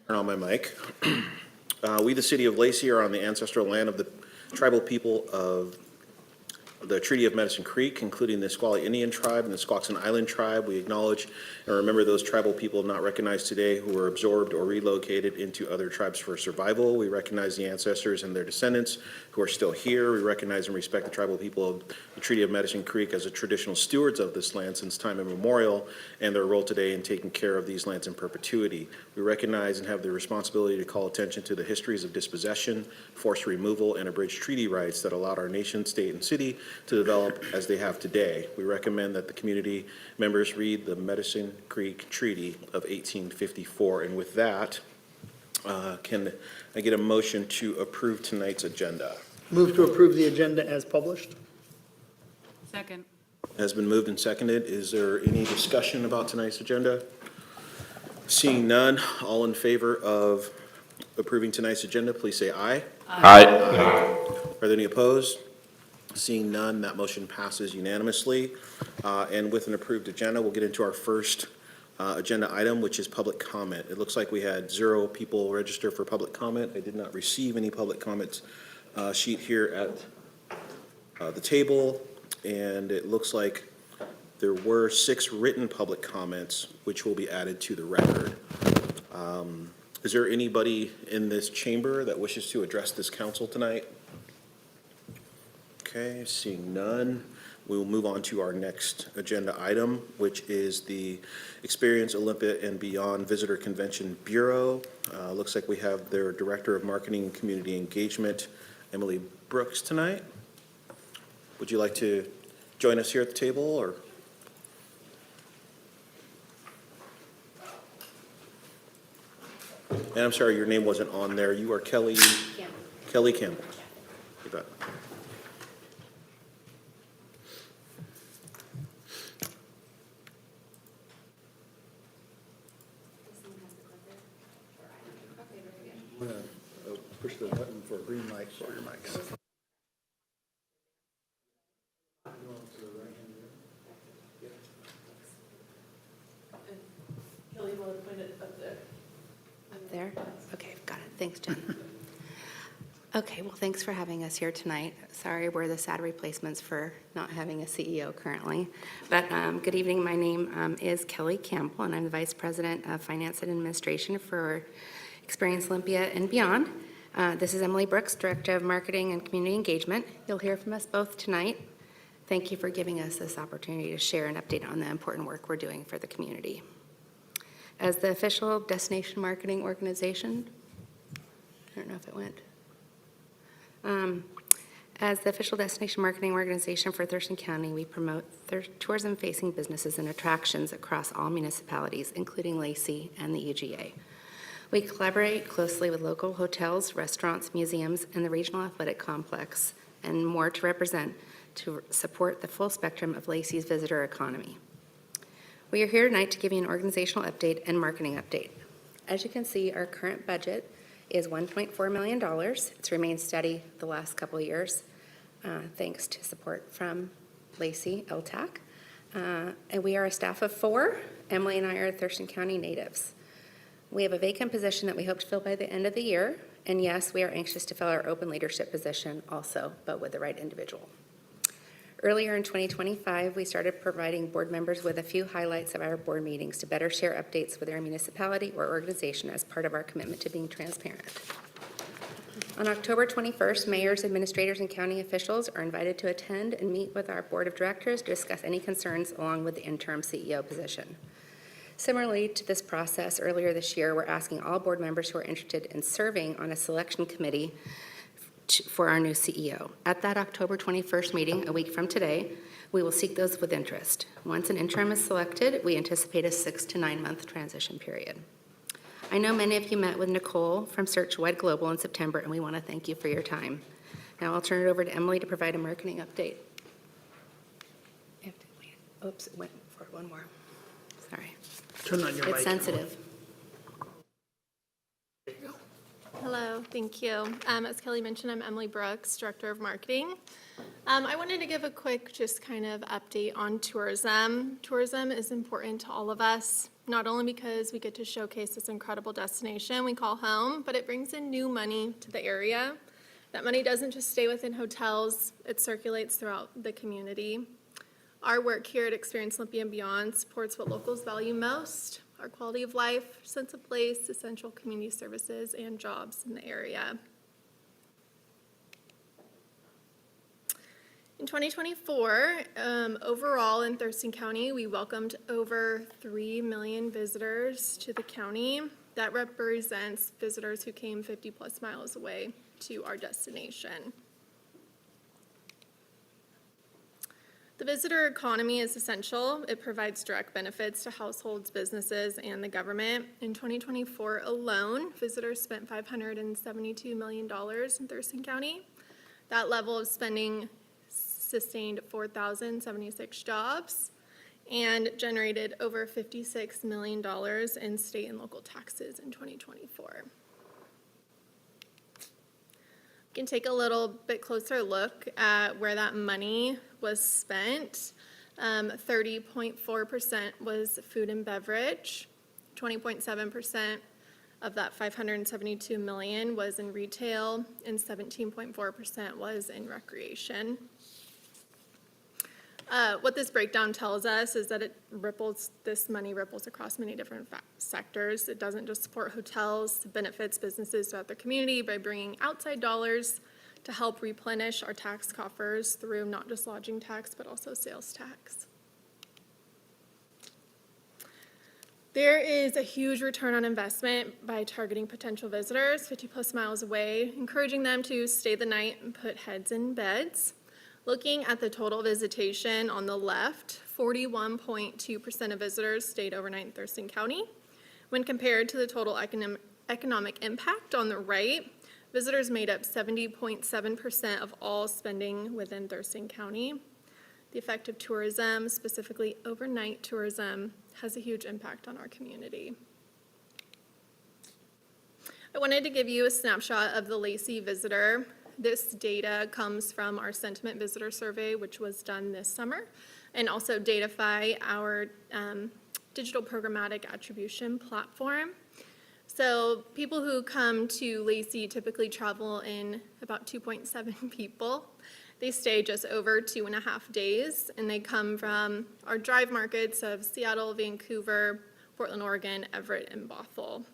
Turn on my mic. We, the city of Lacey, are on the ancestral land of the tribal people of the Treaty of Medicine Creek, including the Nisqually Indian Tribe and the Squaxin Island Tribe. We acknowledge and remember those tribal people not recognized today who were absorbed or relocated into other tribes for survival. We recognize the ancestors and their descendants who are still here. We recognize and respect the tribal people of the Treaty of Medicine Creek as the traditional stewards of this land since time immemorial, and their role today in taking care of these lands in perpetuity. We recognize and have the responsibility to call attention to the histories of dispossession, forced removal, and abridged treaty rights that allowed our nation, state, and city to develop as they have today. We recommend that the community members read the Medicine Creek Treaty of 1854. And with that, can I get a motion to approve tonight's agenda? Move to approve the agenda as published. Second. Has been moved and seconded. Is there any discussion about tonight's agenda? Seeing none, all in favor of approving tonight's agenda, please say aye. Aye. Are there any opposed? Seeing none, that motion passes unanimously. And with an approved agenda, we'll get into our first agenda item, which is public comment. It looks like we had 0 people register for public comment. I did not receive any public comments sheet here at the table, and it looks like there were 6 written public comments, which will be added to the record. Is there anybody in this chamber that wishes to address this council tonight? Okay, seeing none, we will move on to our next agenda item, which is the Experience Olympia and Beyond Visitor Convention Bureau. Looks like we have their Director of Marketing and Community Engagement, Emily Brooks, tonight. Would you like to join us here at the table, or? And I'm sorry, your name wasn't on there. You are Kelly Campbell. Kelly Campbell. You bet. Push the button for a green light for your mic. Kelly, will point it up there. Up there? Okay, got it. Thanks, Jen. Okay, well, thanks for having us here tonight. Sorry, we're the sad replacements for not having a CEO currently. But good evening. My name is Kelly Campbell, and I'm the Vice President of Finance and Administration for Experience Olympia and Beyond. This is Emily Brooks, Director of Marketing and Community Engagement. You'll hear from us both tonight. Thank you for giving us this opportunity to share an update on the important work we're doing for the community. As the official destination marketing organization, I don't know if it went. As the official destination marketing organization for Thurston County, we promote tourism-facing businesses and attractions across all municipalities, including Lacey and the EGA. We collaborate closely with local hotels, restaurants, museums, and the regional athletic complex, and more to support the full spectrum of Lacey's visitor economy. We are here tonight to give you an organizational update and marketing update. As you can see, our current budget is $1.4 million. It's remained steady the last couple of years, thanks to support from Lacey LTAC. And we are a staff of 4. Emily and I are Thurston County natives. We have a vacant position that we hope to fill by the end of the year. And yes, we are anxious to fill our open leadership position also, but with the right individual. Earlier in 2025, we started providing board members with a few highlights of our board meetings to better share updates with their municipality or organization as part of our commitment to being transparent. On October 21st, mayors, administrators, and county officials are invited to attend and meet with our board of directors to discuss any concerns along with the interim CEO position. Similarly to this process, earlier this year, we're asking all board members who are interested in serving on a selection committee for our new CEO. At that October 21st meeting, a week from today, we will seek those with interest. Once an interim is selected, we anticipate a 6 to 9 month transition period. I know many of you met with Nicole from Searchwide Global in September, and we want to thank you for your time. Now I'll turn it over to Emily to provide a marketing update. You have to wait. Oops, it went for one more. Sorry. Turn on your mic. It's sensitive. Hello, thank you. As Kelly mentioned, I'm Emily Brooks, Director of Marketing. I wanted to give a quick just kind of update on tourism. Tourism is important to all of us. not only because we get to showcase this incredible destination we call home, but it brings in new money to the area. That money doesn't just stay within hotels, it circulates throughout the community. Our work here at Experience Olympia and Beyond supports what locals value most, our quality of life, sense of place, essential community services, and jobs in the area. In 2024, overall in Thurston County, we welcomed over 3 million visitors to the county. That represents visitors who came 50-plus miles away to our destination. The visitor economy is essential. It provides direct benefits to households, businesses, and the government. In 2024 alone, visitors spent $572 million in Thurston County. That level of spending sustained 4,076 jobs and generated over $56 million in state and local taxes in 2024. We can take a little bit closer look at where that money was spent. 30.4% was food and beverage, 20.7% of that $572 million was in retail, and 17.4% was in recreation. What this breakdown tells us is that this money ripples across many different sectors. It doesn't just support hotels, it benefits businesses throughout the community by bringing outside dollars to help replenish our tax coffers through not just lodging tax, but also sales tax. There is a huge return on investment by targeting potential visitors 50-plus miles away, encouraging them to stay the night and put heads in beds. Looking at the total visitation on the left, 41.2% of visitors stayed overnight in Thurston County. When compared to the total economic impact on the right, visitors made up 70.7% of all spending within Thurston County. The effect of tourism, specifically overnight tourism, has a huge impact on our community. I wanted to give you a snapshot of the Lacey visitor. This data comes from our sentiment visitor survey, which was done this summer, and also Datafy, our digital programmatic attribution platform. So people who come to Lacey typically travel in about 2.7 people. They stay just over 2.5 days, and they come from our drive markets of Seattle, Vancouver, Portland, Oregon, Everett, and Bothell.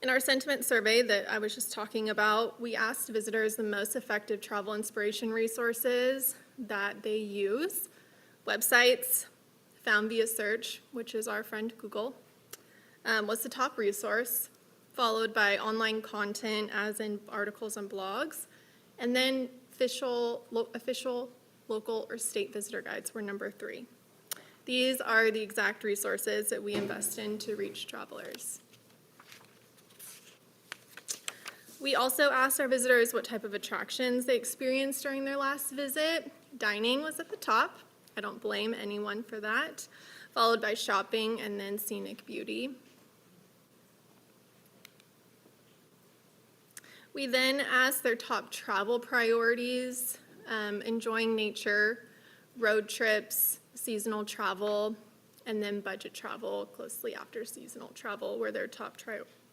In our sentiment survey that I was just talking about, we asked visitors the most effective travel inspiration resources that they use. Websites, found via search, which is our friend Google, was the top resource, followed by online content, as in articles and blogs, and then official, local, or state visitor guides were number 3. These are the exact resources that we invest in to reach travelers. We also asked our visitors what type of attractions they experienced during their last visit. Dining was at the top. I don't blame anyone for that. Followed by shopping and then scenic beauty. We then asked their top travel priorities, enjoying nature, road trips, seasonal travel, and then budget travel closely after seasonal travel were their top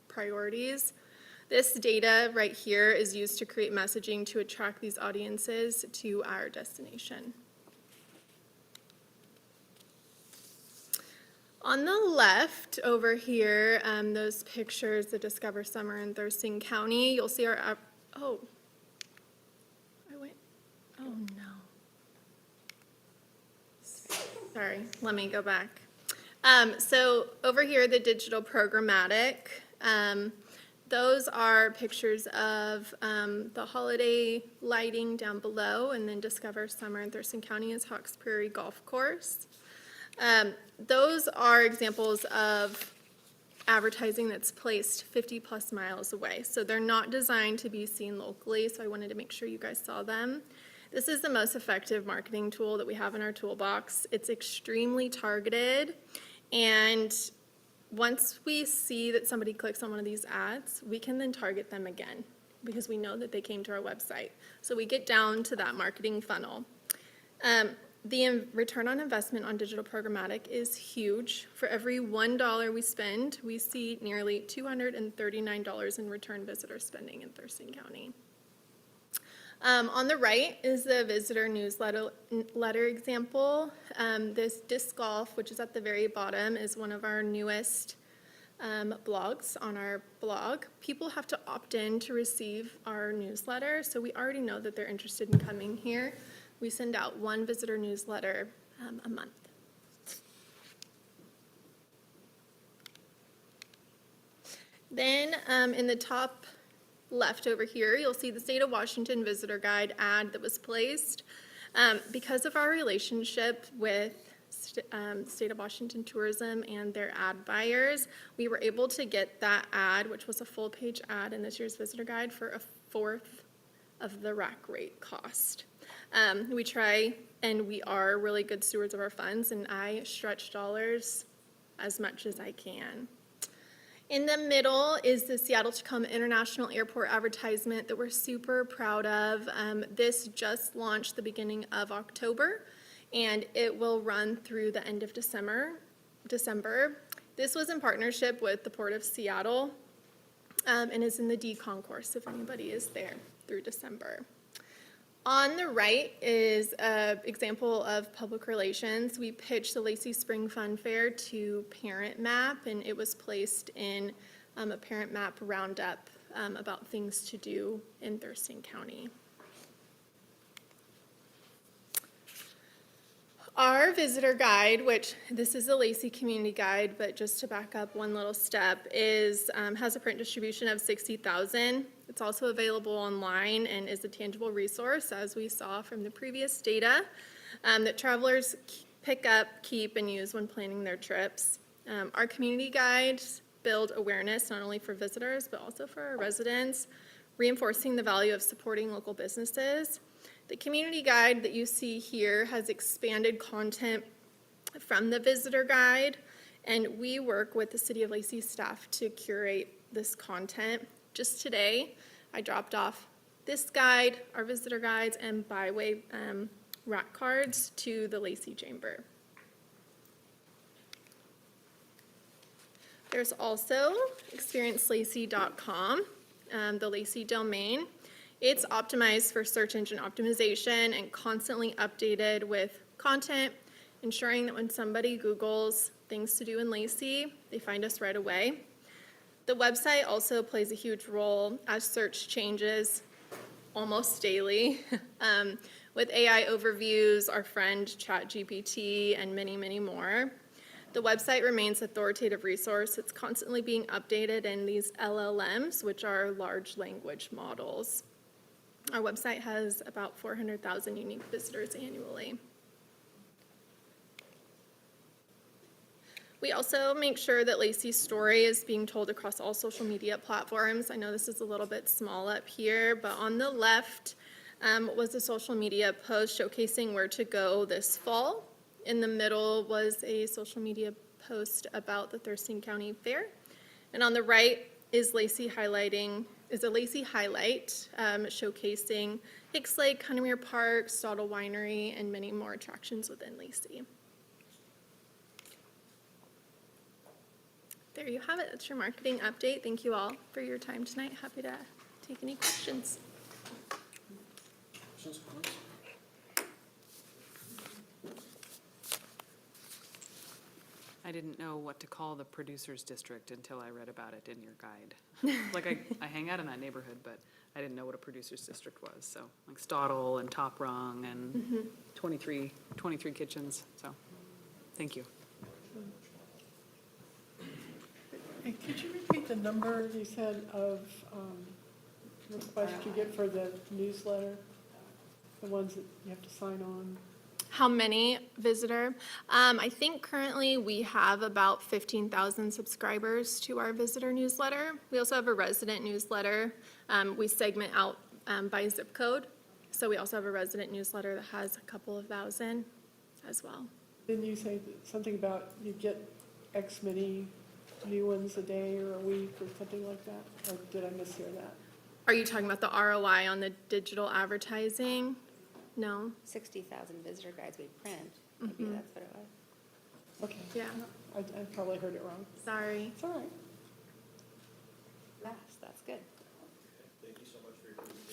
priorities. This data right here is used to create messaging to attract these audiences to our destination. On the left over here, those pictures that discover summer in Thurston County, you'll see our, oh no. Sorry, let me go back. So over here, the digital programmatic, those are pictures of the holiday lighting down below, and then Discover Summer in Thurston County is Hawks Prairie Golf Course. Those are examples of advertising that's placed 50-plus miles away. So they're not designed to be seen locally, so I wanted to make sure you guys saw them. This is the most effective marketing tool that we have in our toolbox. It's extremely targeted, and once we see that somebody clicks on one of these ads, we can then target them again because we know that they came to our website. So we get down to that marketing funnel. The return on investment on digital programmatic is huge. For every $1 we spend, we see nearly $239 in return visitor spending in Thurston County. On the right is the visitor newsletter example. This disc golf, which is at the very bottom, is one of our newest blogs on our blog. People have to opt in to receive our newsletter, so we already know that they're interested in coming here. We send out one visitor newsletter a month. Then in the top left over here, you'll see the State of Washington Visitor Guide ad that was placed. Because of our relationship with State of Washington Tourism and their ad buyers, we were able to get that ad, which was a full-page ad in this year's visitor guide, for a fourth of the rack rate cost. We try, and we are really good stewards of our funds, and I stretch dollars as much as I can. In the middle is the Seattle-Tacoma International Airport advertisement that we're super proud of. This just launched the beginning of October, and it will run through the end of December. This was in partnership with the Port of Seattle, and is in the D concourse if anybody is there through December. On the right is an example of public relations. We pitched the Lacey Spring Fun Fair to Parent Map, and it was placed in a Parent Map roundup about things to do in Thurston County. Our visitor guide, which this is a Lacey community guide, but just to back up one little step, has a print distribution of 60,000. It's also available online and is a tangible resource, as we saw from the previous data, that travelers pick up, keep, and use when planning their trips. Our community guides build awareness not only for visitors, but also for our residents, reinforcing the value of supporting local businesses. The community guide that you see here has expanded content from the visitor guide, and we work with the City of Lacey staff to curate this content. Just today, I dropped off this guide, our visitor guides, and byway rack cards to the Lacey Chamber. There's also experiencelacey.com, the Lacey domain. It's optimized for search engine optimization and constantly updated with content, ensuring that when somebody Googles things to do in Lacey, they find us right away. The website also plays a huge role as search changes almost daily. With AI overviews, our friend ChatGPT, and many, many more. The website remains an authoritative resource. It's constantly being updated in these LLMs, which are large language models. Our website has about 400,000 unique visitors annually. We also make sure that Lacey's story is being told across all social media platforms. I know this is a little bit small up here, but on the left was a social media post showcasing where to go this fall. In the middle was a social media post about the Thurston County Fair. And on the right is a Lacey highlight showcasing Hicks Lake, Honeymeer Park, Stottle Winery, and many more attractions within Lacey. There you have it. That's your marketing update. Thank you all for your time tonight. Happy to take any questions. I didn't know what to call the producers district until I read about it in your guide. Like I hang out in that neighborhood, but I didn't know what a producers district was. So like Stottle and Top Rung and 23 kitchens. So thank you. Hey, could you repeat the number you said of requests you get for the newsletter? The ones that you have to sign on? How many visitor? I think currently we have about 15,000 subscribers to our visitor newsletter. We also have a resident newsletter. We segment out by zip code. So we also have a resident newsletter that has a couple of thousand as well. Didn't you say something about you get X many new ones a day or a week or something like that? Or did I mishear that? Are you talking about the ROI on the digital advertising? No, 60,000 visitor guides we print. Maybe that's what it was. Okay, yeah, I probably heard it wrong. sorry. It's all right. Yes, that's good.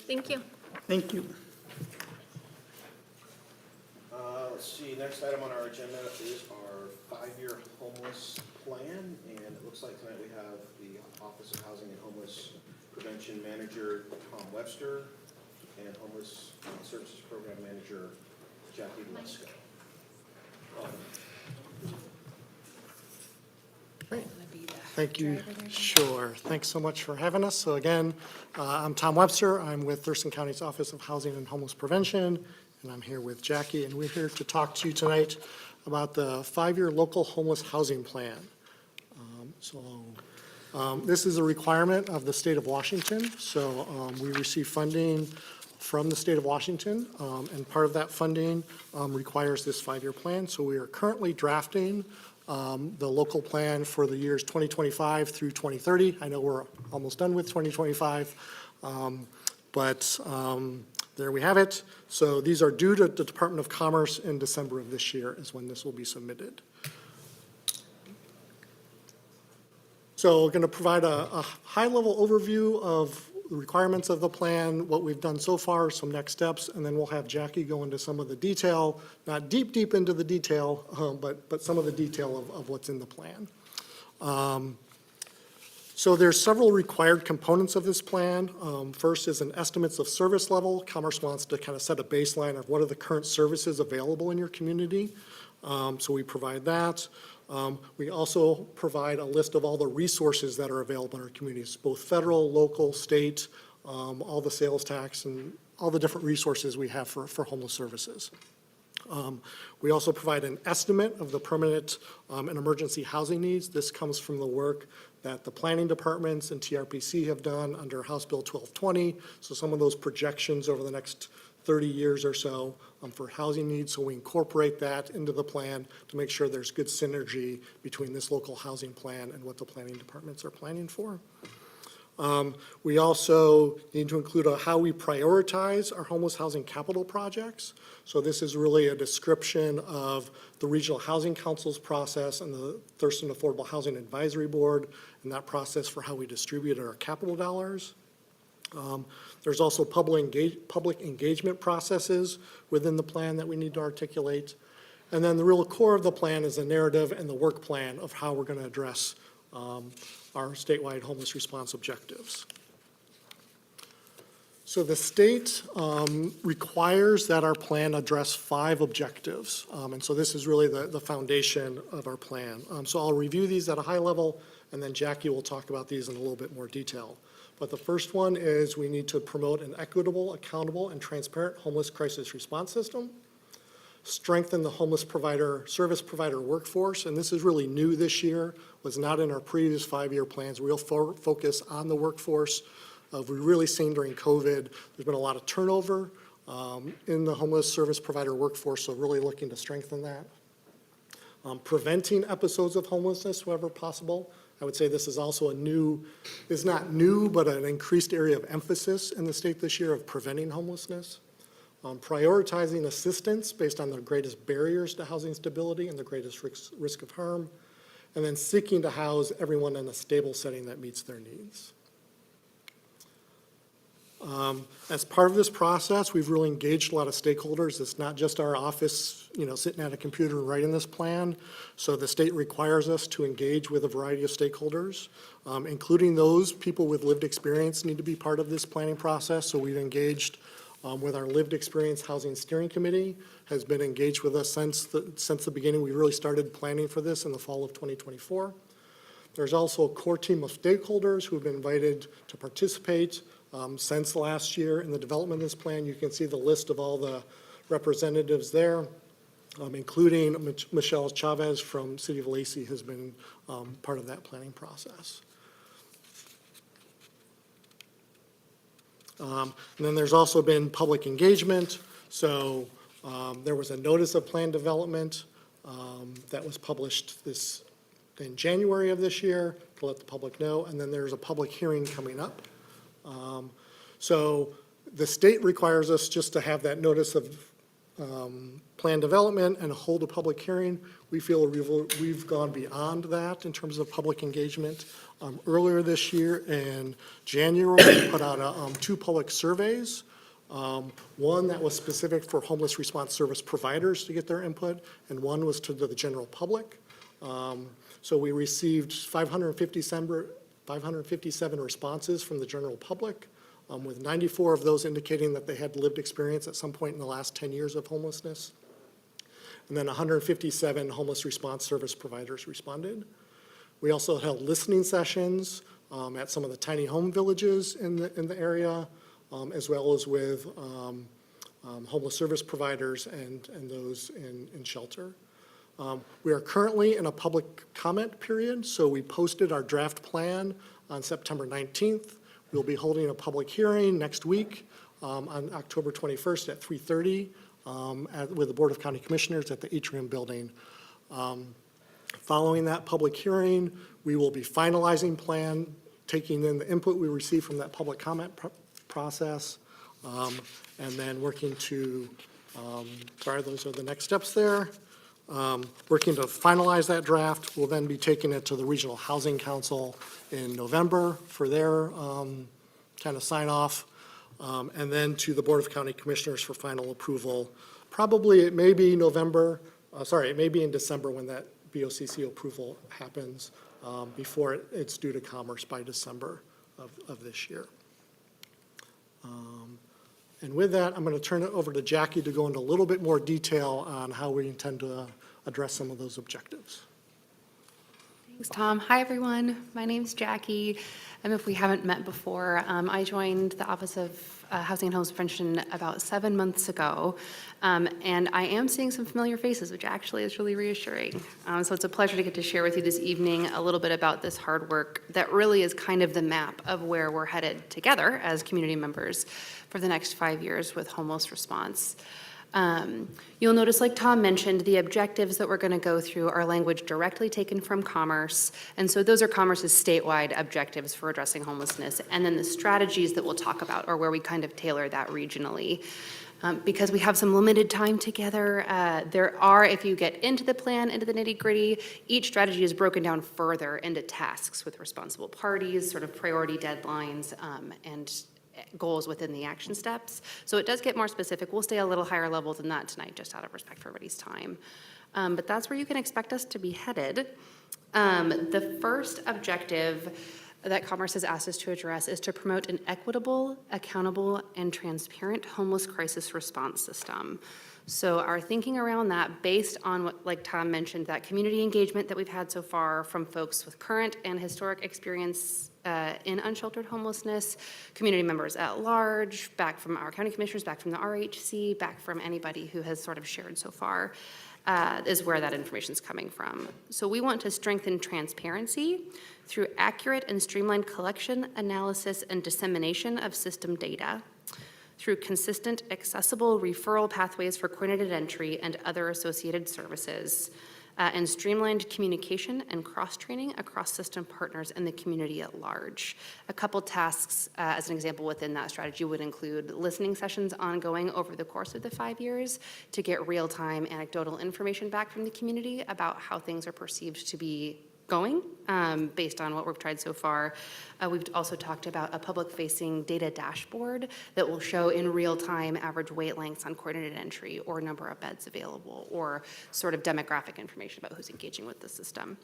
Thank you. Thank you. Let's see, next item on our agenda is our 5-year homeless plan, and it looks like tonight we have the Office of Housing and Homeless Prevention Manager, Tom Webster, and Homeless Services Program Manager, Jackie Lesko. Welcome. Thank you. Sure. Thanks so much for having us. So again, I'm Tom Webster. I'm with Thurston County's Office of Housing and Homeless Prevention, and I'm here with Jackie, and we're here to talk to you tonight about the 5-year local homeless housing plan. This is a requirement of the state of Washington. So we receive funding from the state of Washington, and part of that funding requires this 5-year plan. So we are currently drafting the local plan for the years 2025 through 2030. I know we're almost done with 2025, but there we have it. So these are due to the Department of Commerce in December of this year is when this will be submitted. So we're going to provide a high-level overview of the requirements of the plan, what we've done so far, some next steps, and then we'll have Jackie go into some of the detail, not deep into the detail, but some of the detail of what's in the plan. So there's several required components of this plan. First is an estimates of service level. Commerce wants to kind of set a baseline of what are the current services available in your community. So we provide that. We also provide a list of all the resources that are available in our communities, both federal, local, state, all the sales tax, and all the different resources we have for homeless services. We also provide an estimate of the permanent and emergency housing needs. This comes from the work that the planning departments and TRPC have done under House Bill 1220. So some of those projections over the next 30 years or so for housing needs. So we incorporate that into the plan to make sure there's good synergy between this local housing plan and what the planning departments are planning for. We also need to include how we prioritize our homeless housing capital projects. So this is really a description of the Regional Housing Council's process and the Thurston Affordable Housing Advisory Board and that process for how we distribute our capital dollars. There's also public engagement processes within the plan that we need to articulate. And then the real core of the plan is the narrative and the work plan of how we're going to address our statewide homeless response objectives. So the state requires that our plan address 5 objectives. And so this is really the foundation of our plan. So I'll review these at a high level, and then Jackie will talk about these in a little bit more detail. But the first one is we need to promote an equitable, accountable, and transparent homeless crisis response system. Strengthen the homeless service provider workforce, and this is really new this year, was not in our previous 5-year plans. Real focus on the workforce. We've really seen during COVID, there's been a lot of turnover in the homeless service provider workforce, so really looking to strengthen that. Preventing episodes of homelessness wherever possible. I would say this is also not new, but an increased area of emphasis in the state this year of preventing homelessness. Prioritizing assistance based on the greatest barriers to housing stability and the greatest risk of harm. And then seeking to house everyone in a stable setting that meets their needs. As part of this process, we've really engaged a lot of stakeholders. It's not just our office, sitting at a computer and writing this plan. So the state requires us to engage with a variety of stakeholders, including those people with lived experience need to be part of this planning process. So we've engaged with our Lived Experience Housing Steering Committee, has been engaged with us since the beginning. We really started planning for this in the fall of 2024. There's also a core team of stakeholders who have been invited to participate since last year in the development of this plan. You can see the list of all the representatives there, including Michelle Chavez from City of Lacey has been part of that planning process. And then there's also been public engagement. So there was a notice of plan development that was published in January of this year to let the public know. And then there's a public hearing coming up. So the state requires us just to have that notice of plan development and hold a public hearing. We feel we've gone beyond that in terms of public engagement. Earlier this year in January, we put out 2 public surveys. One that was specific for homeless response service providers to get their input, and one was to the general public. So we received 557 responses from the general public, with 94 of those indicating that they had lived experience at some point in the last 10 years of homelessness. And then 157 homeless response service providers responded. We also held listening sessions at some of the tiny home villages in the area, as well as with homeless service providers and those in shelter. We are currently in a public comment period, so we posted our draft plan on September 19th. We'll be holding a public hearing next week on October 21st at 3:30 with the Board of County Commissioners at the Atrium Building. Following that public hearing, we will be finalizing plan, taking in the input we received from that public comment process, and then working to, those are the next steps there. Working to finalize that draft. We'll then be taking it to the Regional Housing Council in November for their kind of sign off, and then to the Board of County Commissioners for final approval. Probably it may be it may be in December when that BOCC approval happens, before it's due to Commerce by December of this year. And with that, I'm going to turn it over to Jackie to go into a little bit more detail on how we intend to address some of those objectives. Thanks, Tom. Hi, everyone. My name's Jackie. If we haven't met before, I joined the Office of Housing and Homeless Prevention about 7 months ago, and I am seeing some familiar faces, which actually is really reassuring. So it's a pleasure to get to share with you this evening a little bit about this hard work that really is kind of the map of where we're headed together as community members for the next 5 years with homeless response. You'll notice, like Tom mentioned, the objectives that we're going to go through are language directly taken from Commerce, and so those are Commerce's statewide objectives for addressing homelessness, and then the strategies that we'll talk about are where we kind of tailor that regionally. Because we have some limited time together, there are, if you get into the plan, into the nitty-gritty, each strategy is broken down further into tasks with responsible parties, sort of priority deadlines, and goals within the action steps. So it does get more specific. We'll stay a little higher level than that tonight, just out of respect for everybody's time. But that's where you can expect us to be headed. The first objective that Commerce has asked us to address is to promote an equitable, accountable, and transparent homeless crisis response system. So our thinking around that, based on what, like Tom mentioned, that community engagement that we've had so far from folks with current and historic experience in unsheltered homelessness, community members at large, back from our county commissioners, back from the RHC, back from anybody who has sort of shared so far, is where that information is coming from. So we want to strengthen transparency through accurate and streamlined collection, analysis, and dissemination of system data, through consistent, accessible referral pathways for coordinated entry and other associated services, and streamlined communication and cross-training across system partners and the community at large. A couple tasks, as an example, within that strategy would include listening sessions ongoing over the course of the 5 years to get real-time anecdotal information back from the community about how things are perceived to be going based on what we've tried so far. We've also talked about a public-facing data dashboard that will show in real time average wait lengths on coordinated entry or number of beds available or sort of demographic information about who's engaging with the system.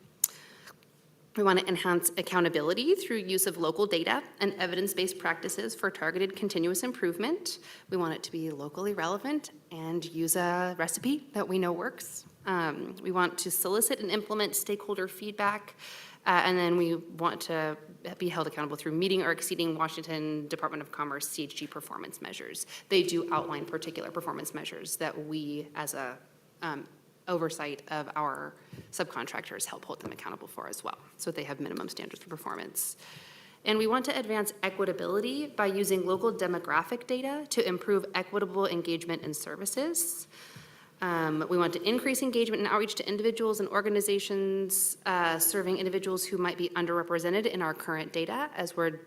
We want to enhance accountability through use of local data and evidence-based practices for targeted continuous improvement. We want it to be locally relevant and use a recipe that we know works. We want to solicit and implement stakeholder feedback, and then we want to be held accountable through meeting or exceeding Washington Department of Commerce CHG performance measures. They do outline particular performance measures that we, as a oversight of our subcontractors, help hold them accountable for as well. So they have minimum standards for performance. And we want to advance equitability by using local demographic data to improve equitable engagement in services. We want to increase engagement and outreach to individuals and organizations serving individuals who might be underrepresented in our current data, as we're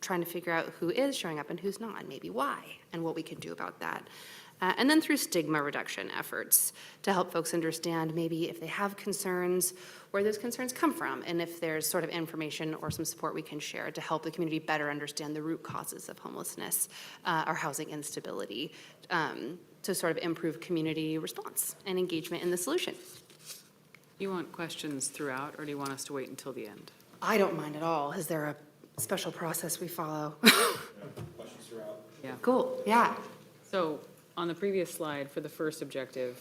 trying to figure out who is showing up and who's not, and maybe why, and what we can do about that. And then through stigma reduction efforts to help folks understand maybe if they have concerns, where those concerns come from, and if there's sort of information or some support we can share to help the community better understand the root causes of homelessness or housing instability, to sort of improve community response and engagement in the solution. You want questions throughout, or do you want us to wait until the end? I don't mind at all. Is there a special process we follow? Questions throughout? Yeah. Cool, yeah. So on the previous slide, for the first objective,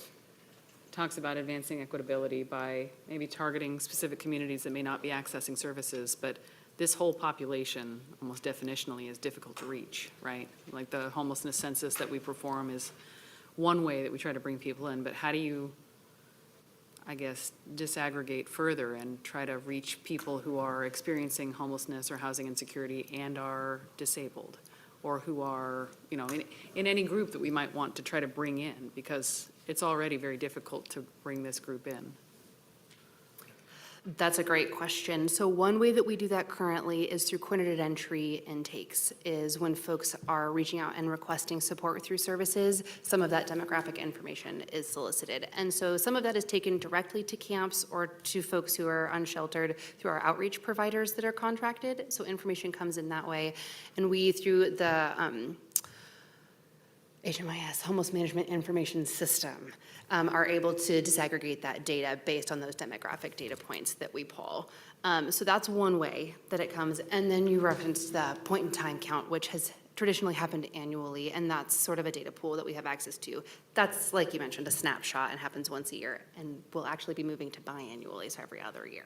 talks about advancing equitability by maybe targeting specific communities that may not be accessing services, but this whole population, almost definitionally, is difficult to reach, right? Like the homelessness census that we perform is one way that we try to bring people in, but how do you, I guess, disaggregate further and try to reach people who are experiencing homelessness or housing insecurity and are disabled? Or who are, you know, in any group that we might want to try to bring in, because it's already very difficult to bring this group in. That's a great question. So one way that we do that currently is through coordinated entry intakes, is when folks are reaching out and requesting support through services, some of that demographic information is solicited. And so some of that is taken directly to camps or to folks who are unsheltered through our outreach providers that are contracted. So information comes in that way. And we, through the HMIS, Homeless Management Information System, are able to disaggregate that data based on those demographic data points that we pull. So that's one way that it comes. And then you referenced the point-in-time count, which has traditionally happened annually, and that's sort of a data pool that we have access to. That's, like you mentioned, a snapshot and happens once a year, and we'll actually be moving to biannually, so every other year.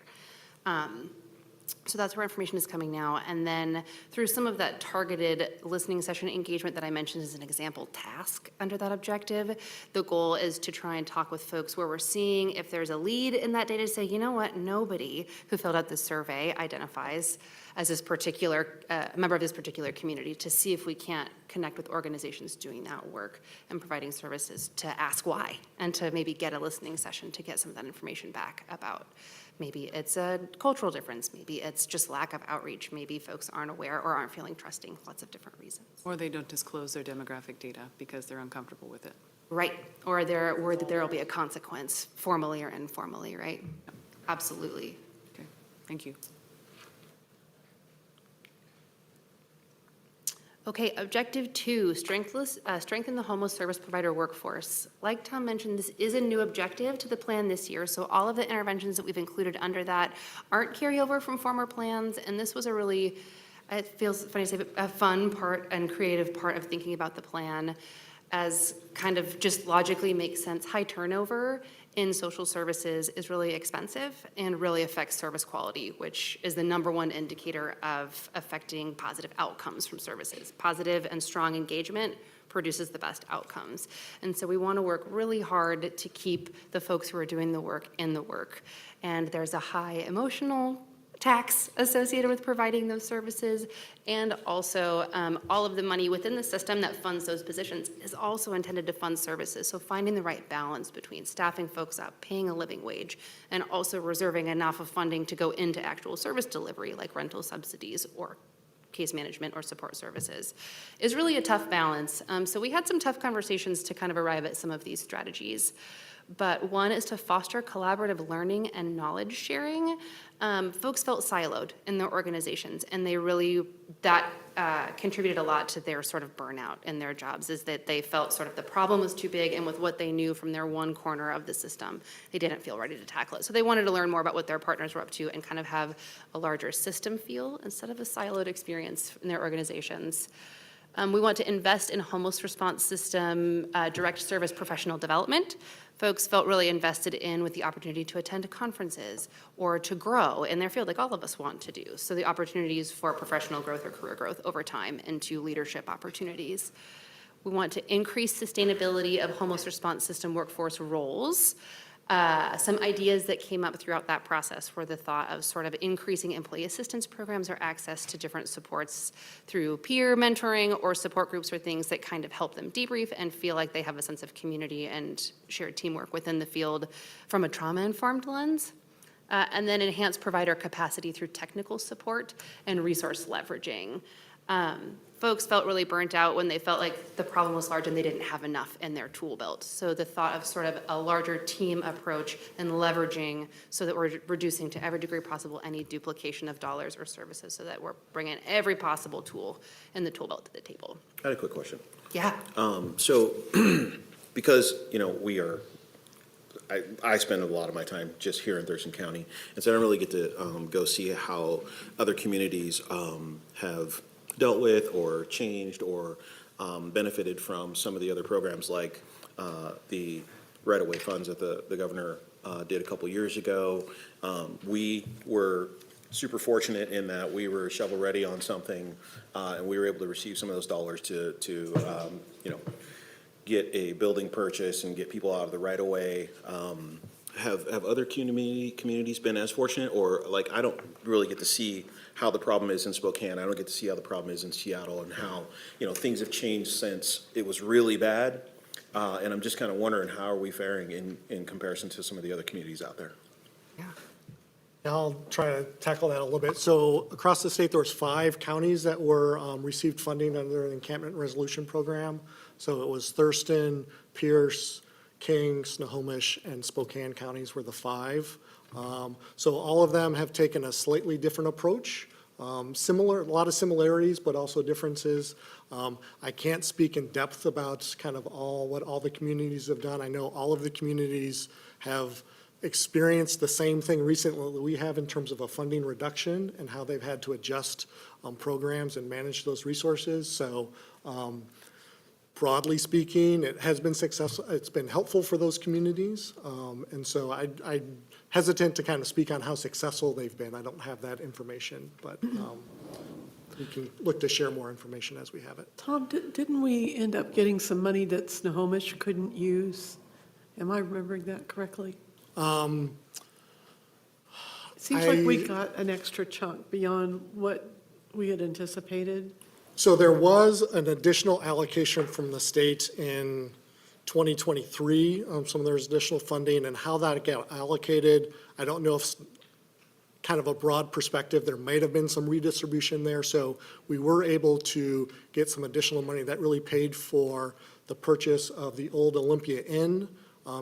So that's where information is coming now. And then through some of that targeted listening session engagement that I mentioned as an example task under that objective, the goal is to try and talk with folks where we're seeing if there's a lead in that data to say, you know what, nobody who filled out this survey identifies as this particular, a member of this particular community, to see if we can't connect with organizations doing that work and providing services to ask why, and to maybe get a listening session to get some of that information back about maybe it's a cultural difference, maybe it's just lack of outreach, maybe folks aren't aware or aren't feeling trusting, lots of different reasons. Or they don't disclose their demographic data because they're uncomfortable with it. Right, or there will be a consequence, formally or informally, right? Absolutely. Okay, thank you. Okay, objective 2, strengthen the homeless service provider workforce. Like Tom mentioned, this is a new objective to the plan this year, so all of the interventions that we've included under that aren't carryover from former plans, and this was a really, it feels funny to say, but a fun part and creative part of thinking about the plan as kind of just logically makes sense. High turnover in social services is really expensive and really affects service quality, which is the #1 indicator of affecting positive outcomes from services. Positive and strong engagement produces the best outcomes. And so we want to work really hard to keep the folks who are doing the work in the work. And there's a high emotional tax associated with providing those services, and also all of the money within the system that funds those positions is also intended to fund services. So finding the right balance between staffing folks up, paying a living wage, and also reserving enough of funding to go into actual service delivery like rental subsidies or case management or support services is really a tough balance. So we had some tough conversations to kind of arrive at some of these strategies. But one is to foster collaborative learning and knowledge sharing. Folks felt siloed in their organizations, and they really, that contributed a lot to their sort of burnout in their jobs, is that they felt sort of the problem was too big, and with what they knew from their one corner of the system, they didn't feel ready to tackle it. So they wanted to learn more about what their partners were up to and kind of have a larger system feel instead of a siloed experience in their organizations. We want to invest in homeless response system direct service professional development. Folks felt really invested in with the opportunity to attend conferences or to grow in their field, like all of us want to do. So the opportunities for professional growth or career growth over time into leadership opportunities. We want to increase sustainability of homeless response system workforce roles. Some ideas that came up throughout that process were the thought of sort of increasing employee assistance programs or access to different supports through peer mentoring or support groups or things that kind of help them debrief and feel like they have a sense of community and shared teamwork within the field from a trauma-informed lens. And then enhance provider capacity through technical support and resource leveraging. folks felt really burnt out when they felt like the problem was large and they didn't have enough in their tool belt. So the thought of sort of a larger team approach and leveraging so that we're reducing to every degree possible any duplication of dollars or services so that we're bringing every possible tool in the tool belt to the table. I had a quick question. Yeah. So, because, I spend a lot of my time just here in Thurston County, and so I don't really get to go see how other communities have dealt with or changed or benefited from some of the other programs like the right-of-way funds that the governor did a couple years ago. We were super fortunate in that we were shovel-ready on something, and we were able to receive some of those dollars to get a building purchase and get people out of the right-of-way. Have other communities been as fortunate, or like, I don't really get to see how the problem is in Spokane. I don't get to see how the problem is in Seattle and how, things have changed since it was really bad. And I'm just kind of wondering, how are we faring in comparison to some of the other communities out there? Yeah. I'll try to tackle that a little bit. So across the state, there was 5 counties that were received funding under the Encampment Resolution Program. So it was Thurston, Pierce, King, Snohomish, and Spokane counties were the 5. So all of them have taken a slightly different approach. Similar, a lot of similarities, but also differences. I can't speak in depth about kind of what all the communities have done. I know all of the communities have experienced the same thing recently that we have in terms of a funding reduction and how they've had to adjust programs and manage those resources. So broadly speaking, it has been successful. It's been helpful for those communities. And so I hesitant to kind of speak on how successful they've been. I don't have that information, but we can look to share more information as we have it. Tom, didn't we end up getting some money that Snohomish couldn't use? Am I remembering that correctly? It seems like we got an extra chunk beyond what we had anticipated. So there was an additional allocation from the state in 2023, some of there's additional funding, and how that got allocated, I don't know if, kind of a broad perspective, there might have been some redistribution there. So we were able to get some additional money that really paid for the purchase of the old Olympia Inn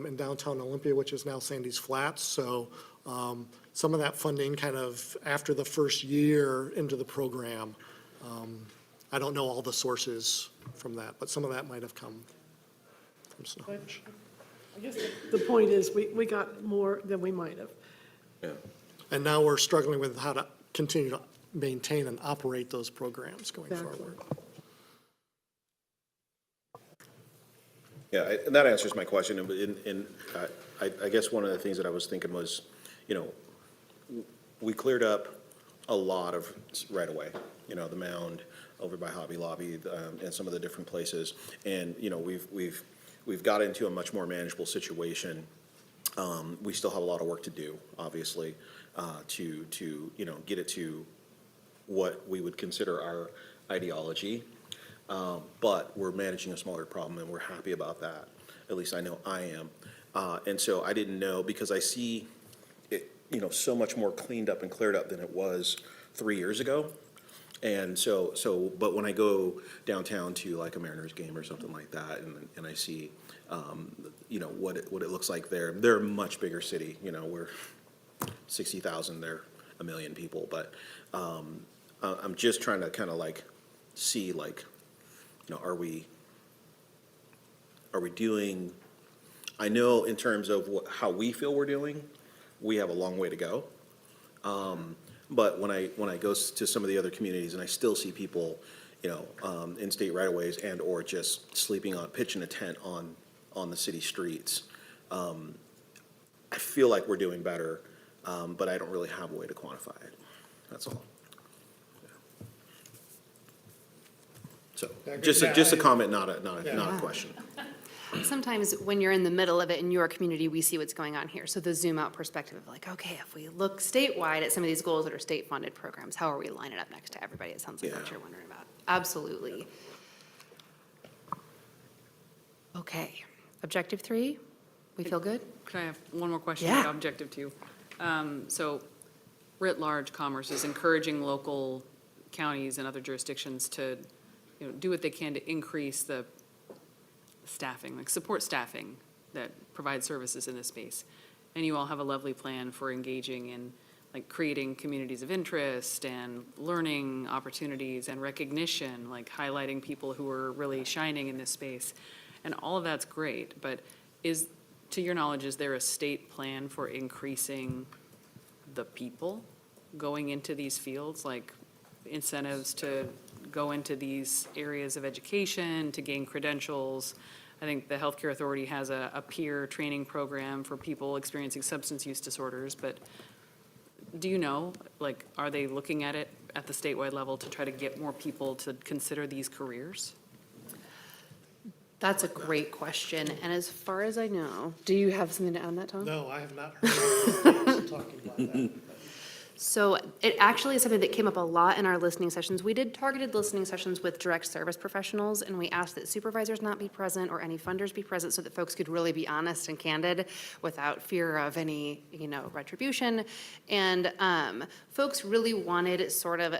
in downtown Olympia, which is now Sandy's Flats. So some of that funding kind of after the first year into the program, I don't know all the sources from that, but some of that might have come from Snohomish. I guess the point is, we got more than we might have. Yeah. And now we're struggling with how to continue to maintain and operate those programs going Exactly. forward. Yeah, and that answers my question. And I guess one of the things that I was thinking was, we cleared up a lot of right away, the mound over by Hobby Lobby and some of the different places. And, we've got into a much more manageable situation. We still have a lot of work to do, obviously, to get it to what we would consider our ideology. But we're managing a smaller problem, and we're happy about that. At least I know I am. And so I didn't know, because I see it, so much more cleaned up and cleared up than it was 3 years ago. And but when I go downtown to like a Mariners game or something like that, and I see, what it looks like there, they're a much bigger city. We're 60,000, they're 1 million people. But I'm just trying to kind of like see like, are we doing? I know in terms of how we feel we're doing, we have a long way to go. But when I go to some of the other communities and I still see people, in state right-of-ways and or just sleeping pitching a tent on the city streets, I feel like we're doing better, but I don't really have a way to quantify it. That's all. Yeah. So just a comment, not a question. Sometimes when you're in the middle of it in your community, we see what's going on here. So the zoom out perspective of like, okay, if we look statewide at some of these goals that are state funded programs, how are we lining up next to everybody? It sounds like what you're wondering about. Absolutely. Okay, objective 3, we feel good? Could I have one more question Yeah. about objective 2? So writ large, commerce is encouraging local counties and other jurisdictions to, do what they can to increase the staffing, like support staffing that provide services in this space. And you all have a lovely plan for engaging in, like, creating communities of interest and learning opportunities and recognition, like highlighting people who are really shining in this space. And all of that's great, but to your knowledge, is there a state plan for increasing the people going into these fields, like incentives to go into these areas of education, to gain credentials? I think the Healthcare Authority has a peer training program for people experiencing substance use disorders, but do you know, like, are they looking at it at the statewide level to try to get more people to consider these careers? That's a great question, and as far as I know, do you have something to add on that, Tom? No, I have not heard anyone talking about that. So it actually is something that came up a lot in our listening sessions. We did targeted listening sessions with direct service professionals, and we asked that supervisors not be present or any funders be present so that folks could really be honest and candid without fear of any, retribution. And folks really wanted sort of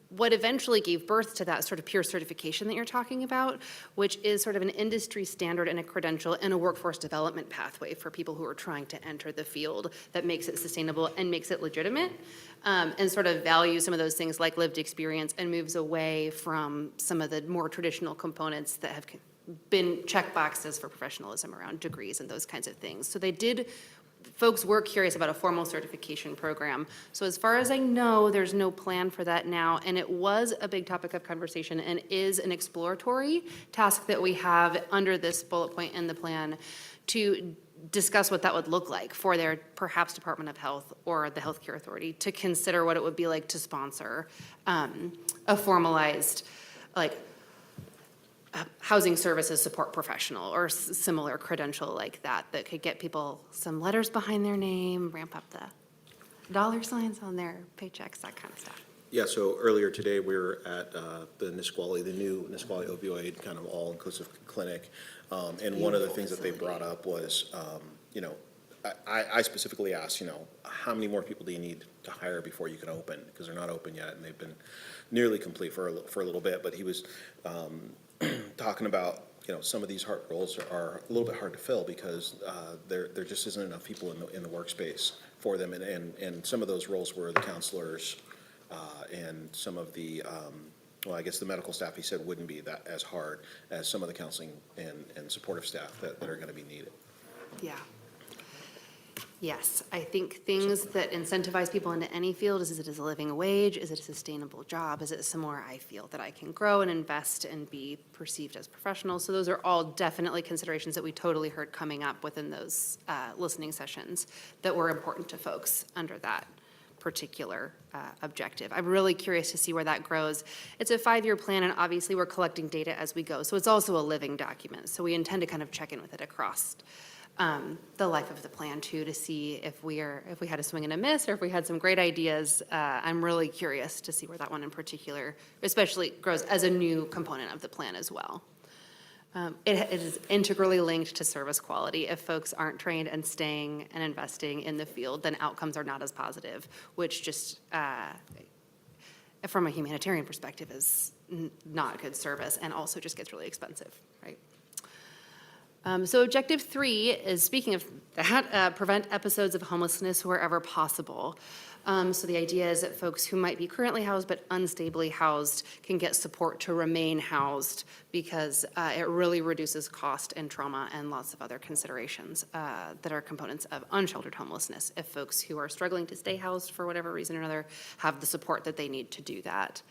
what eventually gave birth to that sort of peer certification that you're talking about, which is sort of an industry standard and a credential and a workforce development pathway for people who are trying to enter the field that makes it sustainable and makes it legitimate, and sort of values some of those things like lived experience and moves away from some of the more traditional components that have been check boxes for professionalism around degrees and those kinds of things. So folks were curious about a formal certification program. So as far as I know, there's no plan for that now, and it was a big topic of conversation and is an exploratory task that we have under this bullet point in the plan to discuss what that would look like for their perhaps Department of Health or the Healthcare Authority to consider what it would be like to sponsor a formalized, like, housing services support professional or similar credential like that could get people some letters behind their name, ramp up the dollar signs on their paychecks, that kind of stuff. Yeah, so earlier today, we were at the Nisqually, the new Nisqually opioid kind of all-inclusive clinic. And one of the things that they brought up was, I specifically asked, how many more people do you need to hire before you can open? Because they're not open yet, and they've been nearly complete for a little bit. But he was talking about, some of these hard roles are a little bit hard to fill because there just isn't enough people in the workspace for them. And some of those roles were the counselors and some of the, I guess the medical staff, he said, wouldn't be that as hard as some of the counseling and supportive staff that are going to be needed. Yeah. Yes, I think things that incentivize people into any field is it a living wage? Is it a sustainable job? Is it somewhere I feel that I can grow and invest and be perceived as professionals? So those are all definitely considerations that we totally heard coming up within those listening sessions that were important to folks under that particular objective. I'm really curious to see where that grows. It's a 5-year plan, and obviously we're collecting data as we go. So it's also a living document. So we intend to kind of check in with it across the life of the plan too, to see if we had a swing and a miss or if we had some great ideas. I'm really curious to see where that one in particular, especially grows as a new component of the plan as well. It is integrally linked to service quality. If folks aren't trained and staying and investing in the field, then outcomes are not as positive, which just, from a humanitarian perspective, is not good service and also just gets really expensive, right? So objective 3 is, speaking of that, prevent episodes of homelessness wherever possible. So the idea is that folks who might be currently housed but unstably housed can get support to remain housed because it really reduces cost and trauma and lots of other considerations that are components of unsheltered homelessness if folks who are struggling to stay housed for whatever reason or another have the support that they need to do that.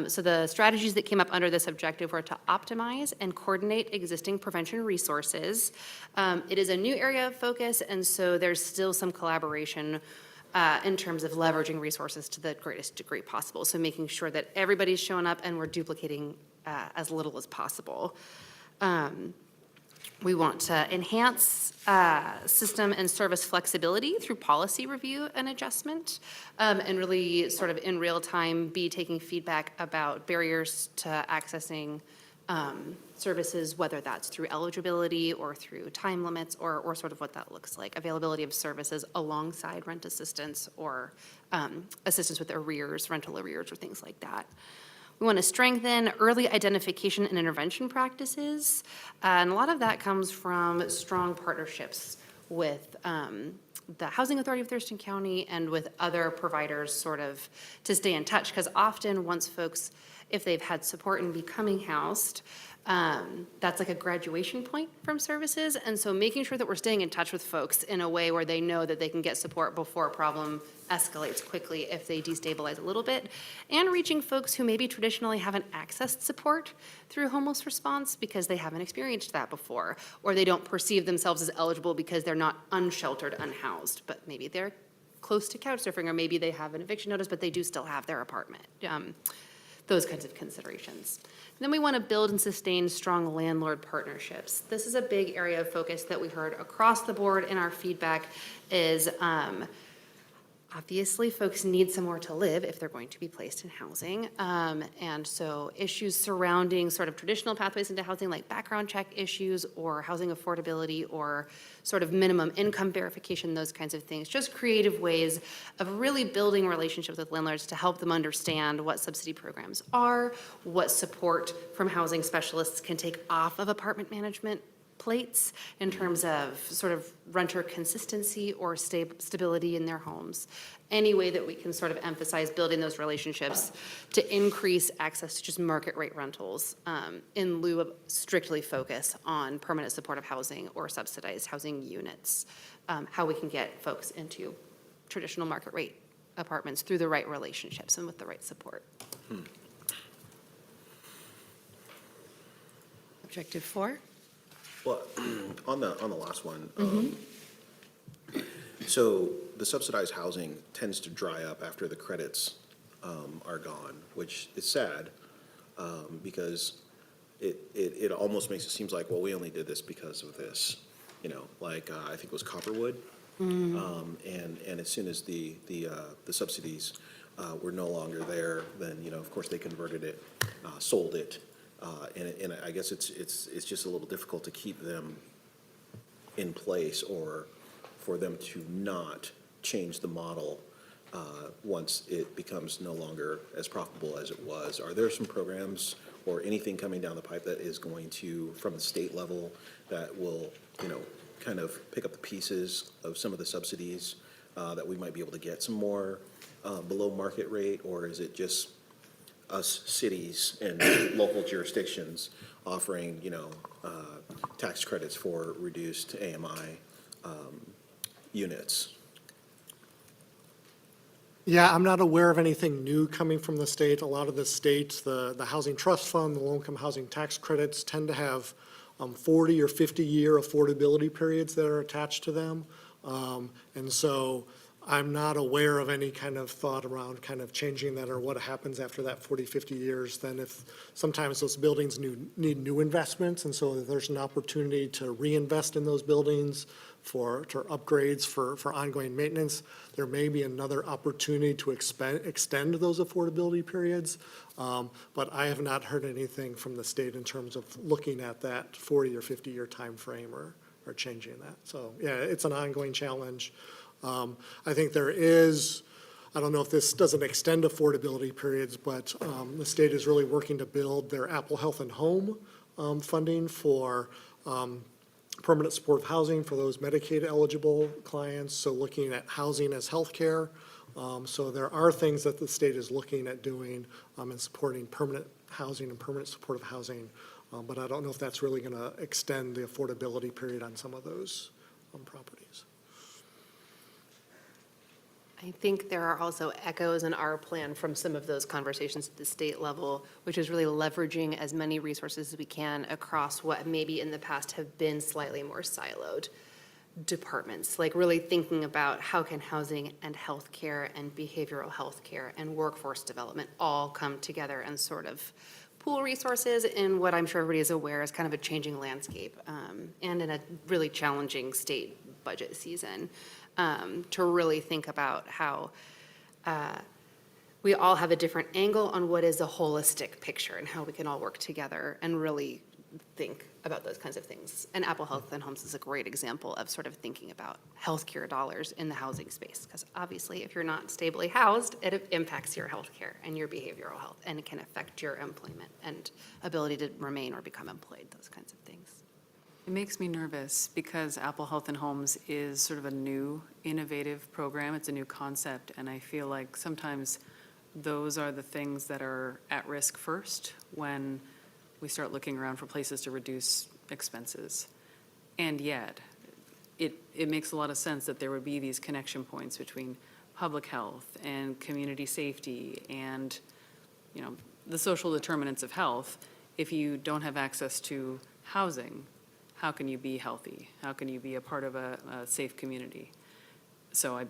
So the strategies that came up under this objective were to optimize and coordinate existing prevention resources. It is a new area of focus, and so there's still some collaboration in terms of leveraging resources to the greatest degree possible. So making sure that everybody's showing up and we're duplicating as little as possible. We want to enhance system and service flexibility through policy review and adjustment, and really sort of in real time be taking feedback about barriers to accessing services, whether that's through eligibility or through time limits, or sort of what that looks like. Availability of services alongside rent assistance or assistance with arrears, rental arrears, or things like that. We want to strengthen early identification and intervention practices. And a lot of that comes from strong partnerships with the Housing Authority of Thurston County and with other providers sort of to stay in touch. Because often once folks, if they've had support in becoming housed, that's like a graduation point from services. And so making sure that we're staying in touch with folks in a way where they know that they can get support before a problem escalates quickly if they destabilize a little bit, and reaching folks who maybe traditionally haven't accessed support through homeless response because they haven't experienced that before, or they don't perceive themselves as eligible because they're not unsheltered, unhoused, but maybe they're close to couch surfing, or maybe they have an eviction notice, but they do still have their apartment. Those kinds of considerations. And then we want to build and sustain strong landlord partnerships. This is a big area of focus that we heard across the board in our feedback is obviously folks need somewhere to live if they're going to be placed in housing. And so issues surrounding sort of traditional pathways into housing, like background check issues or housing affordability or sort of minimum income verification, those kinds of things. Just creative ways of really building relationships with landlords to help them understand what subsidy programs are, what support from housing specialists can take off of apartment management plates in terms of sort of renter consistency or stability in their homes. Any way that we can sort of emphasize building those relationships to increase access to just market rate rentals in lieu of strictly focus on permanent supportive housing or subsidized housing units. How we can get folks into traditional market rate apartments through the right relationships and with the right support. Objective 4. Well, on the last one, so the subsidized housing tends to dry up after the credits are gone, which is sad because it almost makes it seems like, well, we only did this because of this, like I think it was Copperwood, and as soon as the subsidies were no longer there, then of course they converted it, sold it. And I guess it's just a little difficult to keep them in place or for them to not change the model once it becomes no longer as profitable as it was. Are there some programs or anything coming down the pipe that is going to, from the state level, that will, kind of pick up the pieces of some of the subsidies that we might be able to get some more below market rate, or is it just us cities and local jurisdictions offering, tax credits for reduced AMI units? Yeah, I'm not aware of anything new coming from the state. A lot of the states, the Housing Trust Fund, the low-income housing tax credits tend to have 40 or 50-year affordability periods that are attached to them. And so I'm not aware of any kind of thought around kind of changing that or what happens after that 40, 50 years. Then if sometimes those buildings need new investments, and so there's an opportunity to reinvest in those buildings for upgrades for ongoing maintenance, there may be another opportunity to extend those affordability periods. But I have not heard anything from the state in terms of looking at that 40 or 50-year time frame or changing that. So yeah, it's an ongoing challenge. I think there is, I don't know if this doesn't extend affordability periods, but the state is really working to build their Apple Health and Home funding for permanent supportive housing for those Medicaid eligible clients. So looking at housing as healthcare. So there are things that the state is looking at doing and supporting permanent housing and permanent supportive housing. But I don't know if that's really going to extend the affordability period on some of those properties. I think there are also echoes in our plan from some of those conversations at the state level, which is really leveraging as many resources as we can across what maybe in the past have been slightly more siloed departments, like really thinking about how can housing and healthcare and behavioral healthcare and workforce development all come together and sort of pool resources in what I'm sure everybody is aware is kind of a changing landscape and in a really challenging state budget season. To really think about how we all have a different angle on what is a holistic picture and how we can all work together and really think about those kinds of things. And Apple Health and Homes is a great example of sort of thinking about healthcare dollars in the housing space. Because obviously, if you're not stably housed, it impacts your healthcare and your behavioral health, and it can affect your employment and ability to remain or become employed, those kinds of things. It makes me nervous because Apple Health and Homes is sort of a new, innovative program. It's a new concept, and I feel like sometimes those are the things that are at risk first when we start looking around for places to reduce expenses. And yet, it makes a lot of sense that there would be these connection points between public health and community safety and, you know, the social determinants of health. If you don't have access to housing, how can you be healthy? How can you be a part of a safe community? So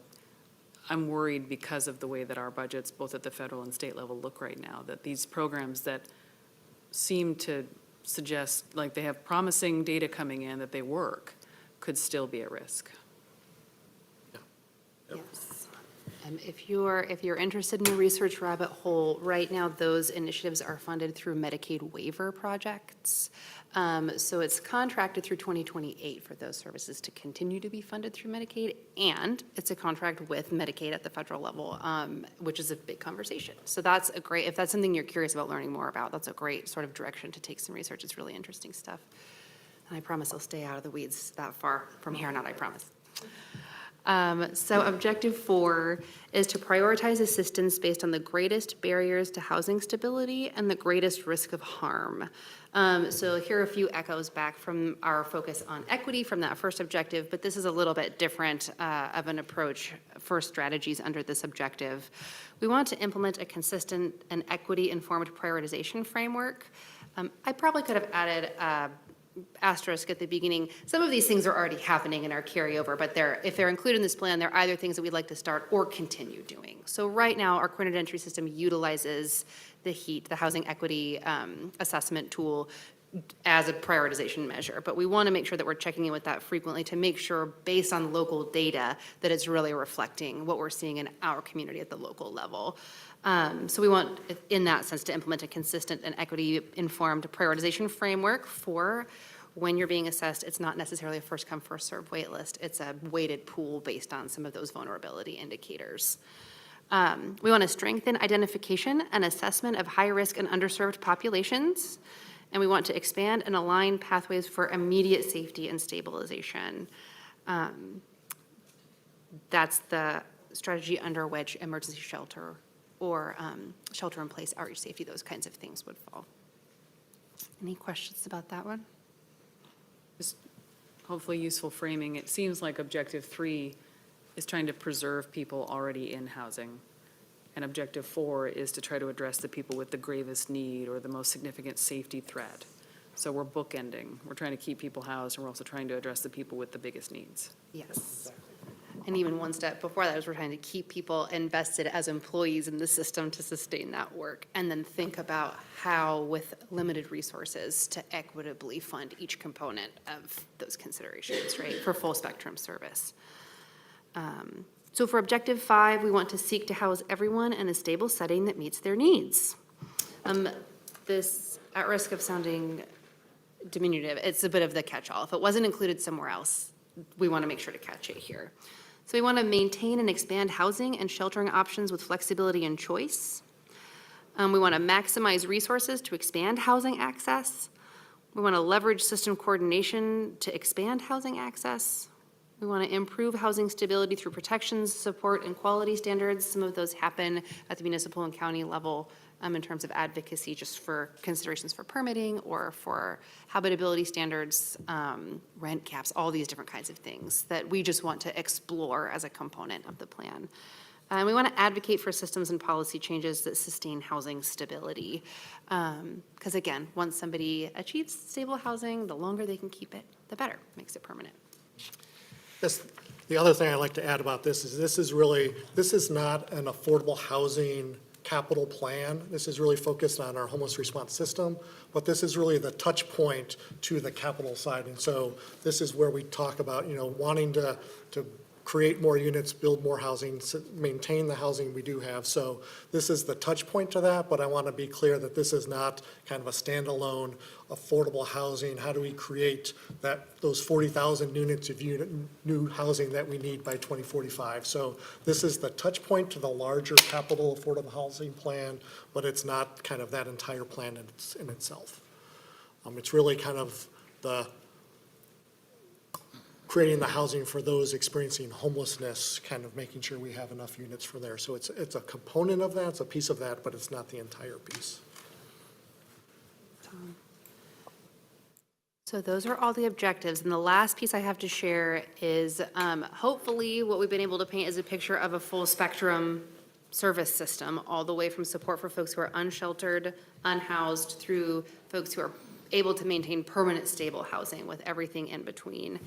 I'm worried because of the way that our budgets, both at the federal and state level, look right now, that these programs that seem to suggest, like they have promising data coming in that they work, could still be at risk. Yes. If you're interested in a research rabbit hole, right now, those initiatives are funded through Medicaid waiver projects. So it's contracted through 2028 for those services to continue to be funded through Medicaid, and it's a contract with Medicaid at the federal level, which is a big conversation. So that's a great, if that's something you're curious about learning more about, that's a great sort of direction to take some research. It's really interesting stuff. And I promise I'll stay out of the weeds that far from here on out, I promise. So objective 4 is to prioritize assistance based on the greatest barriers to housing stability and the greatest risk of harm. So here are a few echoes back from our focus on equity from that first objective, but this is a little bit different of an approach for strategies under this objective. We want to implement a consistent and equity-informed prioritization framework. I probably could have added asterisk at the beginning. Some of these things are already happening in our carryover, but if they're included in this plan, they're either things that we'd like to start or continue doing. So right now, our coordinated entry system utilizes the HEAT, the Housing Equity Assessment Tool, as a prioritization measure. But we want to make sure that we're checking in with that frequently to make sure, based on local data, that it's really reflecting what we're seeing in our community at the local level. So we want, in that sense, to implement a consistent and equity-informed prioritization framework for when you're being assessed. It's not necessarily a first-come, first-served wait list. It's a weighted pool based on some of those vulnerability indicators. We want to strengthen identification and assessment of high-risk and underserved populations. And we want to expand and align pathways for immediate safety and stabilization. That's the strategy under which emergency shelter or shelter-in-place outreach safety, those kinds of things would fall. Any questions about that one? Just hopefully useful framing. It seems like objective 3 is trying to preserve people already in housing. And objective 4 is to try to address the people with the gravest need or the most significant safety threat. So we're bookending. We're trying to keep people housed, and we're also trying to address the people with the biggest needs. Yes. And even one step before that is we're trying to keep people invested as employees in the system to sustain that work, and then think about how, with limited resources, to equitably fund each component of those considerations, right, for full spectrum service. So for objective 5, we want to seek to house everyone in a stable setting that meets their needs. This, at risk of sounding diminutive, it's a bit of the catch-all. If it wasn't included somewhere else, we want to make sure to catch it here. So we want to maintain and expand housing and sheltering options with flexibility and choice. We want to maximize resources to expand housing access. We want to leverage system coordination to expand housing access. We want to improve housing stability through protections, support, and quality standards. Some of those happen at the municipal and county level in terms of advocacy, just for considerations for permitting or for habitability standards, rent caps, all these different kinds of things that we just want to explore as a component of the plan. And we want to advocate for systems and policy changes that sustain housing stability. Because again, once somebody achieves stable housing, the longer they can keep it, the better. Makes it permanent. The other thing I'd like to add about this is this is not an affordable housing capital plan. This is really focused on our homeless response system, but this is really the touch point to the capital side. And so this is where we talk about, wanting to create more units, build more housing, maintain the housing we do have. So this is the touch point to that, but I want to be clear that this is not kind of a standalone affordable housing. How do we create those 40,000 units of new housing that we need by 2045? So this is the touch point to the larger capital affordable housing plan, but it's not kind of that entire plan in itself. It's really kind of creating the housing for those experiencing homelessness, kind of making sure we have enough units for there. So it's a component of that, it's a piece of that, but it's not the entire piece. So those are all the objectives, and the last piece I have to share is hopefully what we've been able to paint is a picture of a full spectrum service system, all the way from support for folks who are unsheltered, unhoused, through folks who are able to maintain permanent stable housing, with everything in between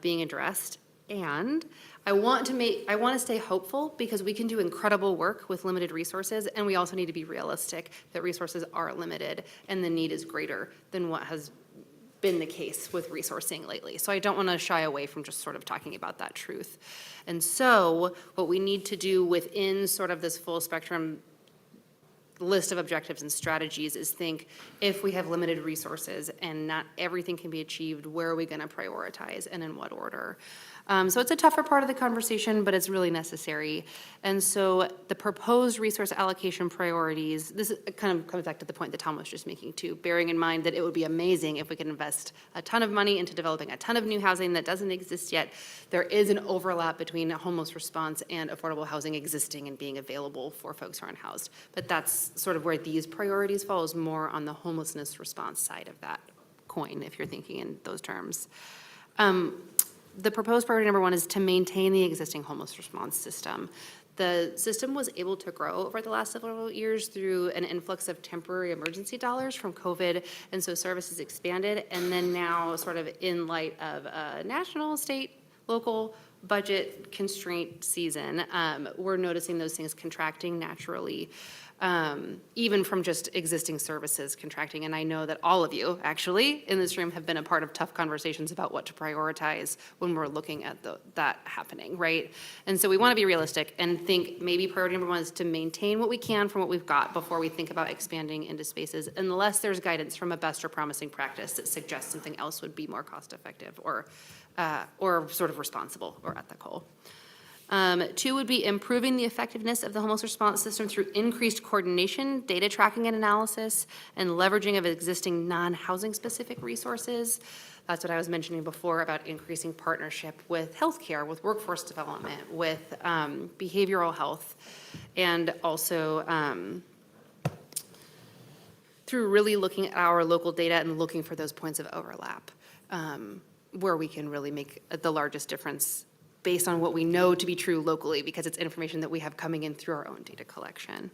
being addressed. And I want to stay hopeful, because we can do incredible work with limited resources, and we also need to be realistic that resources are limited and the need is greater than what has been the case with resourcing lately. So I don't want to shy away from just sort of talking about that truth. And so what we need to do within sort of this full spectrum list of objectives and strategies is think, if we have limited resources and not everything can be achieved, where are we going to prioritize and in what order? So it's a tougher part of the conversation, but it's really necessary. And so the proposed resource allocation priorities, this kind of comes back to the point that Tom was just making too, bearing in mind that it would be amazing if we could invest a ton of money into developing a ton of new housing that doesn't exist yet. There is an overlap between homeless response and affordable housing existing and being available for folks who are unhoused. But that's sort of where these priorities fall, is more on the homelessness response side of that coin, if you're thinking in those terms. The proposed priority number one is to maintain the existing homeless response system. The system was able to grow over the last several years through an influx of temporary emergency dollars from COVID, and so services expanded. And then now, sort of in light of a national, state, local budget constraint season, we're noticing those things contracting naturally. Even from just existing services contracting. And I know that all of you, actually, in this room have been a part of tough conversations about what to prioritize when we're looking at that happening, right? And so we want to be realistic and think maybe priority number one is to maintain what we can from what we've got before we think about expanding into spaces, unless there's guidance from a best or promising practice that suggests something else would be more cost-effective or sort of responsible or ethical. Two would be improving the effectiveness of the homeless response system through increased coordination, data tracking and analysis, and leveraging of existing non-housing specific resources. That's what I was mentioning before about increasing partnership with healthcare, with workforce development, with behavioral health, and also through really looking at our local data and looking for those points of overlap where we can really make the largest difference based on what we know to be true locally, because it's information that we have coming in through our own data collection.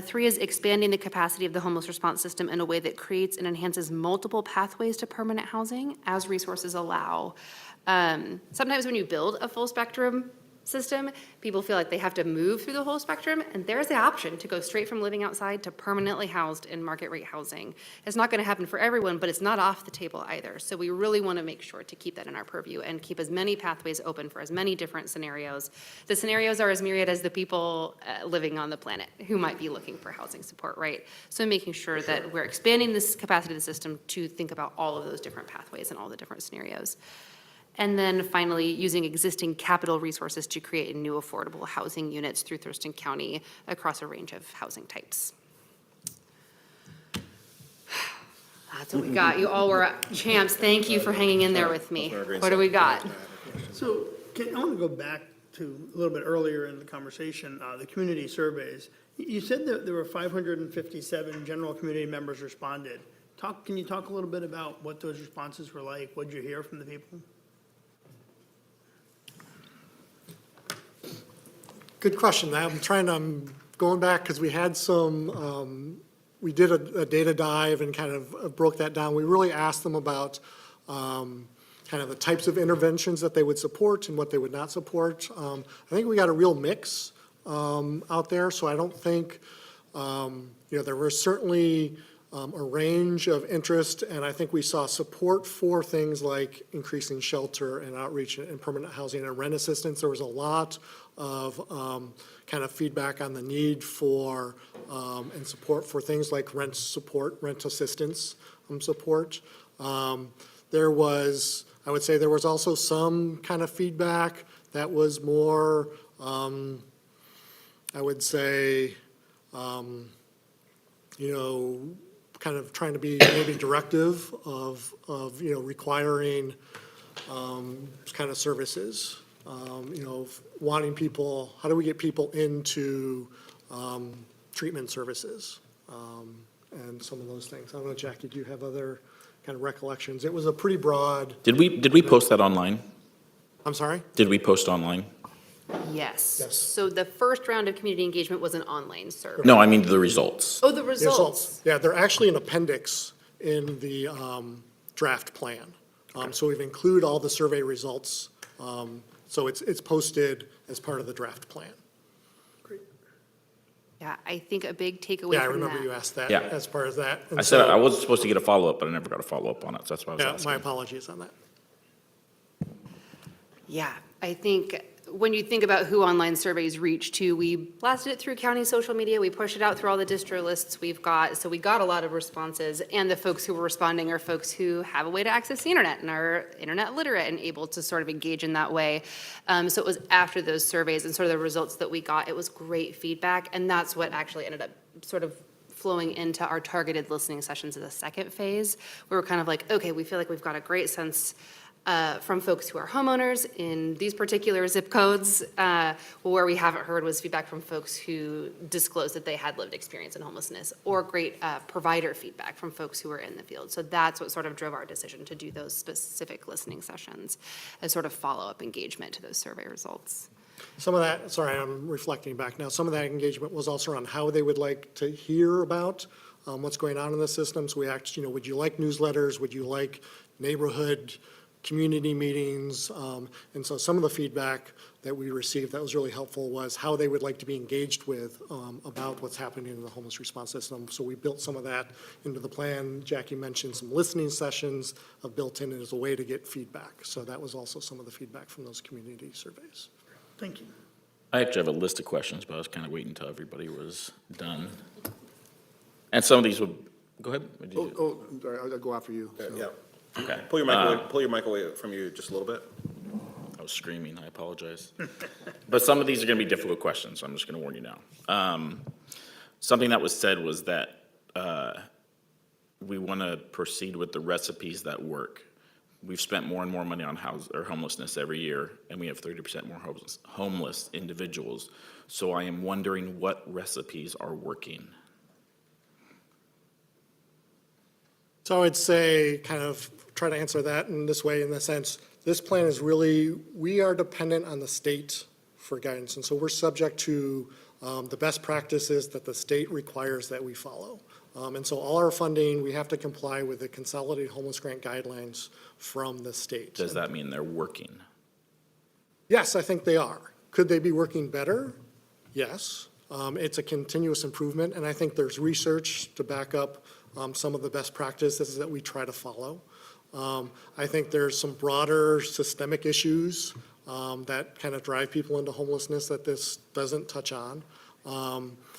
Three is expanding the capacity of the homeless response system in a way that creates and enhances multiple pathways to permanent housing as resources allow. Sometimes when you build a full spectrum system, people feel like they have to move through the whole spectrum, and there's the option to go straight from living outside to permanently housed in market rate housing. It's not going to happen for everyone, but it's not off the table either. So we really want to make sure to keep that in our purview and keep as many pathways open for as many different scenarios. The scenarios are as myriad as the people living on the planet who might be looking for housing support, right? So making sure that we're expanding this capacity of the system to think about all of those different pathways and all the different scenarios. And then finally, using existing capital resources to create new affordable housing units through Thurston County across a range of housing types. That's what we got. You all were champs. Thank you for hanging in there with me. What do we got? So I want to go back to a little bit earlier in the conversation, the community surveys. You said that there were 557 general community members responded. Can you talk a little bit about what those responses were like? What did you hear from the people? Good question. I'm going back because we had we did a data dive and kind of broke that down. We really asked them about kind of the types of interventions that they would support and what they would not support. I think we got a real mix out there, so I don't think, there were certainly a range of interest, and I think we saw support for things like increasing shelter and outreach and permanent housing and rent assistance. There was a lot of kind of feedback on the need for and support for things like rent support, rent assistance support. There was, I would say there was also some kind of feedback that was more, I would say, kind of trying to be maybe directive of requiring kind of services. Wanting people, how do we get people into treatment services? And some of those things. I don't know, Jackie, do you have other kind of recollections? It was a pretty broad, Did we post that online? I'm sorry? Did we post online? Yes. Yes. So the first round of community engagement was an online survey. No, I mean the results. Oh, the The results. Yeah, they're actually an appendix in the draft plan. So we've included all the survey results. So it's posted as part of the draft plan. Yeah, I think a big takeaway Yeah, I from remember you that. asked that Yeah. as part of that. And I said so- I was supposed to get a follow-up, but I never got a follow-up on it, so that's why I was Yeah, asking. my apologies on that. Yeah, I think when you think about who online surveys reach to, we blasted it through county social media, we pushed it out through all the distro lists we've got, so we got a lot of responses, and the folks who were responding are folks who have a way to access the internet and are internet literate and able to sort of engage in that way. So it was after those surveys and sort of the results that we got, it was great feedback, and that's what actually ended up sort of flowing into our targeted listening sessions of the second phase. We were kind of like, okay, we feel like we've got a great sense from folks who are homeowners in these particular zip codes. Where we haven't heard was feedback from folks who disclosed that they had lived experience in homelessness, or great provider feedback from folks who were in the field. So that's what sort of drove our decision to do those specific listening sessions as sort of follow-up engagement to those survey results. Some of that, sorry, I'm reflecting back now, some of that engagement was also around how they would like to hear about what's going on in the system. So we asked, would you like newsletters? Would you like neighborhood community meetings? And so some of the feedback that we received that was really helpful was how they would like to be engaged with about what's happening in the homeless response system. So we built some of that into the plan. Jackie mentioned some listening sessions of built in as a way to get feedback. So that was also some of the feedback from those community surveys. Thank you. I actually have a list of questions, but I was kind of waiting until everybody was done. And some of these would, go ahead. What did you do? I'm sorry, I'll go after you. so. Yeah. Okay. Pull your mic away from you just a little bit. I was screaming, I apologize. But some of these are going to be difficult questions, so I'm just going to warn you now. Something that was said was that we want to proceed with the recipes that work. We've spent more and more money on homelessness every year, and we have 30% more homeless individuals. So I am wondering what recipes are working. So I would say, kind of try to answer that in this way, in the sense, this plan is really, we are dependent on the state for guidance. And so we're subject to the best practices that the state requires that we follow. And so all our funding, we have to comply with the Consolidated Homeless Grant Guidelines from the state. Does that mean they're working? Yes, I think they are. Could they be working better? Yes. It's a continuous improvement, and I think there's research to back up some of the best practices that we try to follow. I think there's some broader systemic issues that kind of drive people into homelessness that this doesn't touch on.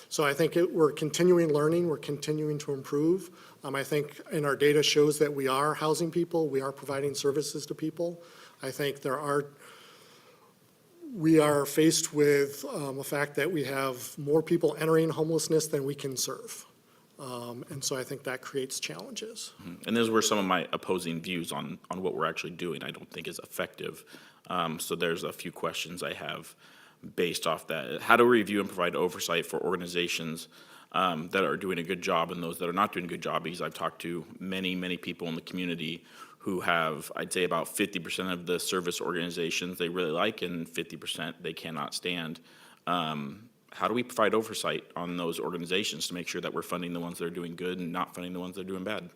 So I think we're continuing learning, we're continuing to improve. I think in our data shows that we are housing people, we are providing services to people. I think we are faced with the fact that we have more people entering homelessness than we can serve. And so I think that creates challenges. And those were some of my opposing views on what we're actually doing. I don't think is effective. So there's a few questions I have based off that. How do we review and provide oversight for organizations that are doing a good job and those that are not doing a good job? Because I've talked to many, many people in the community who have, I'd say about 50% of the service organizations they really like and 50% they cannot stand. How do we provide oversight on those organizations to make sure that we're funding the ones that are doing good and not funding the ones that are doing bad?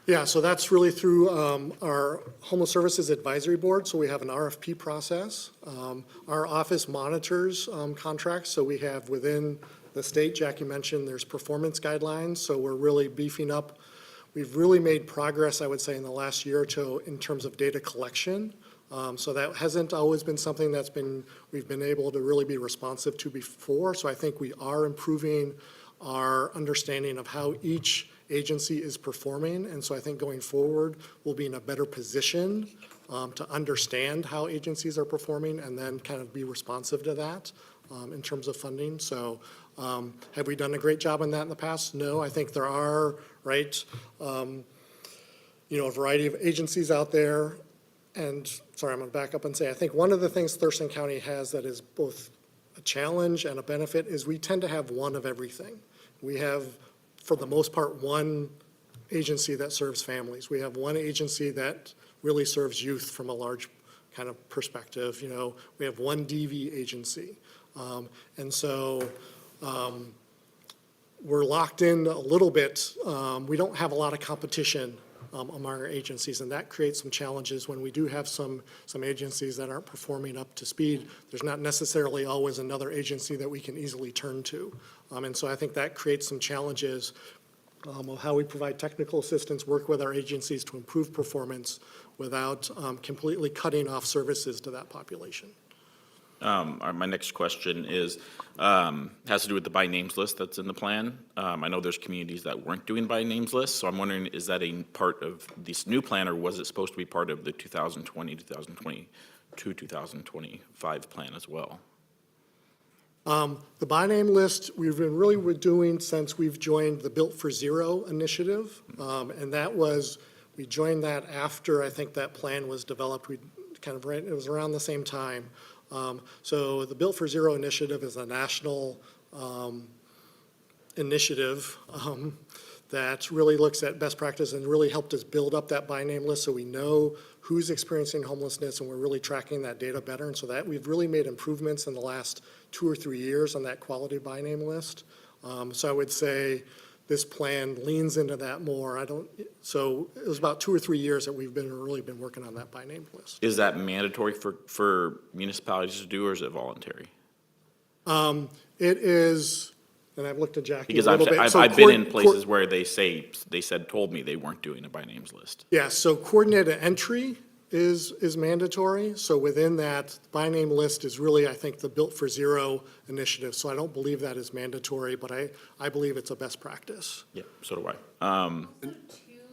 Yeah, so that's really through our Homeless Services Advisory Board, so we have an RFP process. Our office monitors contracts, so we have within the state, Jackie mentioned, there's performance guidelines, so we're really beefing up. We've really made progress, I would say, in the last year or two in terms of data collection. So that hasn't always been something we've been able to really be responsive to before, so I think we are improving our understanding of how each agency is performing, and so I think going forward, we'll be in a better position to understand how agencies are performing and then kind of be responsive to that in terms of funding. So have we done a great job on that in the past? No, I think there are, right, a variety of agencies out there. And, sorry, I'm going to back up and say, I think one of the things Thurston County has that is both a challenge and a benefit is we tend to have one of everything. We have, for the most part, one agency that serves families. We have one agency that really serves youth from a large kind of perspective. We have one DV agency. And so we're locked in a little bit. We don't have a lot of competition among our agencies, and that creates some challenges when we do have some agencies that aren't performing up to speed. There's not necessarily always another agency that we can easily turn to. And so I think that creates some challenges of how we provide technical assistance, work with our agencies to improve performance without completely cutting off services to that population. My next question has to do with the by names list that's in the plan. I know there's communities that weren't doing by names lists, so I'm wondering, is that a part of this new plan, or was it supposed to be part of the 2020, 2022, 2025 plan as well? The by name list, we've been really doing since we've joined the Built for Zero initiative. And that was, we joined that after I think that plan was developed. It was around the same time. So the Built for Zero initiative is a national initiative that really looks at best practice and really helped us build up that by name list so we know who's experiencing homelessness, and we're really tracking that data better. And so that we've really made improvements in the last 2 or 3 years on that quality by name list. So I would say this plan leans into that more. So it was about 2 or 3 years that we've really been working on that by name list. Is that mandatory for municipalities to do, or is it voluntary? It is, and I've looked at Jackie a Because little bit. So I've been in places where they told me they weren't doing a by names list. Yeah, so coordinated entry is mandatory. So within that, by name list is really, I think, the Built for Zero initiative. So I don't believe that is mandatory, but I believe it's a best practice. Yeah, so do I.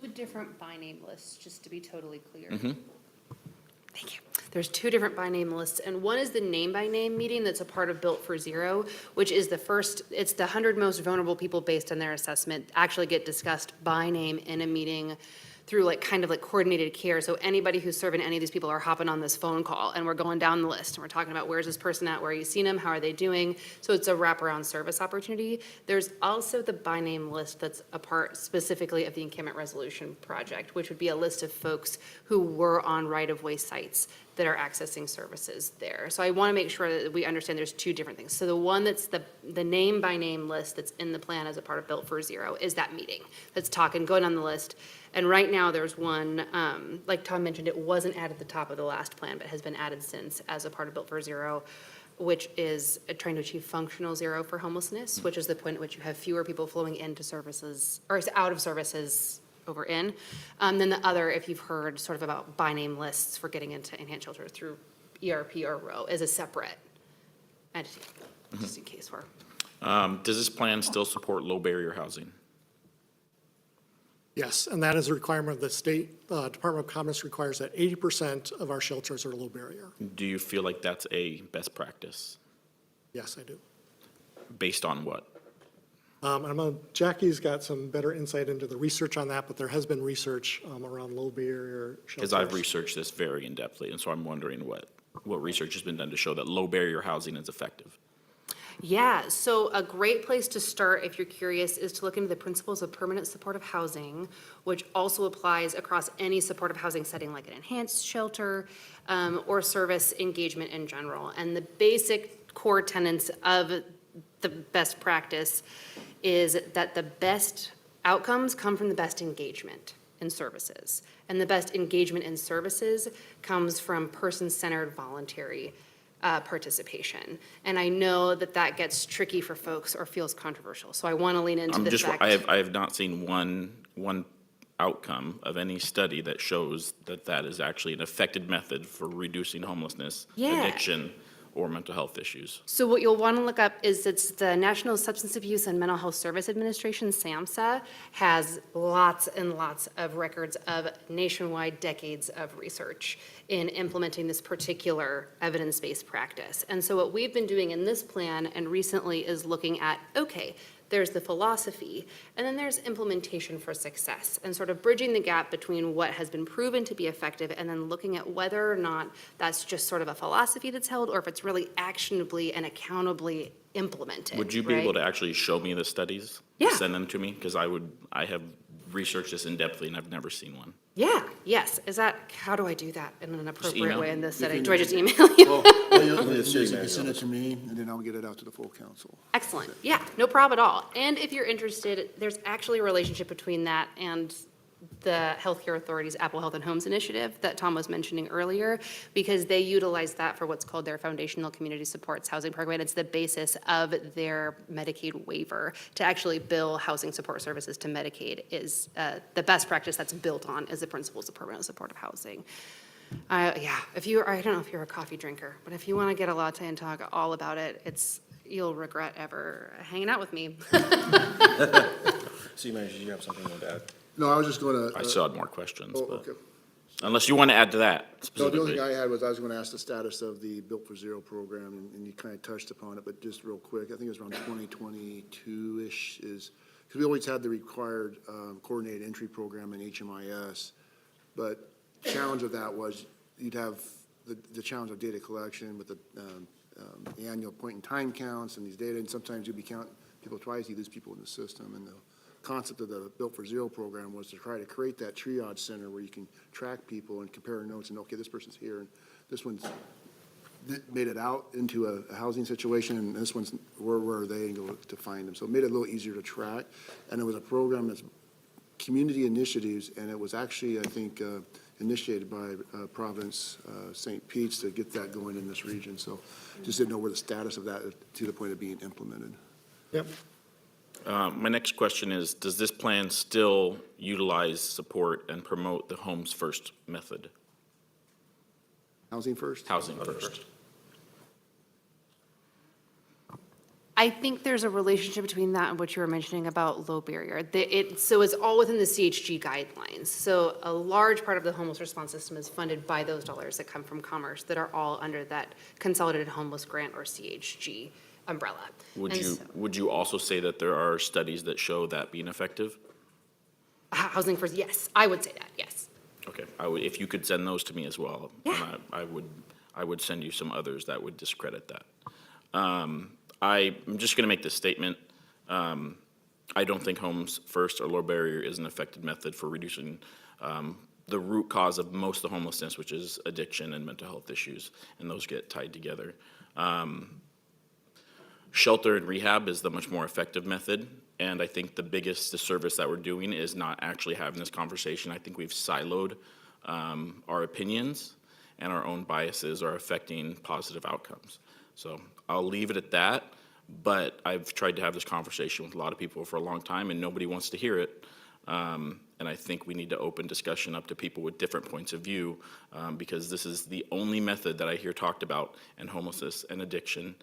Two different by name lists, just to be totally clear. Thank you. There's two different by name lists, and one is the name by name meeting that's a part of Built for Zero, which is it's the 100 most vulnerable people based on their assessment actually get discussed by name in a meeting through kind of coordinated care. So anybody who's serving any of these people are hopping on this phone call, and we're going down the list, and we're talking about where's this person at, where are you seeing them, how are they doing? So it's a wraparound service opportunity. There's also the by name list that's a part specifically of the Encampment Resolution Project, which would be a list of folks who were on right-of-way sites that are accessing services there. So I want to make sure that we understand there's two different things. So the one that's the name by name list that's in the plan as a part of Built for Zero is that meeting that's going on the list. And right now there's one, like Tom mentioned, it wasn't added at the top of the last plan, but has been added since as a part of Built for Zero, which is trying to achieve functional zero for homelessness, which is the point at which you have fewer people flowing into services or out of services over in. Then the other, if you've heard sort of about by name lists for getting into enhanced shelter through ERP or RO, is a separate entity, just in case we're. Does this plan still support low barrier housing? Yes, and that is a requirement of the state. Department of Commerce requires that 80% of our shelters are low barrier. Do you feel like that's a best practice? Yes, I do. Based on what? Jackie's got some better insight into the research on that, but there has been research around low barrier shelters. Because I've researched this very in-depthly, and so I'm wondering what research has been done to show that low barrier housing is effective. Yeah, so a great place to start, if you're curious, is to look into the principles of permanent supportive housing, which also applies across any supportive housing setting like an enhanced shelter or service engagement in general. And the basic core tenets of the best practice is that the best outcomes come from the best engagement. in services. And the best engagement in services comes from person-centered voluntary participation. And I know that that gets tricky for folks or feels controversial, so I want to lean into the fact. I have not seen one outcome of any study that shows that that is actually an effective method for reducing homelessness, Yeah. addiction, or mental health issues. So what you'll want to look up is it's the National Substance Abuse and Mental Health Service Administration, SAMHSA, has lots and lots of records of nationwide decades of research in implementing this particular evidence-based practice. And so what we've been doing in this plan and recently is looking at, okay, there's the philosophy, and then there's implementation for success, and sort of bridging the gap between what has been proven to be effective and then looking at whether or not that's just sort of a philosophy that's held, or if it's really actionably and accountably implemented. Would you be able right? to actually show me the studies? Yeah. Send them to me? Because I have researched this in-depthly and I've never seen one. Yeah, yes, how do I do that in an appropriate email. way in this You setting? can- Do I just email you? Well, you the can city basically manager send it office. to me, and then I'll get it out to the full council. Excellent, yeah, no problem at all. And if you're interested, there's actually a relationship between that and the Healthcare Authority's Apple Health and Homes Initiative that Tom was mentioning earlier, because they utilize that for what's called their Foundational Community Supports Housing Program. It's the basis of their Medicaid waiver to actually bill housing support services to Medicaid is the best practice that's built on is the principles of permanent supportive housing. Yeah, I don't know if you're a coffee drinker, but if you want to get a latte and talk all about it, you'll regret ever hanging out with me. City manager, you have something you want to add? No, I was just gonna. I still had more questions, Oh, but okay. unless you want to add to that No, the only specifically. thing I had was I was gonna ask the status of the Built for Zero program, and you kind of touched upon it, but just real quick, I think it was around 2022-ish is, because we always had the required coordinated entry program in HMIS, but challenge of that was you'd have the challenge of data collection with the annual point in time counts and these data, and sometimes you'd be counting people twice, you lose people in the system, and the concept of the Built for Zero program was to try to create that triage center where you can track people and compare notes and, okay, this person's here, and this one's made it out into a housing situation, and this one's, where are they, and go to find them. So it made it a little easier to track, and it was a program that's community initiatives, and it was actually, I think, initiated by Providence, St. Pete's to get that going in this region. So just didn't know where the status of that to the point of being implemented. Yep. My next question is, does this plan still utilize, support, and promote the Homes First method? Housing first? Housing first. I think there's a relationship between that and what you were mentioning about low barrier. So it's all within the CHG guidelines. So a large part of the homeless response system is funded by those dollars that come from Commerce that are all under that Consolidated Homeless Grant or CHG umbrella. Would you also say that there are studies that show that being effective? Housing first, yes, I would say that, yes. Okay, if you could send those to me as well. Yeah. And I would send you some others that would discredit that. I'm just gonna make this statement. I don't think Homes First or low barrier is an effective method for reducing the root cause of most of the homelessness, which is addiction and mental health issues, and those get tied together. Shelter and rehab is the much more effective method, and I think the biggest disservice that we're doing is not actually having this conversation. I think we've siloed our opinions, and our own biases are affecting positive outcomes. So I'll leave it at that, but I've tried to have this conversation with a lot of people for a long time, and nobody wants to hear it. And I think we need to open discussion up to people with different points of view, because this is the only method that I hear talked about, and homelessness and addiction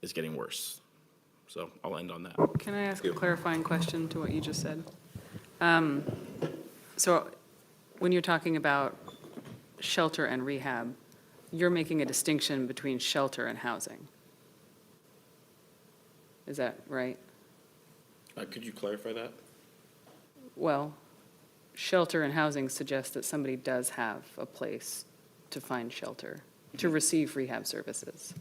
is getting worse. So I'll end on that. Can I ask a clarifying question to what you just said? So when you're talking about shelter and rehab, you're making a distinction between shelter and housing. Is that right? Could you clarify that? Well, shelter and housing suggests that somebody does have a place to find shelter, to receive rehab services.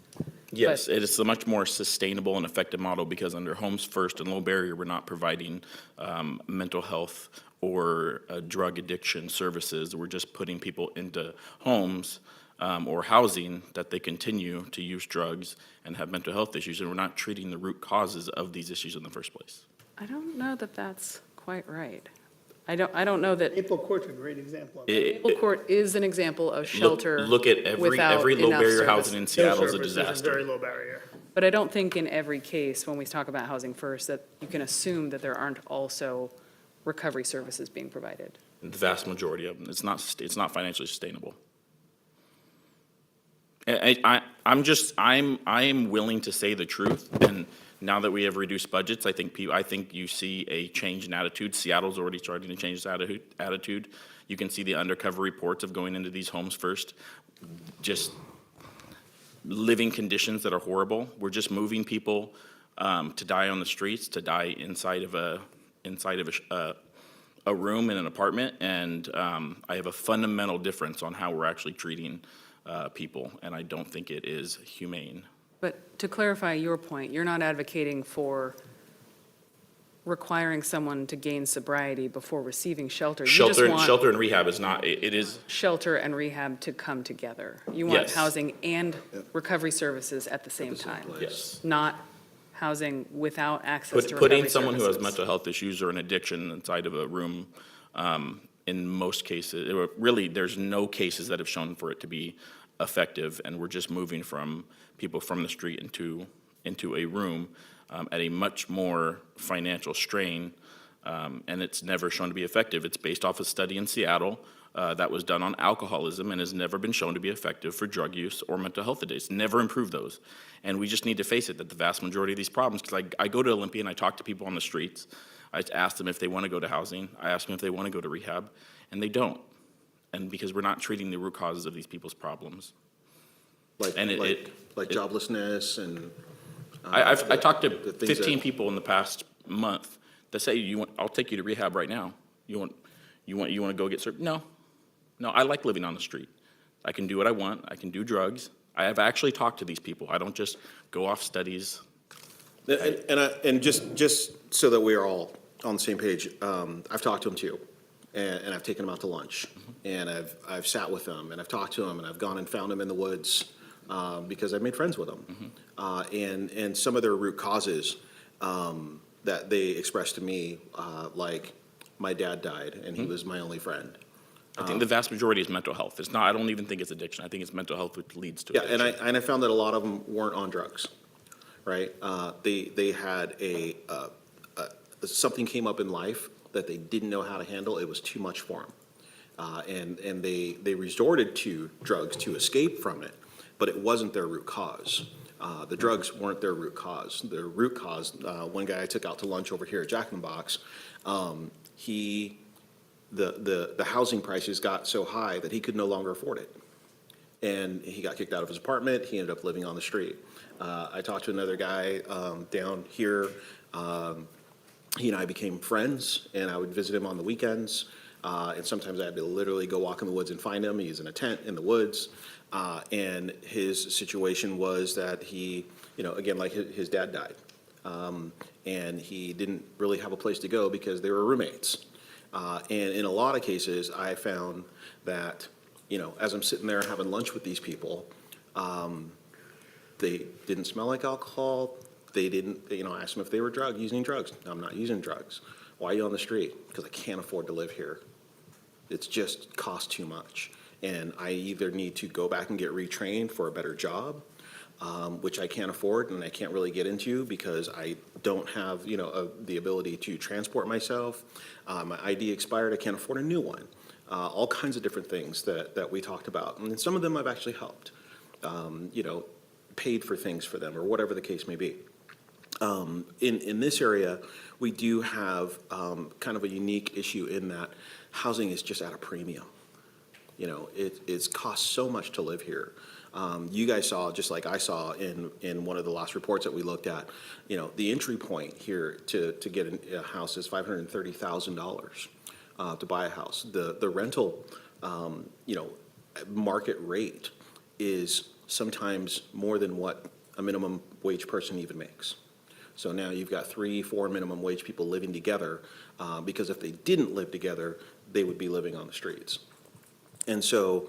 Yes, it is a much more sustainable and effective model because under Homes First and Low Barrier, we're not providing mental health or drug addiction services. We're just putting people into homes or housing that they continue to use drugs and have mental health issues, and we're not treating the root causes of these issues in the first place. I don't know that that's quite right. I don't know that, Maple Court's a great example of that. Maple Court is an example of shelter Look at every without low enough barrier service. housing in No Seattle is a services and disaster. very low barrier. But I don't think in every case, when we talk about housing first, that you can assume that there aren't also recovery services being provided. The vast majority of them, it's not financially sustainable. I am willing to say the truth, and now that we have reduced budgets, I think you see a change in attitude. Seattle's already starting to change its attitude. You can see the undercover reports of going into these homes first, just living conditions that are horrible. We're just moving people to die on the streets, to die inside of a room in an apartment, and I have a fundamental difference on how we're actually treating people, and I don't think it is humane. But to clarify your point, you're not advocating for requiring someone to gain sobriety before receiving shelter. You just want Shelter and rehab is not, it is, shelter and rehab to come together. You want Yes. housing and recovery services at the same time, yes. not housing without access to recovery Putting someone who has services. mental health issues or an addiction inside of a room, in most cases, really, there's no cases that have shown for it to be effective, and we're just moving from people from the street into a room at a much more financial strain, and it's never shown to be effective. It's based off a study in Seattle that was done on alcoholism and has never been shown to be effective for drug use or mental health days. Never improved those. And we just need to face it, that the vast majority of these problems, because I go to Olympia and I talk to people on the streets. I ask them if they want to go to housing. I ask them if they want to go to rehab, and they don't. And because we're not treating the root causes of these people's problems. Like joblessness and. I talked to the things 15 that- people in the past month that say, I'll take you to rehab right now. You want to go get served? No, I like living on the street. I can do what I want. I can do drugs. I have actually talked to these people. I don't just go off studies. And just so that we are all on the same page, I've talked to them too, and I've taken them out to lunch, and I've sat with them, and I've talked to them, and I've gone and found them in the woods, because I've made friends with them. And some of their root causes that they expressed to me, like, my dad died, and he was my only friend. I think the vast majority is mental health. It's not, I don't even think it's addiction. I think it's mental health which leads to Yeah, addiction. and I found that a lot of them weren't on drugs, right? They had something came up in life that they didn't know how to handle. It was too much for them. And they resorted to drugs to escape from it, but it wasn't their root cause. The drugs weren't their root cause. Their root cause, one guy I took out to lunch over here at Jack in the Box, the housing prices got so high that he could no longer afford it. And he got kicked out of his apartment. He ended up living on the street. I talked to another guy down here. He and I became friends, and I would visit him on the weekends. And sometimes I had to literally go walk in the woods and find him. He's in a tent in the woods. And his situation was that he, again, like his dad died. And he didn't really have a place to go because they were roommates. And in a lot of cases, I found that, as I'm sitting there having lunch with these people, they didn't smell like alcohol. They didn't, I asked them if they were using drugs. No, I'm not using drugs. Why are you on the street? Because I can't afford to live here. It's just cost too much. And I either need to go back and get retrained for a better job, which I can't afford and I can't really get into because I don't have, the ability to transport myself. My ID expired, I can't afford a new one. All kinds of different things that we talked about. And some of them I've actually helped, paid for things for them or whatever the case may be. In this area, we do have kind of a unique issue in that housing is just at a premium. It's cost so much to live here. You guys saw, just like I saw in one of the last reports that we looked at, the entry point here to get a house is $530,000 to buy a house. The rental, market rate is sometimes more than what a minimum wage person even makes. So now you've got 3-4 minimum wage people living together, because if they didn't live together, they would be living on the streets. And so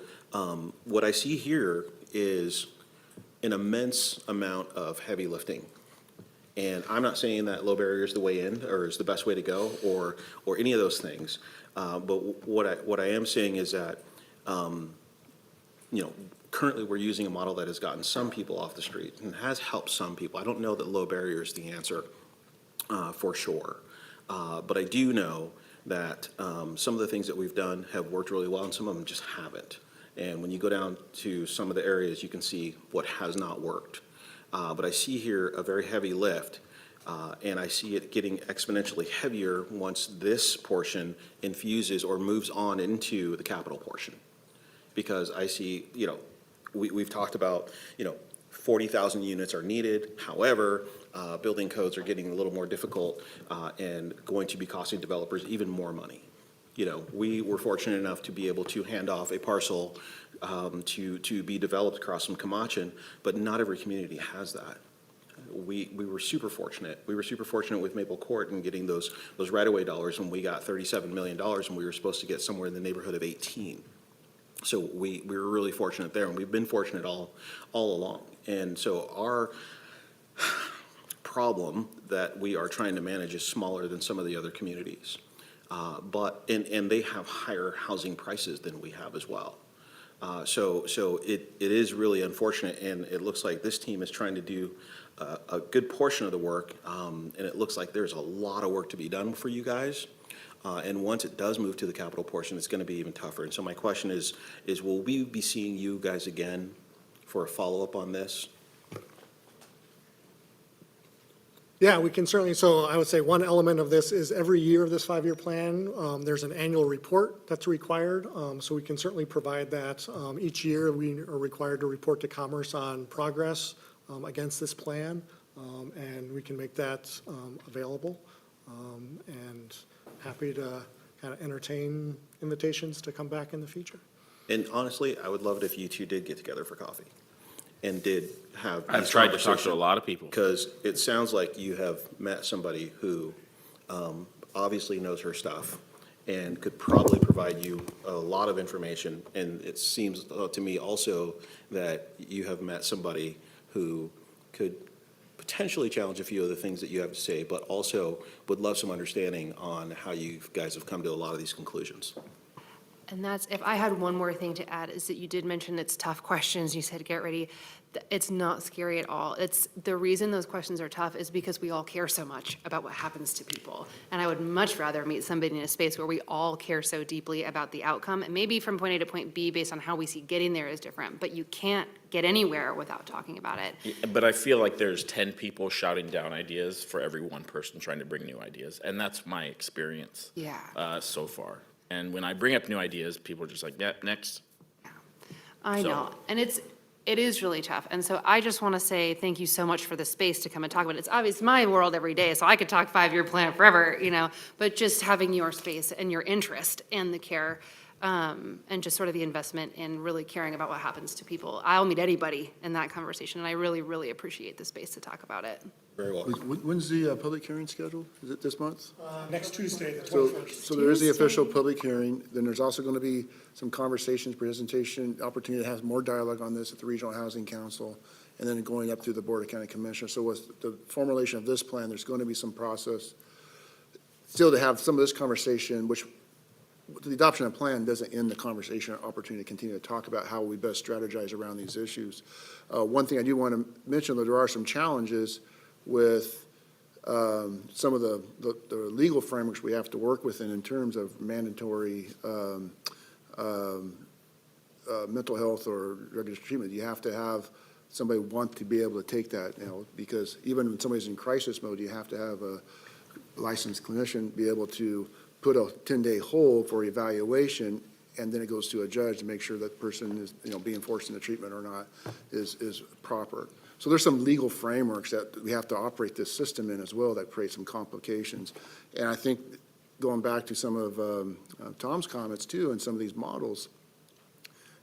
what I see here is an immense amount of heavy lifting. And I'm not saying that low barrier is the way in or is the best way to go or any of those things. But what I am saying is that, currently we're using a model that has gotten some people off the street and has helped some people. I don't know that low barrier is the answer for sure. But I do know that some of the things that we've done have worked really well and some of them just haven't. And when you go down to some of the areas, you can see what has not worked. But I see here a very heavy lift, and I see it getting exponentially heavier once this portion infuses or moves on into the capital portion. Because I see, we've talked about, 40,000 units are needed. However, building codes are getting a little more difficult and going to be costing developers even more money. We were fortunate enough to be able to hand off a parcel to be developed across from Camachin, but not every community has that. We were super fortunate. We were super fortunate with Maple Court and getting those right-of-way dollars when we got $37 million and we were supposed to get somewhere in the neighborhood of 18. So we were really fortunate there, and we've been fortunate all along. And so our problem that we are trying to manage is smaller than some of the other communities. But they have higher housing prices than we have as well. So it is really unfortunate, and it looks like this team is trying to do a good portion of the work, and it looks like there's a lot of work to be done for you guys. And once it does move to the capital portion, it's going to be even tougher. And so my question is will we be seeing you guys again for a follow-up on this? Yeah, we can certainly, so I would say one element of this is every year of this 5-year plan, there's an annual report that's required. So we can certainly provide that. Each year, we are required to report to Commerce on progress against this plan, and we can make that available. And happy to kind of entertain invitations to come back in the future. And honestly, I would love it if you two did get together for coffee and did have. I've tried to talk to a lot of people. Because it sounds like you have met somebody who obviously knows her stuff and could probably provide you a lot of information. And it seems to me also that you have met somebody who could potentially challenge a few of the things that you have to say, but also would love some understanding on how you guys have come to a lot of these conclusions. And that's, if I had one more thing to add, is that you did mention it's tough questions. You said, get ready. It's not scary at all. It's, the reason those questions are tough is because we all care so much about what happens to people. And I would much rather meet somebody in a space where we all care so deeply about the outcome. And maybe from point A to point B, based on how we see getting there is different, but you can't get anywhere without talking about it. Yeah, but I feel like there's 10 people shouting down ideas for every one person trying to bring new ideas. And that's my experience so far. And when I bring up new ideas, people are just like, yeah, next. I know, and it is really tough. And so I just want to say thank you so much for the space to come and talk about it. It's obvious my world every day, so I could talk 5-year plan forever, but just having your space and your interest and the care and just sort of the investment in really caring about what happens to people. I'll meet anybody in that conversation, and I really, really appreciate the space to talk about it. Very well. When's the public hearing scheduled? Is it this month? Next Tuesday, the So, 21st. so there is the official public hearing, then there's also going to be some conversations, presentation, opportunity to have more dialogue on this at the Regional Housing Council, and then going up through the Board of County Commissioners. So with the formulation of this plan, there's going to be some process still to have some of this conversation, which the adoption of the plan doesn't end the conversation or opportunity to continue to talk about how we best strategize around these issues. One thing I do want to mention, that there are some challenges with some of the legal frameworks we have to work within in terms of mandatory mental health or drug abuse treatment. You have to have somebody want to be able to take that, because even when somebody's in crisis mode, you have to have a licensed clinician be able to put a 10-day hold for evaluation, and then it goes to a judge to make sure that person is, being forced into treatment or not is proper. So there's some legal frameworks that we have to operate this system in as well that create some complications. And I think going back to some of Tom's comments too, and some of these models,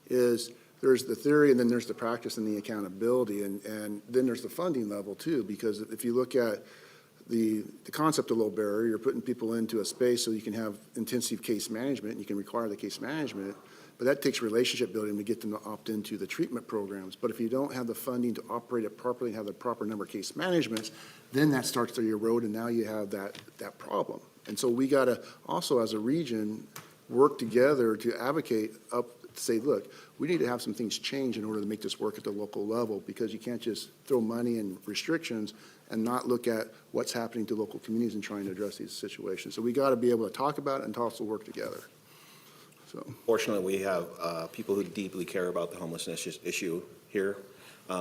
is there's the theory and then there's the practice and the accountability, and then there's the funding level too, because if you look at the concept of low barrier, you're putting people into a space so you can have intensive case management, and you can require the case management, But that takes relationship building to get them to opt into the treatment programs. But if you don't have the funding to operate it properly, have the proper number of case managements, then that starts to erode, and now you have that problem. And so we gotta also, as a region, work together to advocate up, to say, look, we need to have some things change in order to make this work at the local level, because you can't just throw money and restrictions and not look at what's happening to local communities and trying to address these situations. So we gotta be able to talk about it and to also work together. So, Fortunately, we have people who deeply care about the homelessness issue here,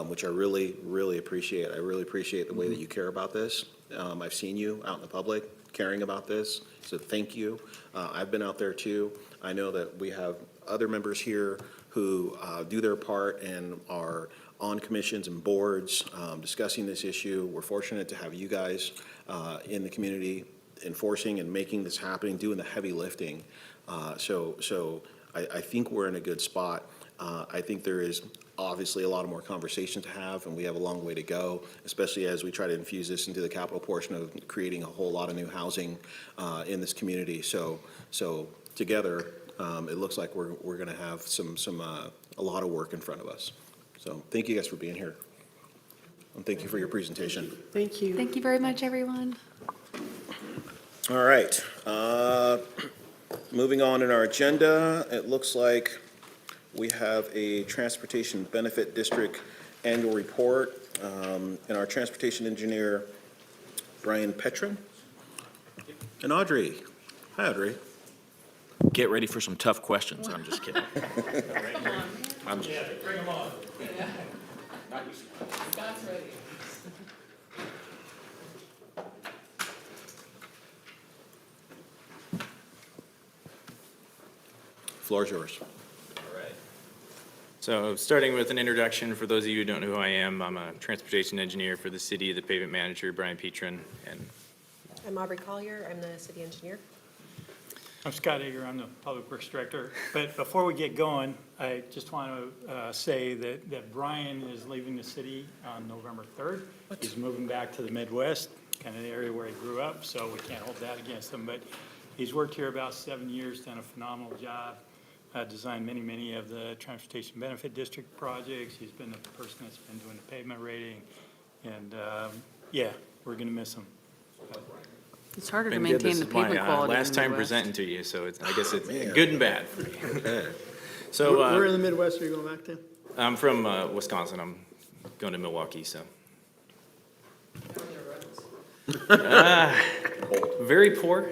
which I really, really appreciate. I really appreciate the way that you care about this. I've seen you out in the public caring about this, so thank you. I've been out there too. I know that we have other members here who do their part and are on commissions and boards discussing this issue. We're fortunate to have you guys in the community enforcing and making this happen, doing the heavy lifting. So I think we're in a good spot. I think there is obviously a lot of more conversation to have, and we have a long way to go, especially as we try to infuse this into the capital portion of creating a whole lot of new housing in this community. So together, it looks like we're going to have a lot of work in front of us. So thank you guys for being here, and thank you for your presentation. Thank you. Thank you very much, everyone. All right. Moving on in our agenda, it looks like we have a Transportation Benefit District Annual Report, and our Transportation Engineer, Brian Petrin, and Audrey. Hi, Audrey. Get ready for some tough questions. I'm just kidding. I'm just- Floor is yours. So starting with an introduction, for those of you who don't know who I am, I'm a transportation engineer for the city, the pavement manager, Brian Petrin, and I'm Aubrey Collier, I'm the city engineer. I'm Scott Eager, I'm the Public Works Director. But before we get going, I just want to say that Brian is leaving the city on November 3rd. He's moving back to the Midwest, kind of the area where he grew up, so we can't hold that against him. But he's worked here about 7 years, done a phenomenal job, designed many of the Transportation Benefit District projects. He's been the person that's been doing the pavement rating. And, yeah, we're going to miss him. It's harder to been good. maintain This the is my, pavement quality in last the time Midwest. presenting to you, so it's, I guess it's man. good and bad for me. So Where in the Midwest are you going back to? I'm from Wisconsin. I'm going to Milwaukee, so. Very poor.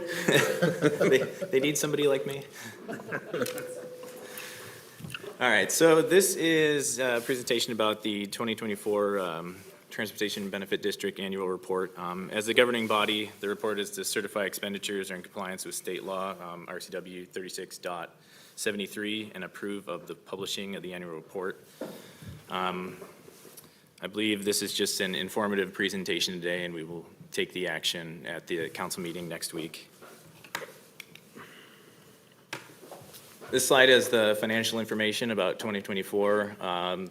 They need somebody like me. All right, so this is a presentation about the 2024 Transportation Benefit District Annual Report. As the governing body, the report is to certify expenditures are in compliance with state law, RCW 36.73, and approve of the publishing of the annual report. I believe this is just an informative presentation today, and we will take the action at the council meeting next week. This slide has the financial information about 2024.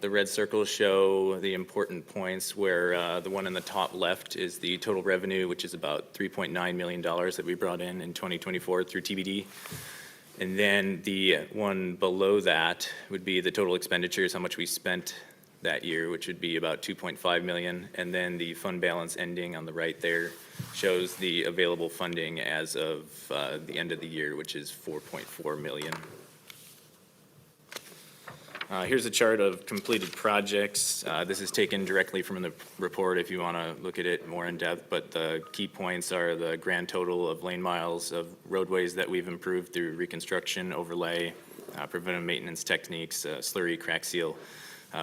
The red circles show the important points, where the one in the top left is the total revenue, which is about $3.9 million that we brought in 2024 through TBD. And then the one below that would be the total expenditures, how much we spent that year, which would be about 2.5 million. And then the fund balance ending on the right there shows the available funding as of the end of the year, which is 4.4 million. Here's a chart of completed projects. This is taken directly from the report if you want to look at it more in depth, but the key points are the grand total of lane miles of roadways that we've improved through reconstruction, overlay, preventive maintenance techniques, slurry, crack seal.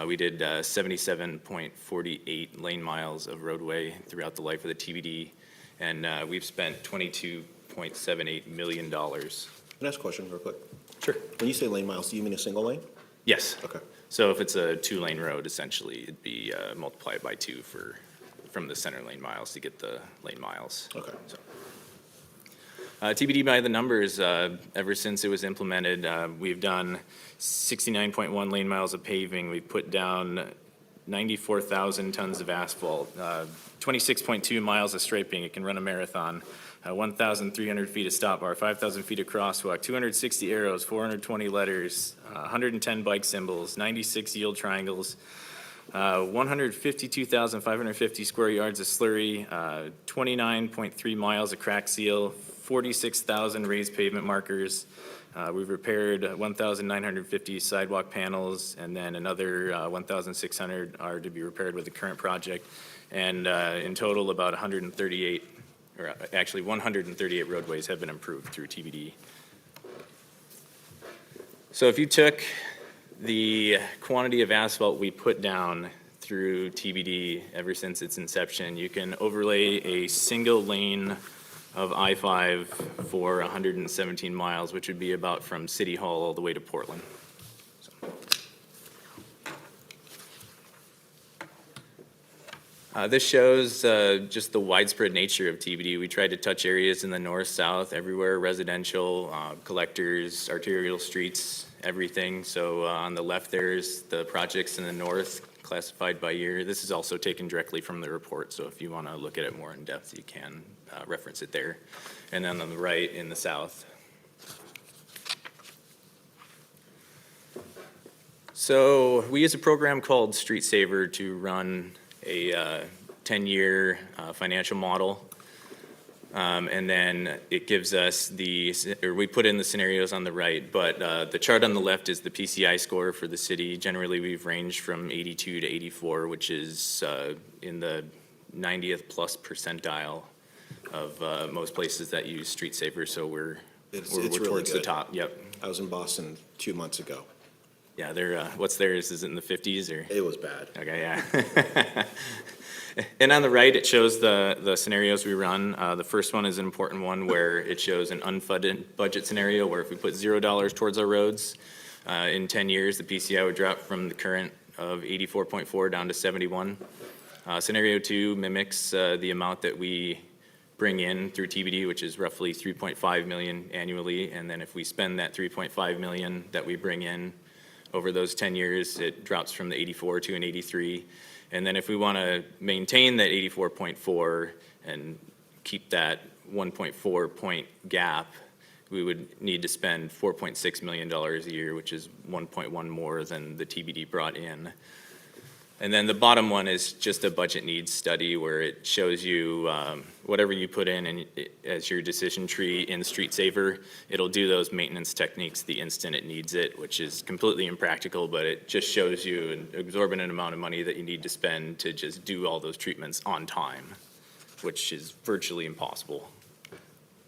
We did 77.48 lane miles of roadway throughout the life of the TBD, and we've spent $22.78 million. Can I ask a question real quick? Sure. When you say lane miles, do you mean a single lane? Yes. Okay. So if it's a 2-lane road, essentially, it'd be multiplied by 2 from the center lane miles to get the lane miles. Okay. So, TBD by the numbers, ever since it was implemented, we've done 69.1 lane miles of paving. We've put down 94,000 tons of asphalt, 26.2 miles of striping. It can run a marathon. 1,300 feet of stop bar, 5,000 feet of crosswalk, 260 arrows, 420 letters, 110 bike symbols, 96 yield triangles, 152,550 square yards of slurry, 29.3 miles of crack seal, 46,000 raised pavement markers. We've repaired 1,950 sidewalk panels, and then another 1,600 are to be repaired with the current project. And in total, about 138, or actually 138 roadways have been improved through TBD. So if you took the quantity of asphalt we put down through TBD ever since its inception, you can overlay a single lane of I-5 for 117 miles, which would be about from City Hall all the way to Portland. This shows just the widespread nature of TBD. We tried to touch areas in the north, south, everywhere, residential, collectors, arterial streets, everything. So on the left, there's the projects in the north classified by year. This is also taken directly from the report, so if you want to look at it more in depth, you can reference it there. And then on the right, in the south. So we use a program called Street Saver to run a 10-year financial model. And then it gives us we put in the scenarios on the right, but the chart on the left is the PCI score for the city. Generally, we've ranged from 82 to 84, which is in the 90th plus percentile of most places that use Street Saver, so we're It's really towards the good. top, yep. I was in Boston 2 months ago. Yeah, they're, what's theirs, is it in the 50s or? It was bad. Okay, yeah. And on the right, it shows the scenarios we run. The first one is an important one where it shows an unfunded budget scenario where if we put $0 towards our roads, in 10 years, the PCI would drop from the current of 84.4 down to 71. Scenario 2 mimics the amount that we bring in through TBD, which is roughly 3.5 million annually. And then if we spend that 3.5 million that we bring in over those 10 years, it drops from the 84 to an 83. And then if we want to maintain that 84.4 and keep that 1.4 point gap, we would need to spend $4.6 million a year, which is 1.1 more than the TBD brought in. And then the bottom one is just a budget needs study where it shows you whatever you put in and as your decision tree in Street Saver, it'll do those maintenance techniques the instant it needs it, which is completely impractical, but it just shows you an exorbitant amount of money that you need to spend to just do all those treatments on time, which is virtually impossible.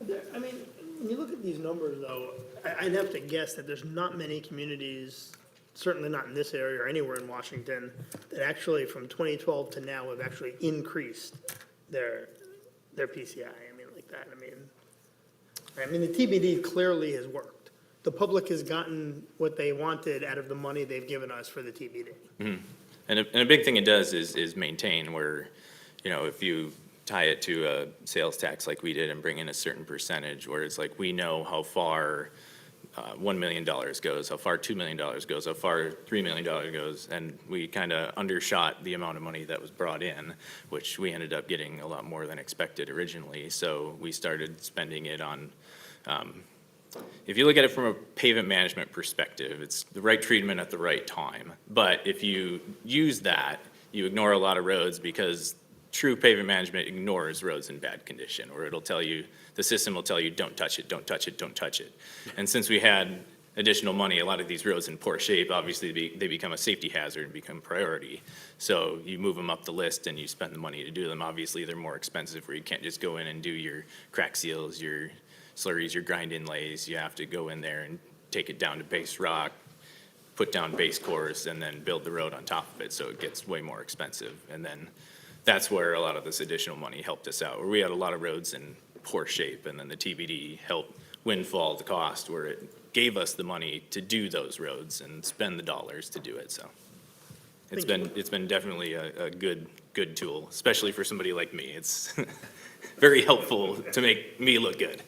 I mean, when you look at these numbers, though, I'd have to guess that there's not many communities, certainly not in this area or anywhere in Washington, that actually from 2012 to now have actually increased their PCI. I mean, like that. I mean, the TBD clearly has worked. The public has gotten what they wanted out of the money they've given us for the TBD. Mm-hmm. And a big thing it does is maintain where, you know, if you tie it to a sales tax like we did and bring in a certain percentage, where it's like we know how far $1 million goes, how far $2 million goes, how far $3 million goes, and we kind of undershot the amount of money that was brought in, which we ended up getting a lot more than expected originally. So we started spending it on, if you look at it from a pavement management perspective, it's the right treatment at the right time. But if you use that, you ignore a lot of roads because true pavement management ignores roads in bad condition, or it'll tell you, the system will tell you, don't touch it, don't touch it, don't touch it. And since we had additional money, a lot of these roads in poor shape, obviously they become a safety hazard and become priority. So you move them up the list and you spend the money to do them. Obviously, they're more expensive where you can't just go in and do your crack seals, your slurries, your grind inlays. You have to go in there and take it down to base rock, put down base course, and then build the road on top of it, so it gets way more expensive. And then that's where a lot of this additional money helped us out, where we had a lot of roads in poor shape, and then the TBD helped windfall the cost, where it gave us the money to do those roads and spend the dollars to do it. So it's been definitely a good tool, especially for somebody like me. It's very helpful to make me look good.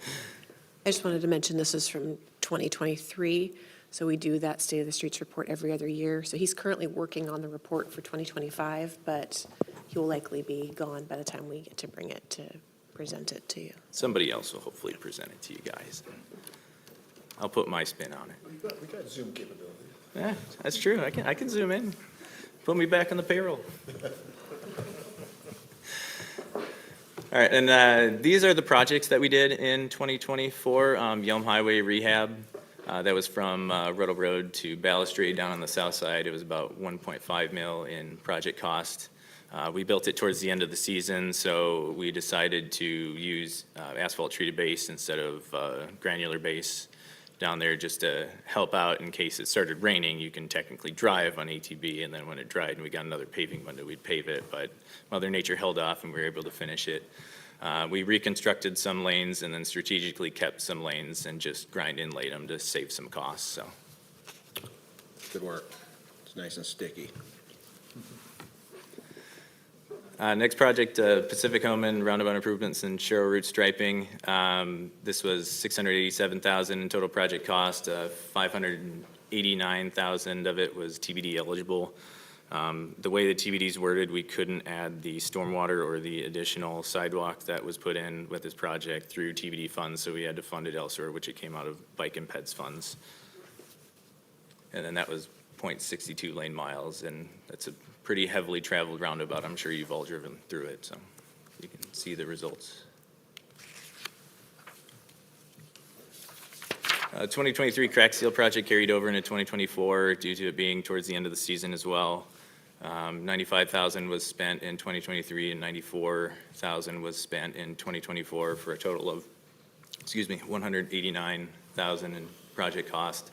I just wanted to mention this is from 2023. So we do that State of the Streets report every other year. So he's currently working on the report for 2025, but he will likely be gone by the time we get to bring it to present it to you. Somebody else will hopefully present it to you guys. I'll put my spin on it. We got Zoom capabilities. Yeah, that's true. I can zoom in. Put me back on the payroll. All right, and these are the projects that we did in 2024. Yelm Highway rehab, that was from Ruddle Road to Balustrade down on the south side. It was about 1.5 mil in project cost. We built it towards the end of the season, so we decided to use asphalt treated base instead of granular base down there just to help out in case it started raining. You can technically drive on ATB, and then when it dried and we got another paving window, we'd pave it. But Mother Nature held off and we were able to finish it. We reconstructed some lanes and then strategically kept some lanes and just grind inlaid them to save some costs, so. Good work. It's nice and sticky. Next project, Pacific Homan roundabout improvements and Sherrill Route striping. This was $687,000 in total project cost. $589,000 of it was TBD eligible. The way the TBD is worded, we couldn't add the stormwater or the additional sidewalk that was put in with this project through TBD funds, so we had to fund it elsewhere, which it came out of bike and peds funds. And then that was 0.62 lane miles, and that's a pretty heavily traveled roundabout. I'm sure you've all driven through it, so you can see the results. 2023 crack seal project carried over into 2024 due to it being towards the end of the season as well. $95,000 was spent in 2023 and $94,000 was spent in 2024 for a total of, $189,000 in project cost.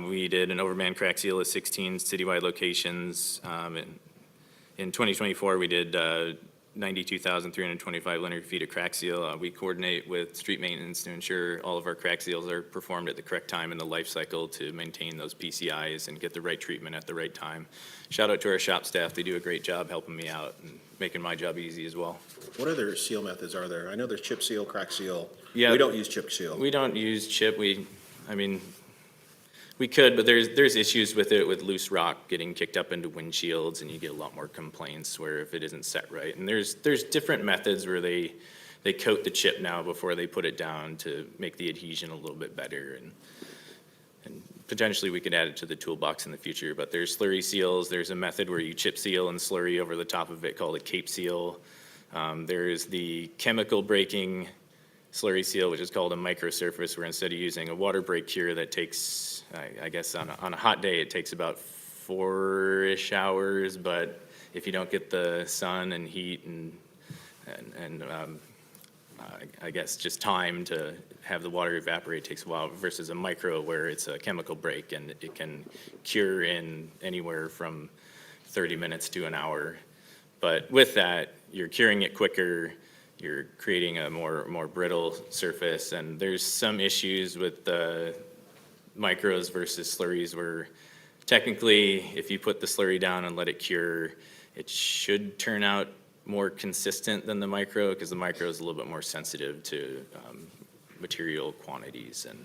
We did an overman crack seal at 16 citywide locations. In 2024, we did 92,325 linear feet of crack seal. We coordinate with street maintenance to ensure all of our crack seals are performed at the correct time in the life cycle to maintain those PCIs and get the right treatment at the right time. Shout out to our shop staff. They do a great job helping me out and making my job easy as well. What other seal methods are there? I know there's chip seal, crack seal. Yeah. We don't use chip seal. We don't use chip. We could, but there's issues with it, with loose rock getting kicked up into windshields, and you get a lot more complaints where if it isn't set right. And there's different methods where they coat the chip now before they put it down to make the adhesion a little bit better. And potentially we could add it to the toolbox in the future, but there's slurry seals. There's a method where you chip seal and slurry over the top of it called a cape seal. There's the chemical breaking slurry seal, which is called a microsurface, where instead of using a water break cure that takes, I guess on a hot day, it takes about 4-ish hours, but if you don't get the sun and heat and I guess just time to have the water evaporate takes a while, versus a micro where it's a chemical break and it can cure in anywhere from 30 minutes to an hour. But with that, you're curing it quicker, you're creating a more brittle surface, and there's some issues with the micros versus slurries where technically if you put the slurry down and let it cure, it should turn out more consistent than the micro, because the micro is a little bit more sensitive to material quantities and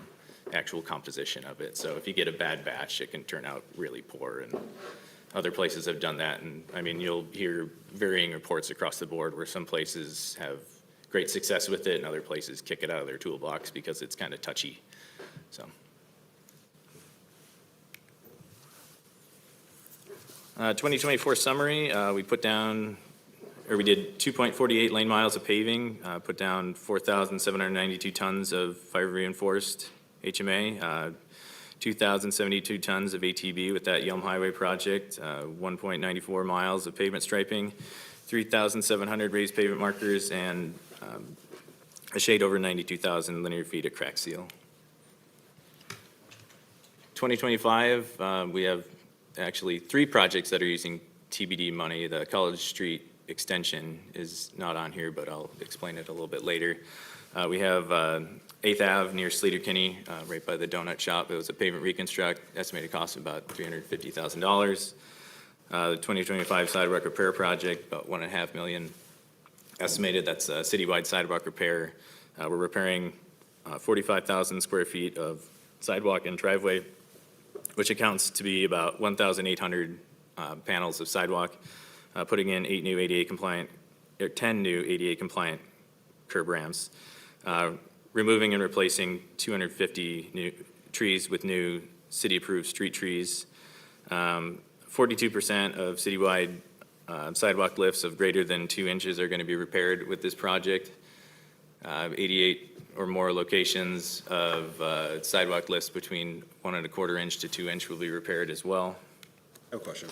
actual composition of it. So if you get a bad batch, it can turn out really poor, and other places have done that. And I mean, you'll hear varying reports across the board where some places have great success with it and other places kick it out of their toolbox because it's kind of touchy. So. 2024 summary, we did 2.48 lane miles of paving, put down 4,792 tons of fiber reinforced HMA, 2,072 tons of ATB with that Yelm Highway project, 1.94 miles of pavement striping, 3,700 raised pavement markers, and a shade over 92,000 linear feet of crack seal. 2025, we have actually 3 projects that are using TBD money. The College Street extension is not on here, but I'll explain it a little bit later. We have 8th Ave near Sleater Kinney, right by the donut shop. It was a pavement reconstruct, estimated cost of about $350,000. The 2025 sidewalk repair project, about $1.5 million estimated. That's a citywide sidewalk repair. We're repairing 45,000 square feet of sidewalk and driveway which accounts to be about 1,800 panels of sidewalk, putting in 10 new ADA compliant curb ramps, removing and replacing 250 new trees with new city-approved street trees. 42% of citywide sidewalk lifts of greater than 2 inches are going to be repaired with this project. 88 or more locations of sidewalk lifts between 1¼ inch to 2 inch will be repaired as well. I have a question.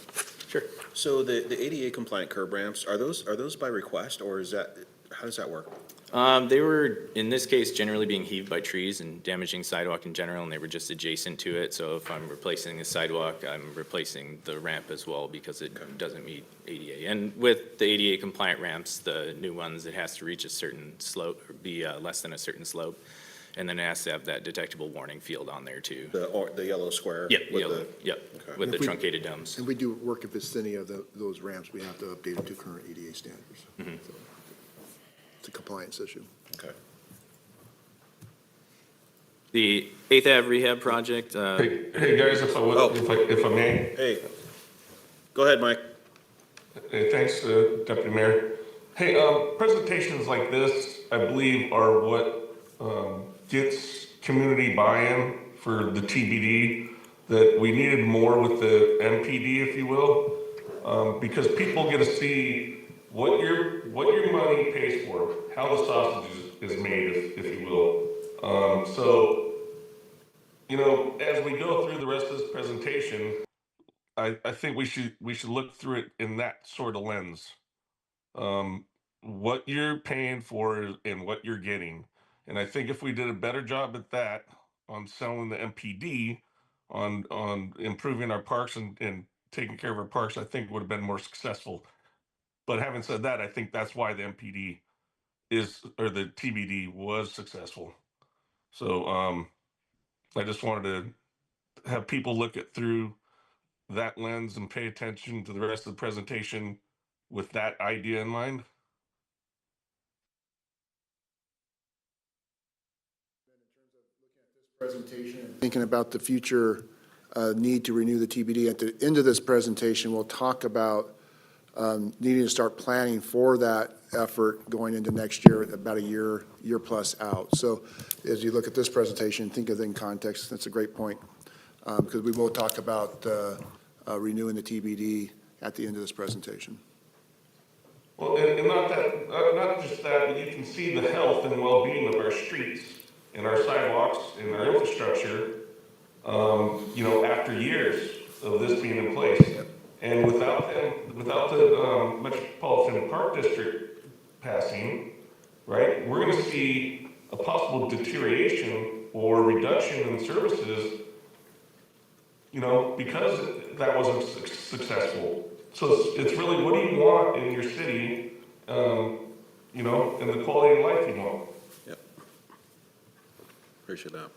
Sure. So the ADA compliant curb ramps, are those by request, or is that, how does that work? They were, in this case, generally being heaved by trees and damaging sidewalk in general, and they were just adjacent to it. So if I'm replacing the sidewalk, I'm replacing the ramp as well because it doesn't meet ADA. And with the ADA compliant ramps, the new ones, it has to reach a certain slope, or be less than a certain slope. And then it has to have that detectable warning field on there too. The yellow square? Yep, with yellow, the- yep, Okay. with the If we- truncated domes. And we do work in vicinity of those ramps, we have to update them to current ADA standards. Mm-hmm. So, it's a compliance issue. Okay. The 8th Ave rehab project, Hey, guys, if I would, Oh. if I may. Hey, go ahead, Mike. Hey, thanks, Deputy Mayor. Hey, presentations like this, I believe, are what gets community buy-in for the TBD, that we needed more with the MPD, if you will, because people get to see what your money pays for, how the sausage is made, if you will. So, you know, as we go through the rest of this presentation, I think we should look through it in that sort of lens. What you're paying for and what you're getting. And I think if we did a better job at that, on selling the MPD, on improving our parks and taking care of our parks, I think would have been more successful. But having said that, I think that's why the MPD or the TBD was successful. So I just wanted to have people look it through that lens and pay attention to the rest of the presentation with that idea in mind. Presentation. Thinking about the future need to renew the TBD. At the end of this presentation, we'll talk about needing to start planning for that effort going into next year, about a year plus out. So as you look at this presentation, think of it in context. That's a great point, because we will talk about renewing the TBD at the end of this presentation. Well, and not just that, but you can see the health and well-being of our streets and our sidewalks and our infrastructure, you know, after years of this being in place. And without the Metropolitan Park District passing, right, we're gonna see a possible deterioration or reduction in services, you know, because that wasn't successful. So it's really, what do you want in your city, you know, and the quality of life you want. Yep. Appreciate that.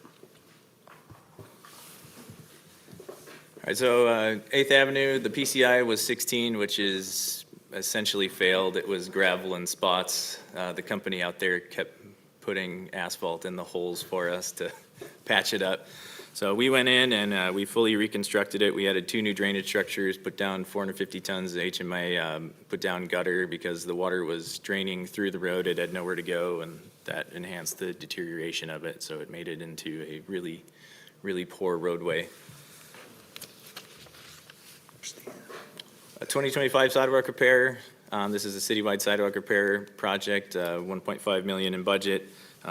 All right, so 8th Avenue, the PCI was 16, which is essentially failed. It was gravel in spots. The company out there kept putting asphalt in the holes for us to patch it up. So we went in and we fully reconstructed it. We added 2 new drainage structures, put down 450 tons of HMA, put down gutter because the water was draining through the road. It had nowhere to go, and that enhanced the deterioration of it. So it made it into a really, really poor roadway. A 2025 sidewalk repair. This is a citywide sidewalk repair project, 1.5 million in budget.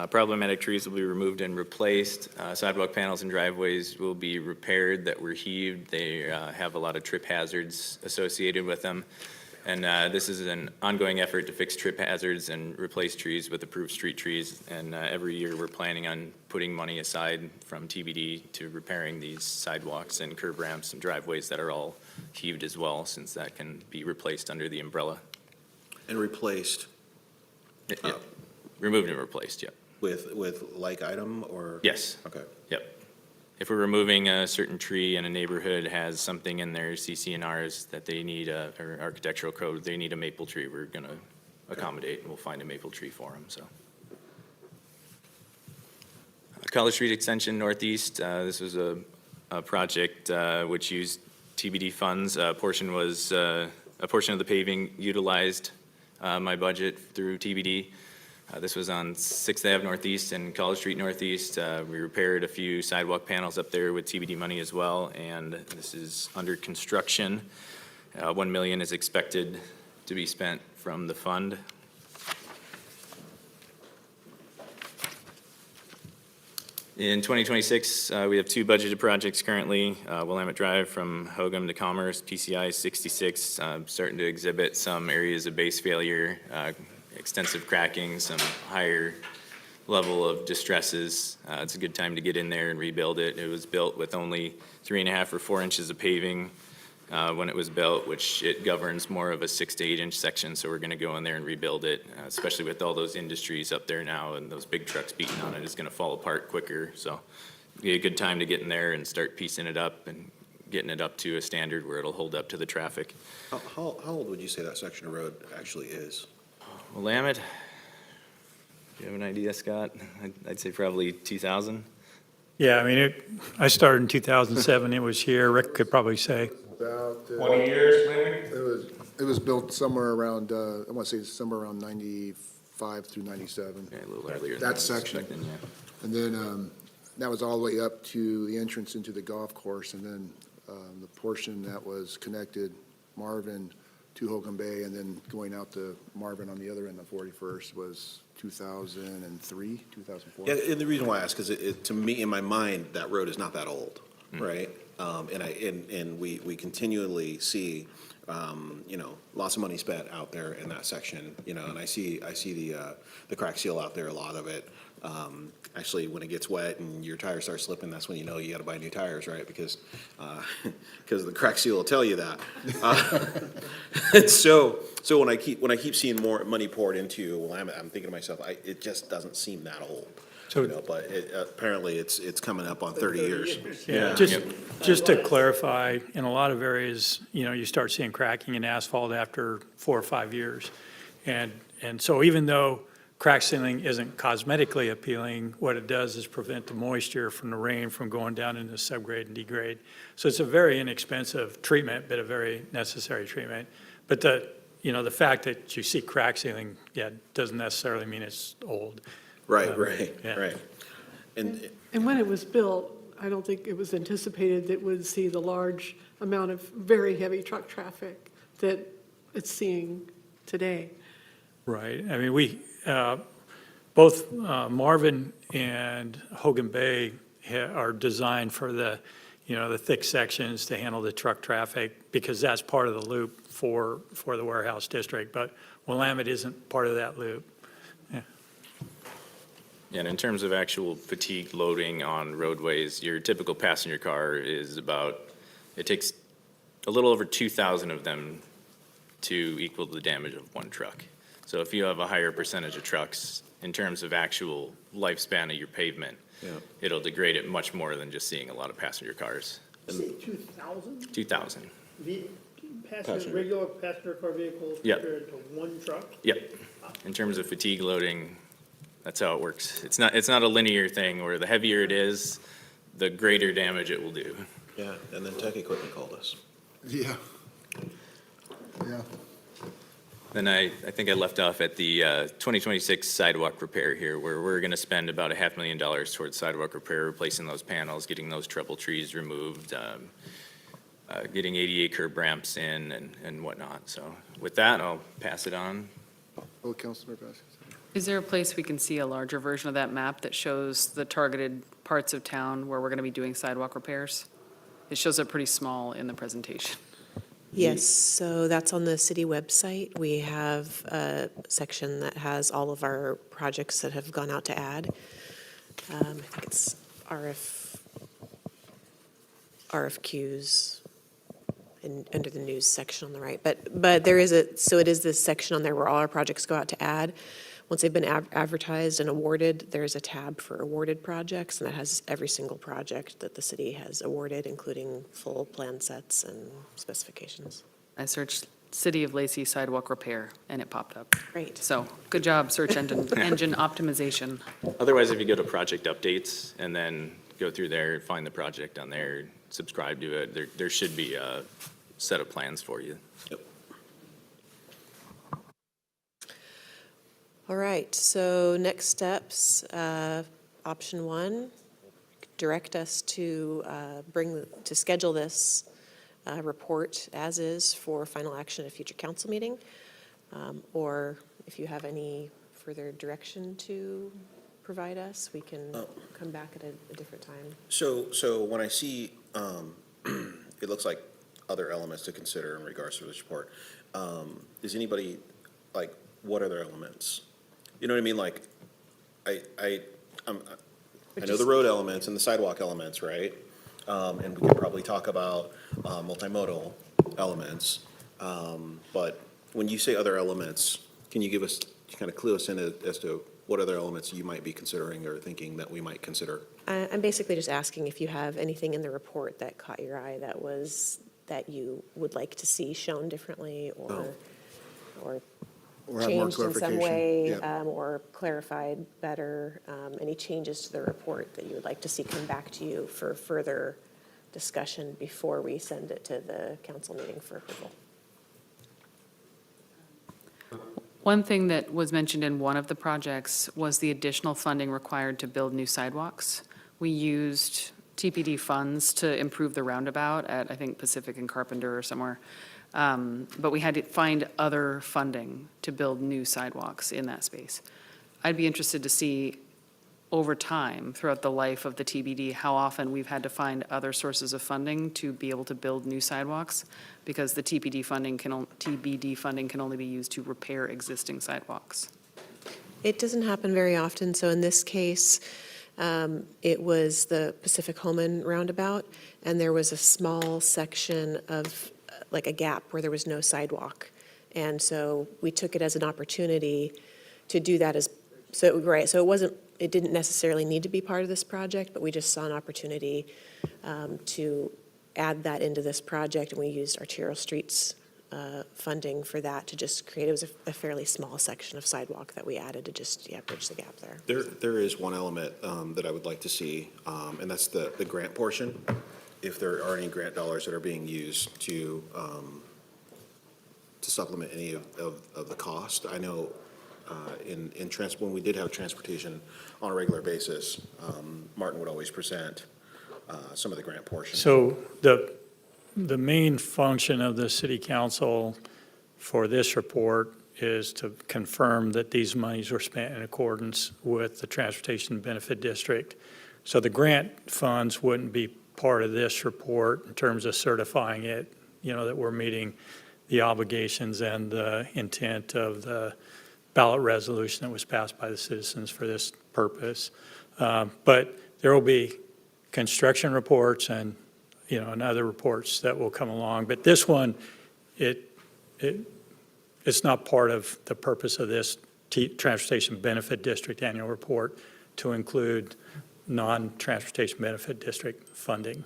Problematic trees will be removed and replaced. Sidewalk panels and driveways will be repaired that were heaved. They have a lot of trip hazards associated with them. And this is an ongoing effort to fix trip hazards and replace trees with approved street trees. And every year we're planning on putting money aside from TBD to repairing these sidewalks and curb ramps and driveways that are all heaved as well, since that can be replaced under the umbrella. And replaced Yep. Removed and replaced, yep. with like item or? Yes. Okay. Yep. If we're removing a certain tree and a neighborhood has something in their CC&Rs that they need, or architectural code, they need a maple tree, we're gonna accommodate, and we'll find a maple tree for them, so. College Street Extension Northeast, this was a project which used TBD funds. A portion of the paving utilized my budget through TBD. This was on 6th Ave Northeast and College Street Northeast. We repaired a few sidewalk panels up there with TBD money as well, and this is under construction. 1 million is expected to be spent from the fund. In 2026, we have 2 budgeted projects currently. Willamette Drive from Hogum to Commerce, PCI 66, starting to exhibit some areas of base failure, extensive cracking, some higher level of distresses. It's a good time to get in there and rebuild it. It was built with only 3.5 or 4 inches of paving when it was built, which it governs more of a 6 to 8 inch section, so we're gonna go in there and rebuild it, especially with all those industries up there now and those big trucks beating on it. It's gonna fall apart quicker, so be a good time to get in there and start piecing it up and getting it up to a standard where it'll hold up to the traffic. How old would you say that section of road actually is? Willamette, do you have an idea, Scott? I'd say probably 2000. Yeah, I mean, I started in 2007, it was here, Rick could probably say. About, 20 years, maybe? it was built somewhere around, I want to say somewhere around 95 through 97. Yeah, a little earlier than That I was section. expecting, yeah. And then that was all the way up to the entrance into the golf course, and then the portion that was connected Marvin to Hogan Bay, and then going out to Marvin on the other end of 41st was 2003, 2004. Yeah, and the reason why I ask is to me, in my mind, that road is not that old, right? And we continually see, lots of money spent out there in that section, and I see the crack seal out there, a lot of it. Actually, when it gets wet and your tires start slipping, that's when you know you gotta buy new tires, right? Because the crack seal will tell you that. And so when I keep seeing more money poured into Willamette, I'm thinking to myself, it just doesn't seem that old. So- But apparently it's coming up on 30 years. Yeah, just to clarify, in a lot of areas, you start seeing cracking in asphalt after 4 or 5 years. And so even though crack sealing isn't cosmetically appealing, what it does is prevent the moisture from the rain from going down into subgrade and degrade. So it's a very inexpensive treatment, but a very necessary treatment. But the fact that you see crack sealing, doesn't necessarily mean it's old. Right. Yeah. And And when it was built, I don't think it was anticipated that it would see the large amount of very heavy truck traffic that it's seeing today. Right. I mean, both Marvin and Hogan Bay are designed for the thick sections to handle the truck traffic because that's part of the loop for the warehouse district. But Willamette isn't part of that loop. Yeah, and in terms of actual fatigue loading on roadways, your typical passenger car is it takes a little over 2,000 of them to equal the damage of one truck. So if you have a higher percentage of trucks, in terms of actual lifespan of your pavement, it'll degrade it much more than just seeing a lot of passenger cars. Say 2,000? 2,000. Regular passenger car vehicles Yep. compared to one truck? Yep. In terms of fatigue loading, that's how it works. It's not a linear thing where the heavier it is, the greater damage it will do. Yeah, and then Tech Equipment called us. Yeah. Yeah. Then I think I left off at the 2026 sidewalk repair here, where we're going to spend about $500,000 towards sidewalk repair, replacing those panels, getting those trouble trees removed, getting ADA curb ramps in and whatnot. So with that, I'll pass it on. Oh, Councilmember Vasquez. Is there a place we can see a larger version of that map that shows the targeted parts of town where we're going to be doing sidewalk repairs? It shows up pretty small in the presentation. Yes, so that's on the city website. We have a section that has all of our projects that have gone out to add. I think it's RFQs under the news section on the right. But there is it is this section on there where all our projects go out to add. Once they've been advertised and awarded, there's a tab for awarded projects, and that has every single project that the city has awarded, including full plan sets and specifications. I searched City of Lacey sidewalk repair, and it popped up. Great. So, good job, search engine optimization. Otherwise, if you go to project updates and then go through there, find the project on there, subscribe to it. There should be a set of plans for you. Yep. All right, so next steps, option one, direct us to to schedule this report as is for final action at a future council meeting. Or if you have any further direction to provide us, we can come back at a different time. So when I see, it looks like other elements to consider in regards to this report, is anybody, like, what other elements? You know what I mean? Like, I know the road elements and the sidewalk elements, right? And we could probably talk about multimodal elements. But when you say other elements, can you give us, kind of clue us in as to what other elements you might be considering or thinking that we might consider? I'm basically just asking if you have anything in the report that caught your eye that you would like to see shown differently or Or have more changed in some clarification. way, Yeah. or clarified better, any changes to the report that you would like to see come back to you for further discussion before we send it to the council meeting for approval. One thing that was mentioned in one of the projects was the additional funding required to build new sidewalks. We used TPD funds to improve the roundabout at, I think, Pacific and Carpenter or somewhere. But we had to find other funding to build new sidewalks in that space. I'd be interested to see over time, throughout the life of the TBD, how often we've had to find other sources of funding to be able to build new sidewalks, because the TBD funding can only be used to repair existing sidewalks. It doesn't happen very often, so in this case, it was the Pacific Holman roundabout, and there was a small section of, like a gap where there was no sidewalk. And so we took it as an opportunity to do that so it didn't necessarily need to be part of this project, but we just saw an opportunity to add that into this project, and we used arterial streets funding for that to just create, it was a fairly small section of sidewalk that we added to just, bridge the gap there. There is one element that I would like to see, and that's the grant portion. If there are any grant dollars that are being used to supplement any of the cost. I know when we did have transportation on a regular basis, Martin would always present some of the grant portion. So the main function of the city council for this report is to confirm that these monies were spent in accordance with the Transportation Benefit District. So the grant funds wouldn't be part of this report in terms of certifying it, that we're meeting the obligations and the intent of the ballot resolution that was passed by the citizens for this purpose. But there will be construction reports and other reports that will come along. But this one, it's not part of the purpose of this Transportation Benefit District annual report to include non-transportation benefit district funding.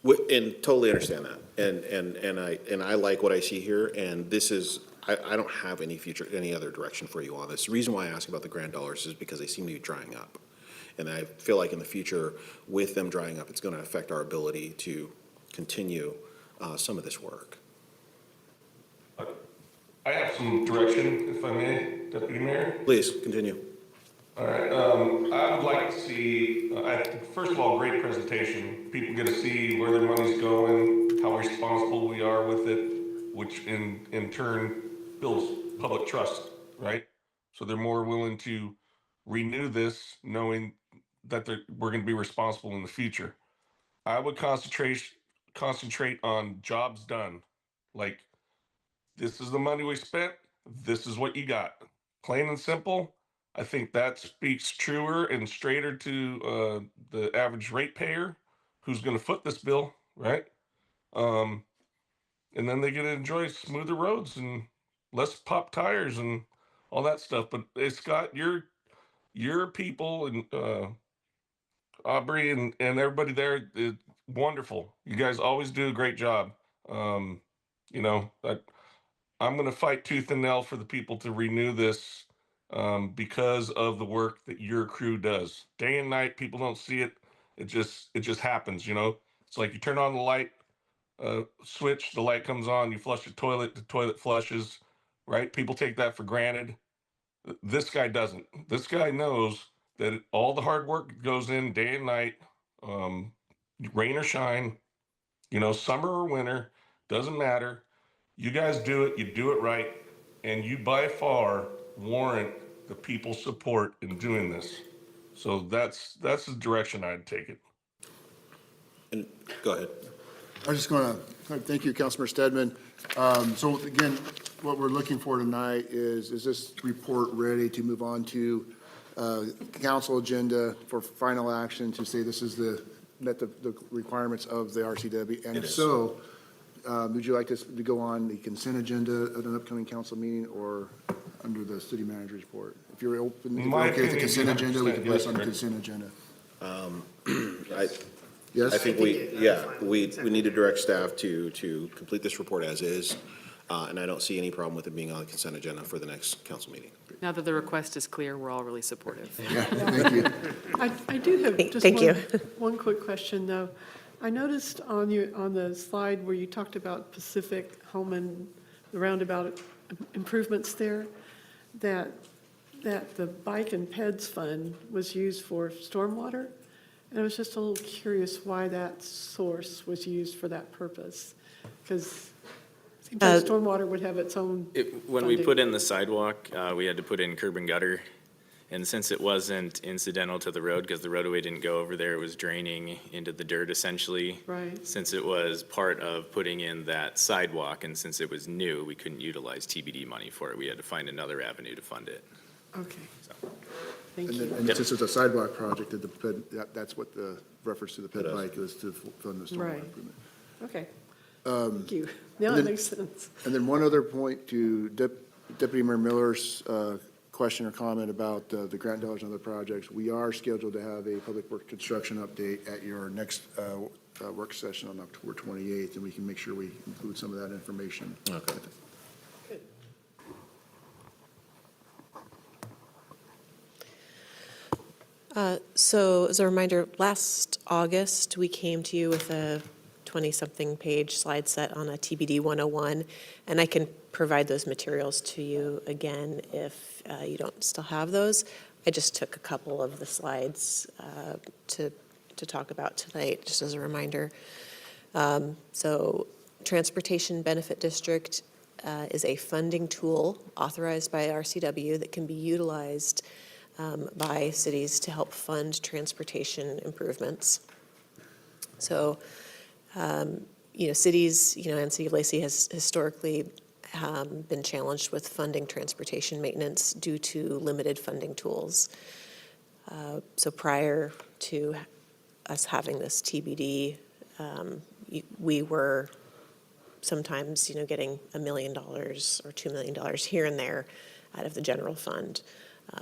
And totally understand that. And I like what I see here, and this is, I don't have any other direction for you on this. The reason why I ask about the grant dollars is because they seem to be drying up. And I feel like in the future, with them drying up, it's going to affect our ability to continue some of this work. I have some direction, if I may, Deputy Mayor. Please, continue. All right, I would like to see, first of all, great presentation. People get to see where their money's going, how responsible we are with it, which in turn builds public trust, right? So they're more willing to renew this, knowing that we're gonna be responsible in the future. I would concentrate on jobs done. Like, this is the money we spent, this is what you got. Plain and simple. I think that speaks truer and straighter to the average ratepayer who's going to foot this bill, right? And then they get to enjoy smoother roads and less pop tires and all that stuff. But Scott, your people and Aubrey and everybody there is wonderful. You guys always do a great job. I'm going to fight tooth and nail for the people to renew this because of the work that your crew does. Day and night, people don't see it It just happens, you know? It's like you turn on the light, switch, the light comes on, you flush the toilet flushes, right? People take that for granted. This guy doesn't. This guy knows that all the hard work goes in day and night, um, rain or shine, you know, summer or winter, doesn't matter. You guys do it, you do it right, and you by far warrant the people's support in doing this. So that's the direction I'd take it. And, go ahead. I was just going to, thank you, Councilmember Stedman. So again, what we're looking for tonight is this report ready to move on to council agenda for final action to say this is met the requirements of the RCW? And It if is. so, would you like this to go on the consent agenda at an upcoming council meeting or under the city manager's report? If you're open, if you're My okay with the opinion, consent agenda, we can place yes, on the sir. consent agenda. I Yes? think we need to direct staff to complete this report as is, and I don't see any problem with it being on the consent agenda for the next council meeting. Now that the request is clear, we're all really supportive. Thank you. I do have just Thank you. one quick question, though. I noticed on the slide where you talked about Pacific Home and the roundabout improvements there, that the Bike and Peds Fund was used for stormwater. And I was just a little curious why that source was used for that purpose. Because it seems like stormwater would have its own When we funding. put in the sidewalk, we had to put in curb and gutter. And since it wasn't incidental to the road, because the roadway didn't go over there, it was draining into the dirt essentially. Right. Since it was part of putting in that sidewalk, and since it was new, we couldn't utilize TBD money for it. We had to find another avenue to fund it. Okay. Thank And you. then, and since it's a sidewalk project, that's what the reference to the ped bike is to fund the stormwater Right. improvement. Okay. Thank you. Now it then- makes sense. And then one other point to Deputy Mayor Miller's question or comment about the grant dollars and other projects. We are scheduled to have a public work construction update at your next work session on October 28th, and we can make sure we include some of that information. Okay. So as a reminder, last August, we came to you with a 20-something page slide set on a TBD 101, and I can provide those materials to you again if you don't still have those. I just took a couple of the slides to talk about tonight, just as a reminder. So Transportation Benefit District is a funding tool authorized by RCW that can be utilized by cities to help fund transportation improvements. So, cities, and City of Lacey has historically been challenged with funding transportation maintenance due to limited funding tools. So prior to us having this TBD, we were sometimes, getting $1 million or $2 million here and there out of the general fund.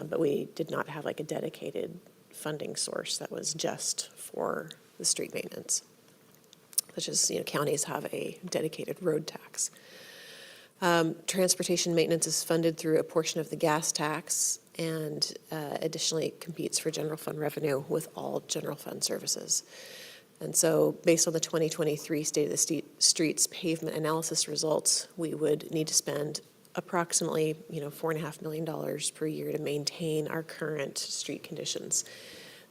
But we did not have like a dedicated funding source that was just for the street maintenance, such as, counties have a dedicated road tax. Transportation maintenance is funded through a portion of the gas tax and additionally competes for general fund revenue with all general fund services. And so based on the 2023 State of the Streets pavement analysis results, we would need to spend approximately, $4.5 million per year to maintain our current street conditions.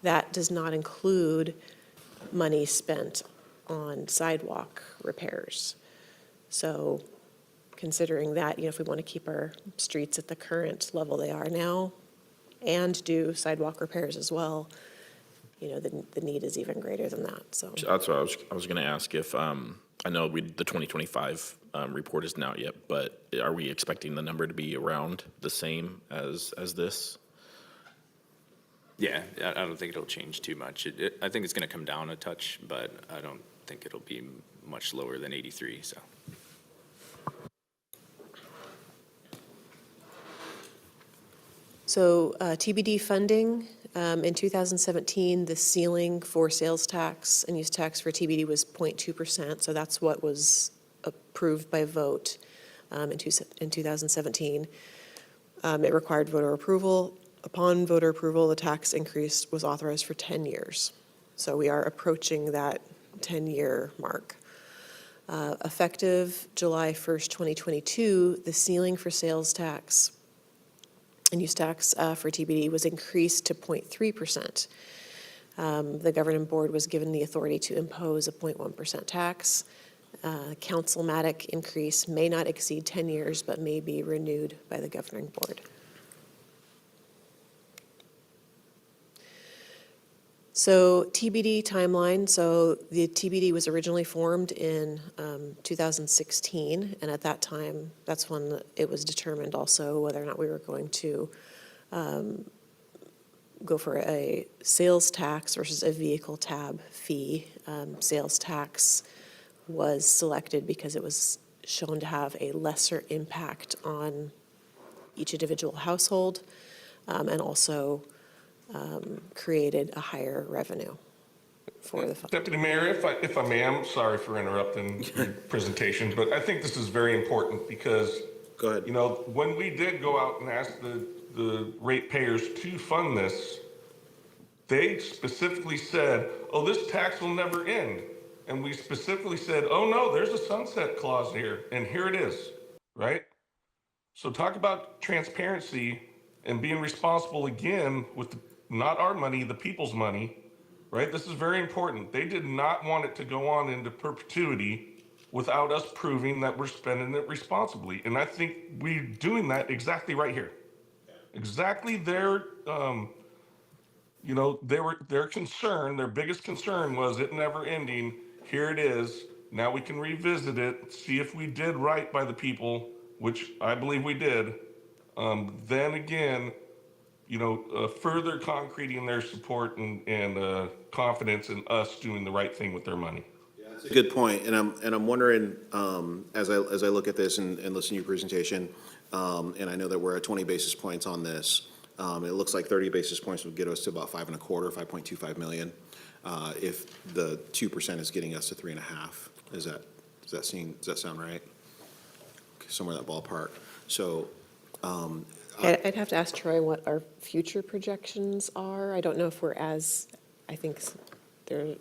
That does not include money spent on sidewalk repairs. So considering that, if we want to keep our streets at the current level they are now and do sidewalk repairs as well, the need is even greater than that, so. That's what I was going to ask if, I know the 2025 report isn't out yet, but are we expecting the number to be around the same as this? Yeah, I don't think it'll change too much. I think it's going to come down a touch, but I don't think it'll be much lower than 83, so. So TBD funding, in 2017, the ceiling for sales tax and use tax for TBD was 0.2%. So that's what was approved by vote in 2017. It required voter approval. Upon voter approval, the tax increase was authorized for 10 years. So we are approaching that 10-year mark. Effective July 1st, 2022, the ceiling for sales tax and use tax for TBD was increased to 0.3%. The governing board was given the authority to impose a 0.1% tax. Council-matic increase may not exceed 10 years, but may be renewed by the governing board. So TBD timeline, so the TBD was originally formed in 2016, and at that time, that's when it was determined also whether or not we were going to go for a sales tax versus a vehicle tab fee. Sales tax was selected because it was shown to have a lesser impact on each individual household, and also created a higher revenue for the fund. Deputy Mayor, if I may, I'm sorry for interrupting your presentation, but I think this is very important because, Go ahead. you know, when we did go out and ask the ratepayers to fund this, they specifically said, oh, this tax will never end. And we specifically said, oh, no, there's a sunset clause here, and here it is, right? So talk about transparency and being responsible again with not our money, the people's money, right? This is very important. They did not want it to go on into perpetuity without us proving that we're spending it responsibly. And I think we're doing that exactly right here. Exactly their, you know, their concern, their biggest concern was it never ending. Here it is. Now we can revisit it, see if we did right by the people, which I believe we did. Then again, you know, further concreting their support and confidence in us doing the right thing with their money. That's a good point, and I'm wondering, as I look at this and listen to your presentation, and I know that we're at 20 basis points on this, it looks like 30 basis points would get us to about 5.25, 5.25 million. If the 2% is getting us to 3.5, does that sound right? Okay, somewhere in that ballpark. So, I'd have to ask Troy what our future projections are. I don't know if we're I think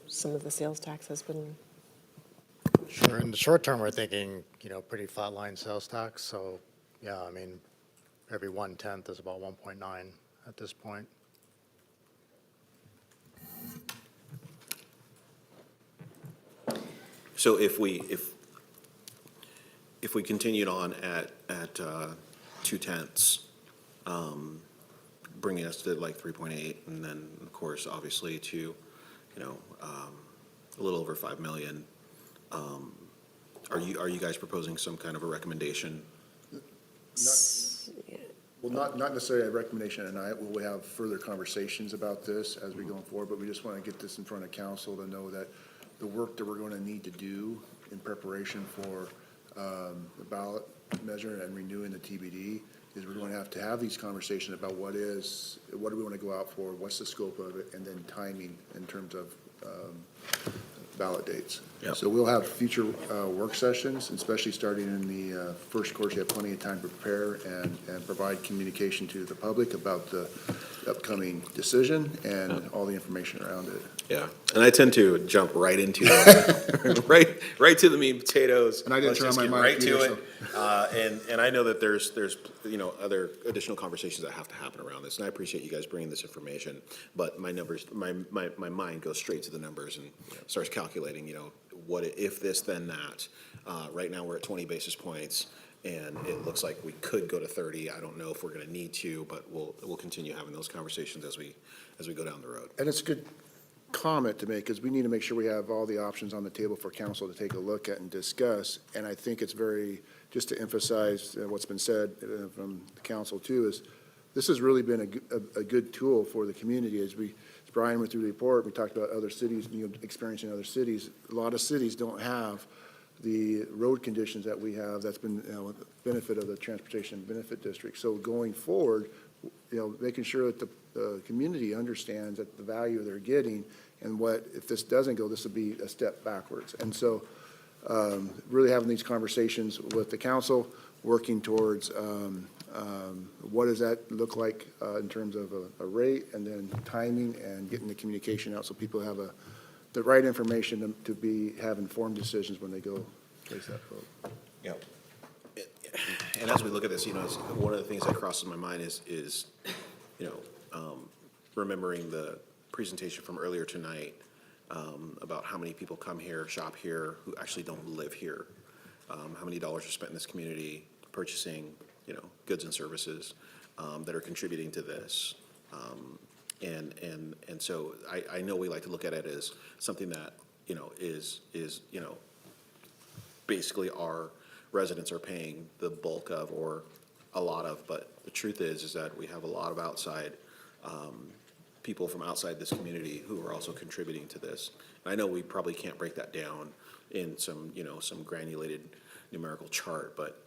some of the sales tax has been. Sure, in the short term, we're thinking, pretty flat line sales tax, so, yeah, I mean, every 1/10 is about 1.9 at this point. so if we continued on at 2/10, bringing us to like 3.8, and then, of course, obviously to, a little over 5 million. Are you guys proposing some kind of a recommendation? Well, not necessarily a recommendation tonight. We'll have further conversations about this as we go forward, but we just want to get this in front of council to know that the work that we're going to need to do in preparation for the ballot measure and renewing the TBD is we're going to have these conversations about what do we want to go out for, what's the scope of it, and then timing in terms of ballot dates. Yep. So we'll have future work sessions, especially starting in the first course. You have plenty of time to prepare and provide communication to the public about the upcoming decision and all the information around it. Yeah, and I tend to jump right into right to the meat and potatoes. And I didn't Let's turn just my get mic right to either, it. And I know that there's other additional conversations that have to happen around this, and I appreciate you guys bringing this information. But my mind goes straight to the numbers and starts calculating. What if this then that? Right now we're at 20 basis points. And it looks like we could go to 30. I don't know if we're going to need to, but we'll continue having those conversations as we go down the road. And it's a good comment to make, because we need to make sure we have all the options on the table for council to take a look at and discuss. And I think it's just to emphasize what's been said from the council too, is this has really been a good tool for the community. As Brian went through the report, we talked about other cities, experiencing other cities. A lot of cities don't have the road conditions that we have. That's been, the benefit of the Transportation Benefit District. So going forward, making sure that the community understands that the value they're getting, and if this doesn't go, this will be a step backwards. And so really having these conversations with the council, working towards what does that look like in terms of a rate, and then timing, and getting the communication out so people have the right information to have informed decisions when they go place that vote. Yeah. And as we look at this, it's, one of the things that crosses my mind is, remembering the presentation from earlier tonight, about how many people come here, shop here, who actually don't live here. How many dollars are spent in this community purchasing, goods and services, that are contributing to this. And so I know we like to look at it as something that, is basically our residents are paying the bulk of, or a lot of, but the truth is that we have a lot of outside, people from outside this community who are also contributing to this. And I know we probably can't break that down in some, some granulated numerical chart, but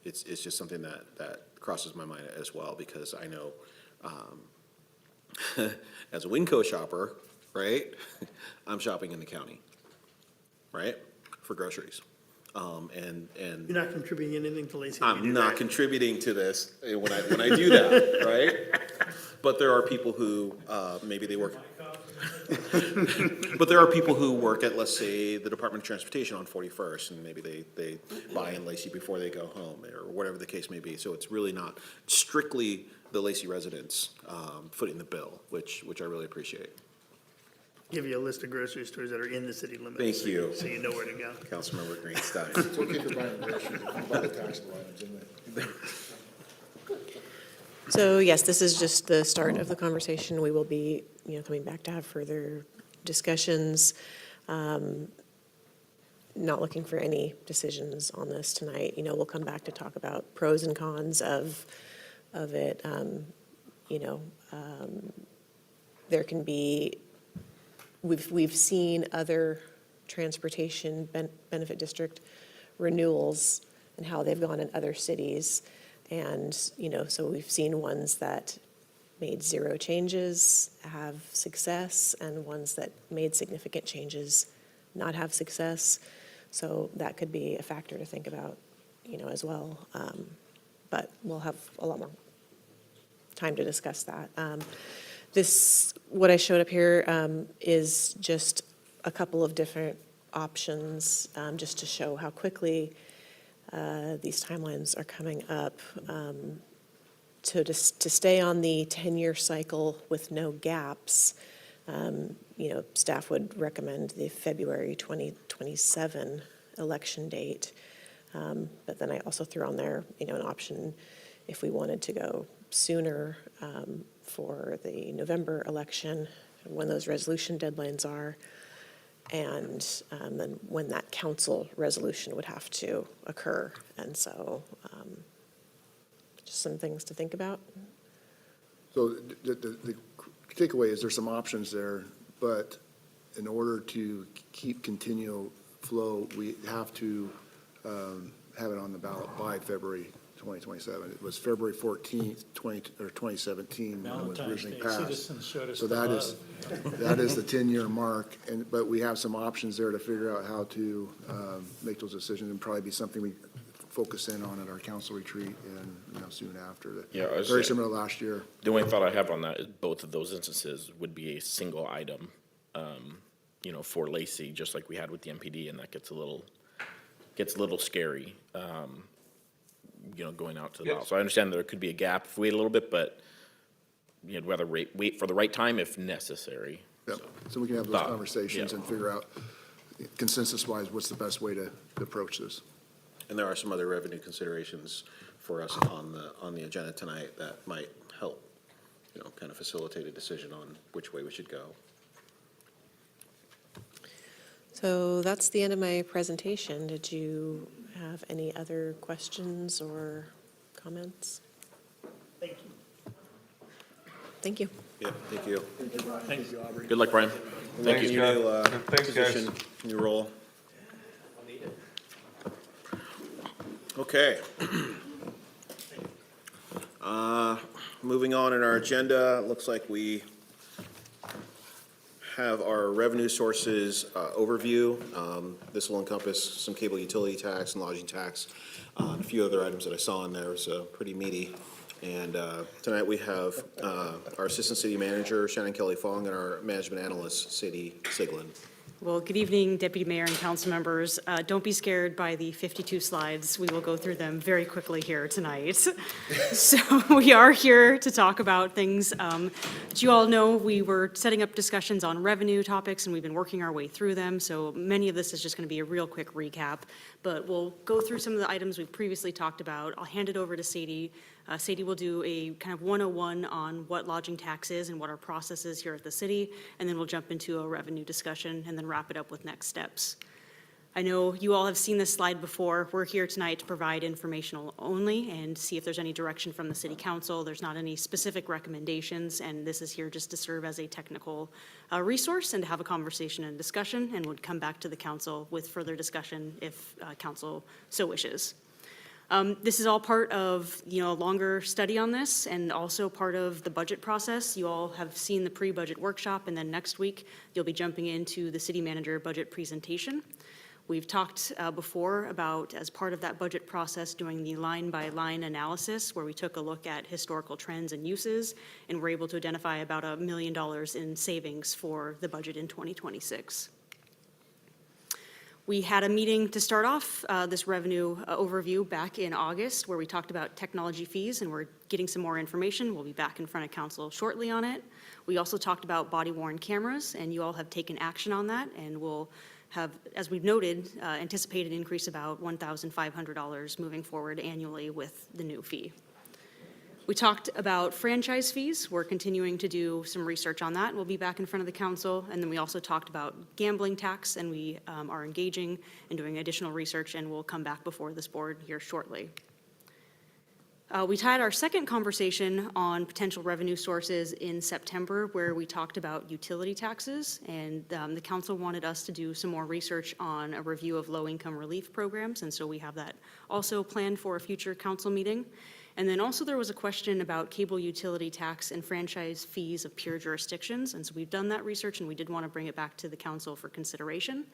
it's just something that crosses my mind as well, because I know, as a Winco shopper, right, I'm shopping in the county, right, for groceries. And You're not contributing anything to Lacey. I'm not contributing to this when I do that, right? But there are people who, maybe they work, but there are people who work at, let's say, the Department of Transportation on 41st, and maybe they buy in Lacey before they go home, or whatever the case may be. So it's really not strictly the Lacey residents footing the bill, which I really appreciate. Give you a list of grocery stores that are in the city limits. Thank you. So you know where to go. Councilmember Greenstein. It's okay for buying groceries, if you buy the taxable items in there. So yes, this is just the start of the conversation. We will be, coming back to have further discussions. Not looking for any decisions on this tonight. We'll come back to talk about pros and cons of it. There can be, we've seen other transportation benefit district renewals and how they've gone in other cities. And, so we've seen ones that made zero changes have success, and ones that made significant changes not have success. So that could be a factor to think about, as well. But we'll have a lot more time to discuss that. What I showed up here is just a couple of different options, just to show how quickly these timelines are coming up. To stay on the 10-year cycle with no gaps, staff would recommend the February 2027 election date. But then I also threw on there, an option if we wanted to go sooner for the November election, when those resolution deadlines are, and then when that council resolution would have to occur. And so just some things to think about. So the takeaway is there's some options there, but in order to keep continual flow, we have to have it on the ballot by February 2027. It was February 14th, 2017, when it was originally passed. Citizens showed us So the that love. is the 10-year mark, but we have some options there to figure out how to make those decisions, and probably be something we focus in on at our council retreat and, soon after. Yeah, I was Very saying- similar to last year. The only thought I have on that is both of those instances would be a single item, for Lacey, just like we had with the MPD, and that gets a little scary, going out to the ballot. So I understand there could be a gap if we wait a little bit, but you'd rather wait for the right time if necessary. Yep. So we can have those Thought, conversations yeah. and figure out consensus-wise what's the best way to approach this. And there are some other revenue considerations for us on the agenda tonight that might help, kind of facilitate a decision on which way we should go. So that's the end of my presentation. Did you have any other questions or comments? Thank you. Thank you. Yeah, thank you. Thanks. Good luck, Brian. Thank Thanks, you. Scott. New Thanks, guys. position, new role. Okay. Moving on in our agenda, looks like we have our revenue sources overview. This will encompass some cable utility tax and lodging tax, and a few other items that I saw in there, so pretty meaty. And tonight we have our Assistant City Manager, Shannon Kelly Fong, and our Management Analyst, Sadie Siglin. Well, good evening, Deputy Mayor and council members. Don't be scared by the 52 slides. We will go through them very quickly here tonight. So we are here to talk about things. As you all know, we were setting up discussions on revenue topics, and we've been working our way through them. So many of this is just going to be a real quick recap. But we'll go through some of the items we've previously talked about. I'll hand it over to Sadie. Sadie will do a kind of 101 on what lodging tax is and what our process is here at the city, and then we'll jump into a revenue discussion and then wrap it up with next steps. I know you all have seen this slide before. We're here tonight to provide informational only and see if there's any direction from the city council. There's not any specific recommendations, and this is here just to serve as a technical resource and to have a conversation and discussion, and would come back to the council with further discussion if council so wishes. This is all part of, a longer study on this and also part of the budget process. You all have seen the pre-budget workshop, and then next week you'll be jumping into the city manager budget presentation. We've talked before about, as part of that budget process, doing the line-by-line analysis where we took a look at historical trends and uses and were able to identify about $1 million in savings for the budget in 2026. We had a meeting to start off this revenue overview back in August where we talked about technology fees, and we're getting some more information. We'll be back in front of council shortly on it. We also talked about body-worn cameras, and you all have taken action on that, and we'll have, as we've noted, anticipated increase about $1,500 moving forward annually with the new fee. We talked about franchise fees. We're continuing to do some research on that. We'll be back in front of the council. And then we also talked about gambling tax, and we are engaging and doing additional research, and we'll come back before this board here shortly. We had our second conversation on potential revenue sources in September, where we talked about utility taxes, and the council wanted us to do some more research on a review of low-income relief programs, and so we have that also planned for a future council meeting. And then also there was a question about cable utility tax and franchise fees of peer jurisdictions, and so we've done that research, and we did want to bring it back to the council for consideration.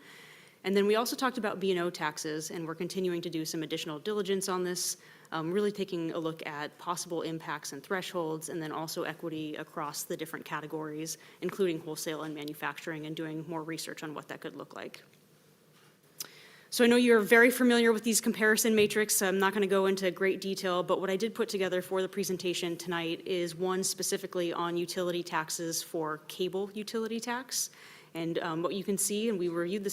And then we also talked about B&O taxes, and we're continuing to do some additional diligence on this, really taking a look at possible impacts and thresholds, and then also equity across the different categories, including wholesale and manufacturing, and doing more research on what that could look like. So I know you're very familiar with these comparison matrix. I'm not going to go into great detail, but what I did put together for the presentation tonight is one specifically on utility taxes for cable utility tax. And what you can see, and we reviewed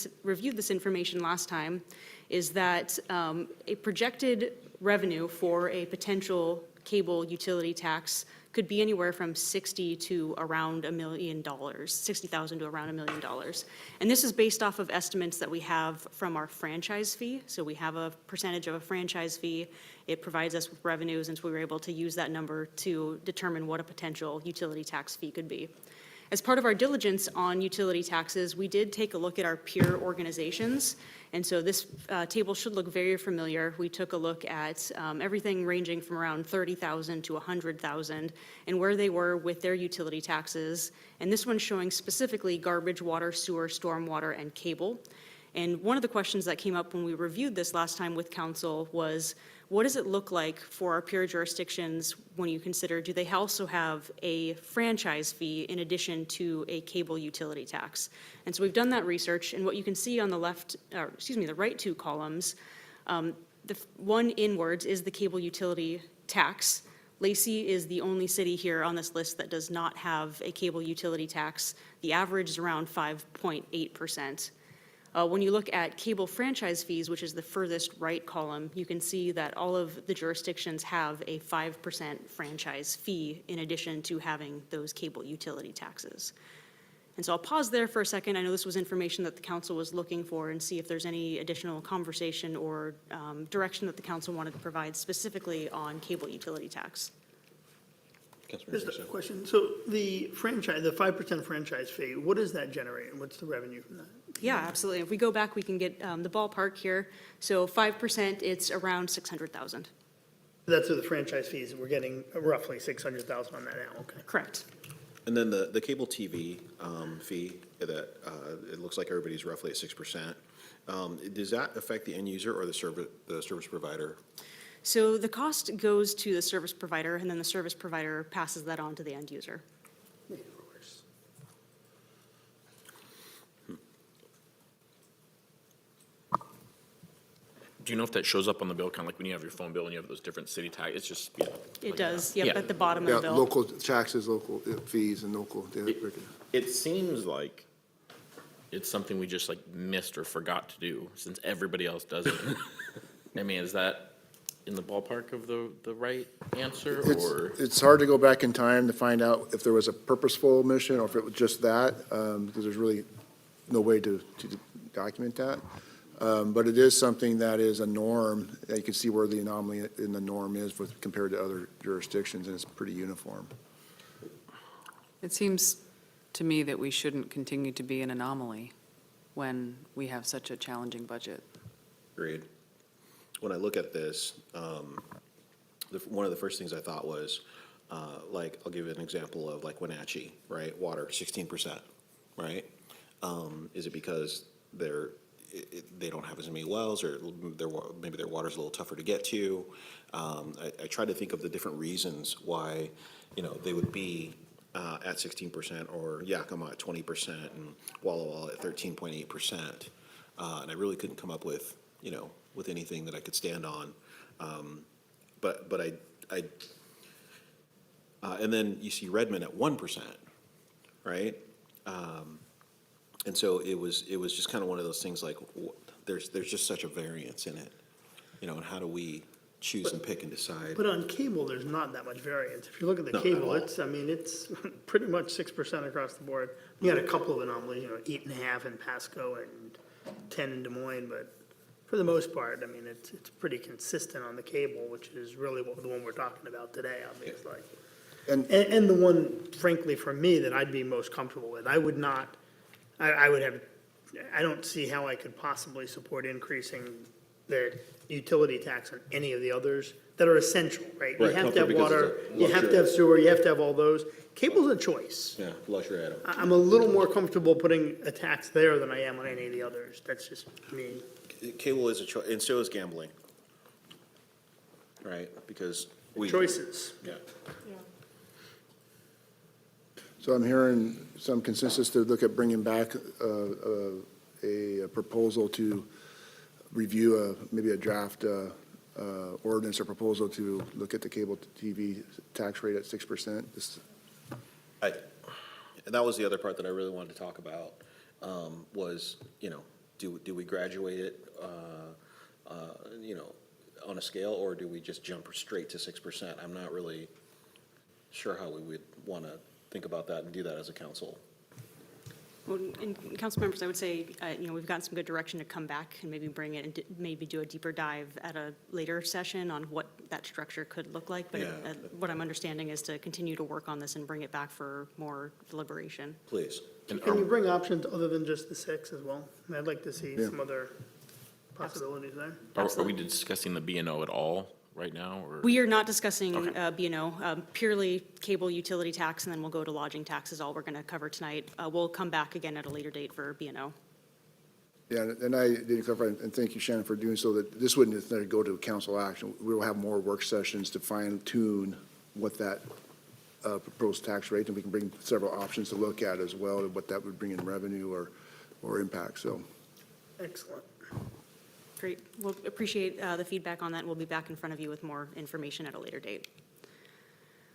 this information last time, is that a projected revenue for a potential cable utility tax could be anywhere from $60,000 to around $1 million, $60,000 to around $1 million. And this is based off of estimates that we have from our franchise fee. So we have a percentage of a franchise fee. It provides us with revenues, and so we were able to use that number to determine what a potential utility tax fee could be. As part of our diligence on utility taxes, we did take a look at our peer organizations. And so this table should look very familiar. We took a look at everything ranging from around $30,000 to $100,000 and where they were with their utility taxes. And this one's showing specifically garbage, water, sewer, stormwater, and cable. And one of the questions that came up when we reviewed this last time with council was, what does it look like for our peer jurisdictions when you consider, do they also have a franchise fee in addition to a cable utility tax? And so we've done that research, and what you can see on the the right two columns, the one inwards is the cable utility tax. Lacey is the only city here on this list that does not have a cable utility tax. The average is around 5.8%. When you look at cable franchise fees, which is the furthest right column, you can see that all of the jurisdictions have a 5% franchise fee in addition to having those cable utility taxes. And so I'll pause there for a second. I know this was information that the council was looking for, and see if there's any additional conversation or direction that the council wanted to provide specifically on cable utility tax. Just a question. So the 5% franchise fee, what does that generate, and what's the revenue from that? Yeah, absolutely. If we go back, we can get the ballpark here. So 5%, it's around $600,000. That's for the franchise fees, we're getting roughly $600,000 on that now, okay. Correct. And then the cable TV fee that, it looks like everybody's roughly at 6%. Does that affect the end user or the service provider? So the cost goes to the service provider, and then the service provider passes that on to the end user. Do you know if that shows up on the bill, kind of like when you have your phone bill and you have those different city tax? It's just, yeah. It like does, that. yep, Yeah. at the bottom of Yeah, the bill. local taxes, local fees and local. It seems like it's something we just like missed or forgot to do since everybody else does it. I mean, is that in the ballpark of the right answer or? It's hard to go back in time to find out if there was a purposeful omission or if it was just that, because there's really no way to document that. But it is something that is a norm. You can see where the anomaly in the norm is compared to other jurisdictions, and it's pretty uniform. It seems to me that we shouldn't continue to be an anomaly when we have such a challenging budget. Agreed. When I look at this, one of the first things I thought was, like, I'll give you an example of like Wenatchee, right? Water, 16%, right? Is it because they don't have as many wells, or maybe their water's a little tougher to get to? I try to think of the different reasons why, they would be at 16%, or Yakima at 20%, and Walla Walla at 13.8%. And I really couldn't come up with, with anything that I could stand on. But and then you see Redmond at 1%, right? And so it was just kind of one of those things like, there's just such a variance in it, and how do we choose and pick and decide? But on cable, there's not that much variance. If you look at the No, not cable, at all. it's pretty much 6% across the board. You had a couple of anomalies, 8.5 in Pasco and 10 in Des Moines, but for the most part, it's pretty consistent on the cable, which is really the one we're talking about today, obviously. And And the one, frankly, for me, that I'd be most comfortable with, I don't see how I could possibly support increasing the utility tax on any of the others that are essential, right? You Right, have to have because water, it's a you have to have sewer, you have to have all those. Cable's a choice. Yeah, luxury item. I'm a little more comfortable putting a tax there than I am on any of the others. That's just me. Cable is a choice, and so is gambling. Right, because Choices. Yeah. so I'm hearing some consensus to look at bringing back a proposal to review maybe a draft ordinance or proposal to look at the cable TV tax rate at 6%. And that was the other part that I really wanted to talk about, was, do we graduate it, on a scale, or do we just jump straight to 6%? I'm not really sure how we would want to think about that and do that as a council. Well, and council members, I would say, we've gotten some good direction to come back and maybe bring it and maybe do a deeper dive at a later session on what that structure could look like. But Yeah. what I'm understanding is to continue to work on this and bring it back for more deliberation. Please. Can you bring options other than just the 6 as well? I'd like to see some other possibilities there. Are we discussing the B&O at all right now, or? We are not discussing Okay. B&O, purely cable utility tax, and then we'll go to lodging tax is all we're going to cover tonight. We'll come back again at a later date for B&O. Yeah, and I did clarify, and thank you, Shannon, for doing so that this wouldn't necessarily go to council action. We will have more work sessions to fine tune what that proposed tax rate, and we can bring several options to look at as well, what that would bring in revenue or impact, so. Excellent. Great. We'll appreciate the feedback on that, and we'll be back in front of you with more information at a later date.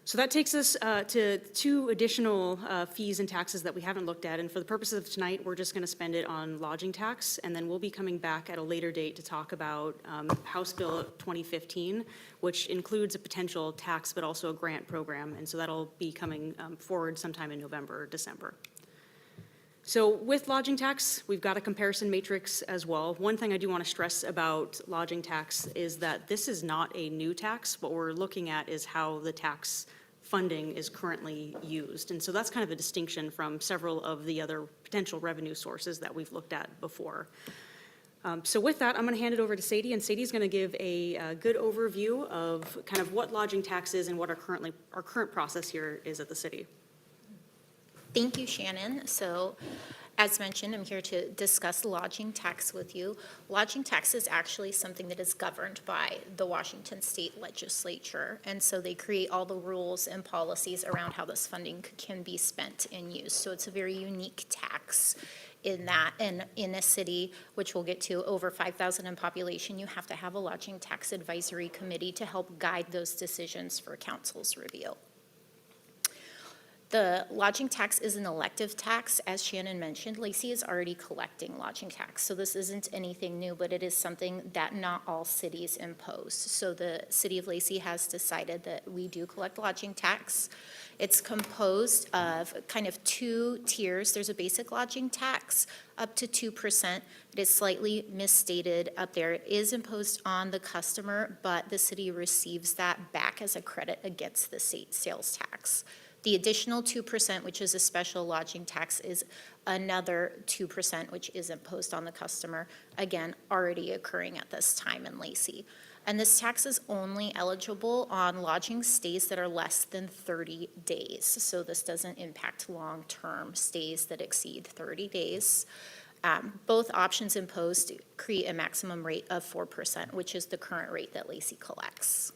So that takes us to 2 additional fees and taxes that we haven't looked at, and for the purposes of tonight, we're just going to spend it on lodging tax, and then we'll be coming back at a later date to talk about House Bill 2015, which includes a potential tax but also a grant program, and so that'll be coming forward sometime in November or December. So with lodging tax, we've got a comparison matrix as well. One thing I do want to stress about lodging tax is that this is not a new tax. What we're looking at is how the tax funding is currently used. And so that's kind of a distinction from several of the other potential revenue sources that we've looked at before. So with that, I'm going to hand it over to Sadie, and Sadie's going to give a good overview of kind of what lodging tax is and what our current process here is at the city. Thank you, Shannon. So, as mentioned, I'm here to discuss lodging tax with you. Lodging tax is actually something that is governed by the Washington State Legislature, and so they create all the rules and policies around how this funding can be spent and used. So it's a very unique tax in that, and in a city, which we'll get to, over 5,000 in population, you have to have a lodging tax advisory committee to help guide those decisions for council's review. The lodging tax is an elective tax. As Shannon mentioned, Lacey is already collecting lodging tax. So this isn't anything new, but it is something that not all cities impose. So the city of Lacey has decided that we do collect lodging tax. It's composed of kind of two tiers. There's a basic lodging tax up to 2%. It is slightly misstated up there. It is imposed on the customer, but the city receives that back as a credit against the state sales tax. The additional 2%, which is a special lodging tax, is another 2%, which is imposed on the customer, again, already occurring at this time in Lacey. And this tax is only eligible on lodging stays that are less than 30 days. So this doesn't impact long-term stays that exceed 30 days. Both options imposed create a maximum rate of 4%, which is the current rate that Lacey collects.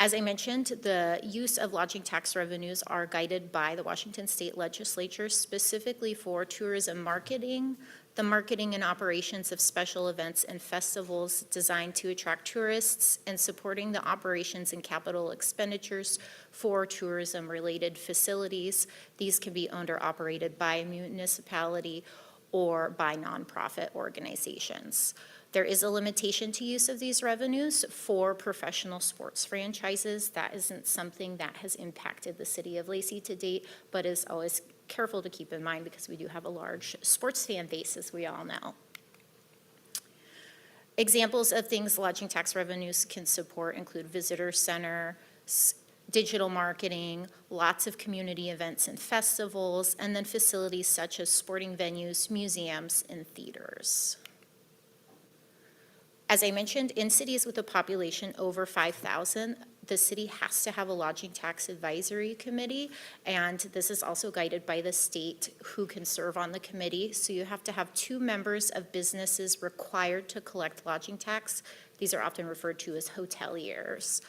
As I mentioned, the use of lodging tax revenues are guided by the Washington State Legislature specifically for tourism marketing, the marketing and operations of special events and festivals designed to attract tourists, and supporting the operations and capital expenditures for tourism-related facilities. These can be owned or operated by a municipality or by nonprofit organizations. There is a limitation to use of these revenues for professional sports franchises. That isn't something that has impacted the city of Lacey to date, but is always careful to keep in mind because we do have a large sports fan base, as we all know. Examples of things lodging tax revenues can support include visitor center, digital marketing, lots of community events and festivals, and then facilities such as sporting venues, museums, and theaters. As I mentioned, in cities with a population over 5,000, the city has to have a lodging tax advisory committee, and this is also guided by the state who can serve on the committee. So you have to have 2 members of businesses required to collect lodging tax. These are often referred to as hoteliers.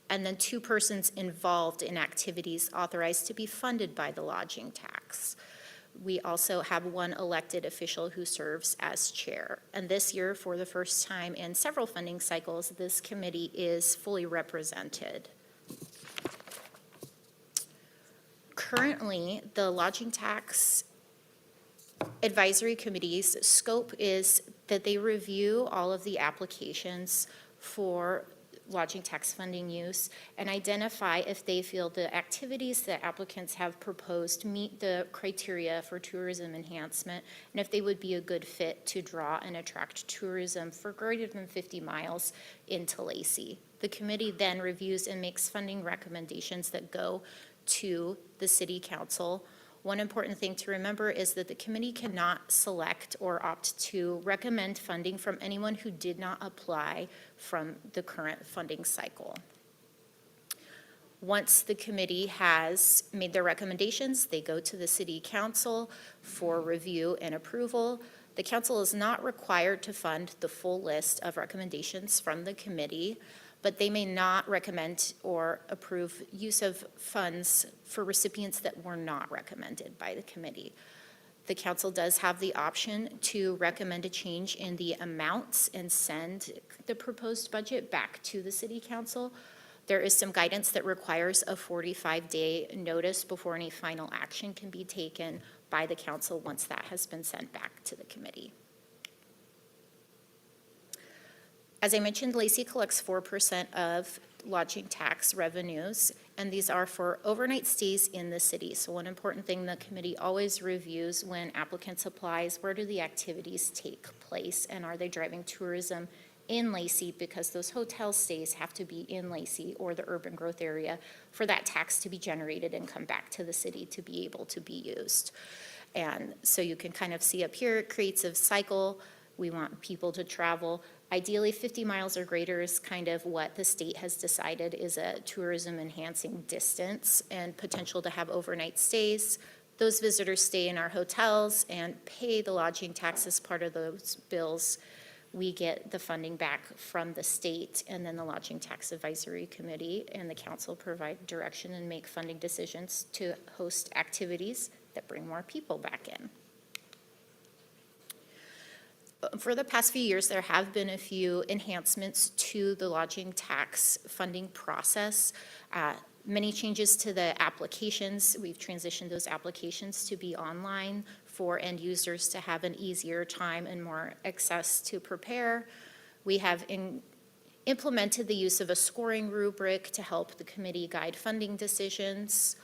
And then 2 persons involved in activities authorized to be funded by the lodging tax. We also have 1 elected official who serves as chair. And this year, for the first time in several funding cycles, this committee is fully represented. Currently, the lodging tax advisory committee's scope is that they review all of the applications for lodging tax funding use and identify if they feel the activities that applicants have proposed meet the criteria for tourism enhancement, and if they would be a good fit to draw and attract tourism for greater than 50 miles into Lacey. The committee then reviews and makes funding recommendations that go to the city council. One important thing to remember is that the committee cannot select or opt to recommend funding from anyone who did not apply from the current funding cycle. Once the committee has made their recommendations, they go to the city council for review and approval. The council is not required to fund the full list of recommendations from the committee, but they may not recommend or approve use of funds for recipients that were not recommended by the committee. The council does have the option to recommend a change in the amounts and send the proposed budget back to the city council. There is some guidance that requires a 45-day notice before any final action can be taken by the council once that has been sent back to the committee. As I mentioned, Lacey collects 4% of lodging tax revenues, and these are for overnight stays in the city. So one important thing the committee always reviews when applicants apply is where do the activities take place, and are they driving tourism in Lacey, because those hotel stays have to be in Lacey or the urban growth area for that tax to be generated and come back to the city to be able to be used. And so you can kind of see up here, it creates a cycle. We want people to travel. Ideally, 50 miles or greater is kind of what the state has decided is a tourism enhancing distance and potential to have overnight stays. Those visitors stay in our hotels and pay the lodging tax as part of those bills. We get the funding back from the state, and then the Lodging Tax Advisory Committee and the council provide direction and make funding decisions to host activities that bring more people back in. For the past few years, there have been a few enhancements to the lodging tax funding process. Many changes to the applications. We've transitioned those applications to be online for end users to have an easier time and more access to prepare. We have implemented the use of a scoring rubric to help the committee guide funding decisions.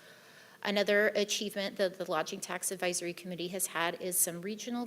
Another achievement that the Lodging Tax Advisory Committee has had is some regional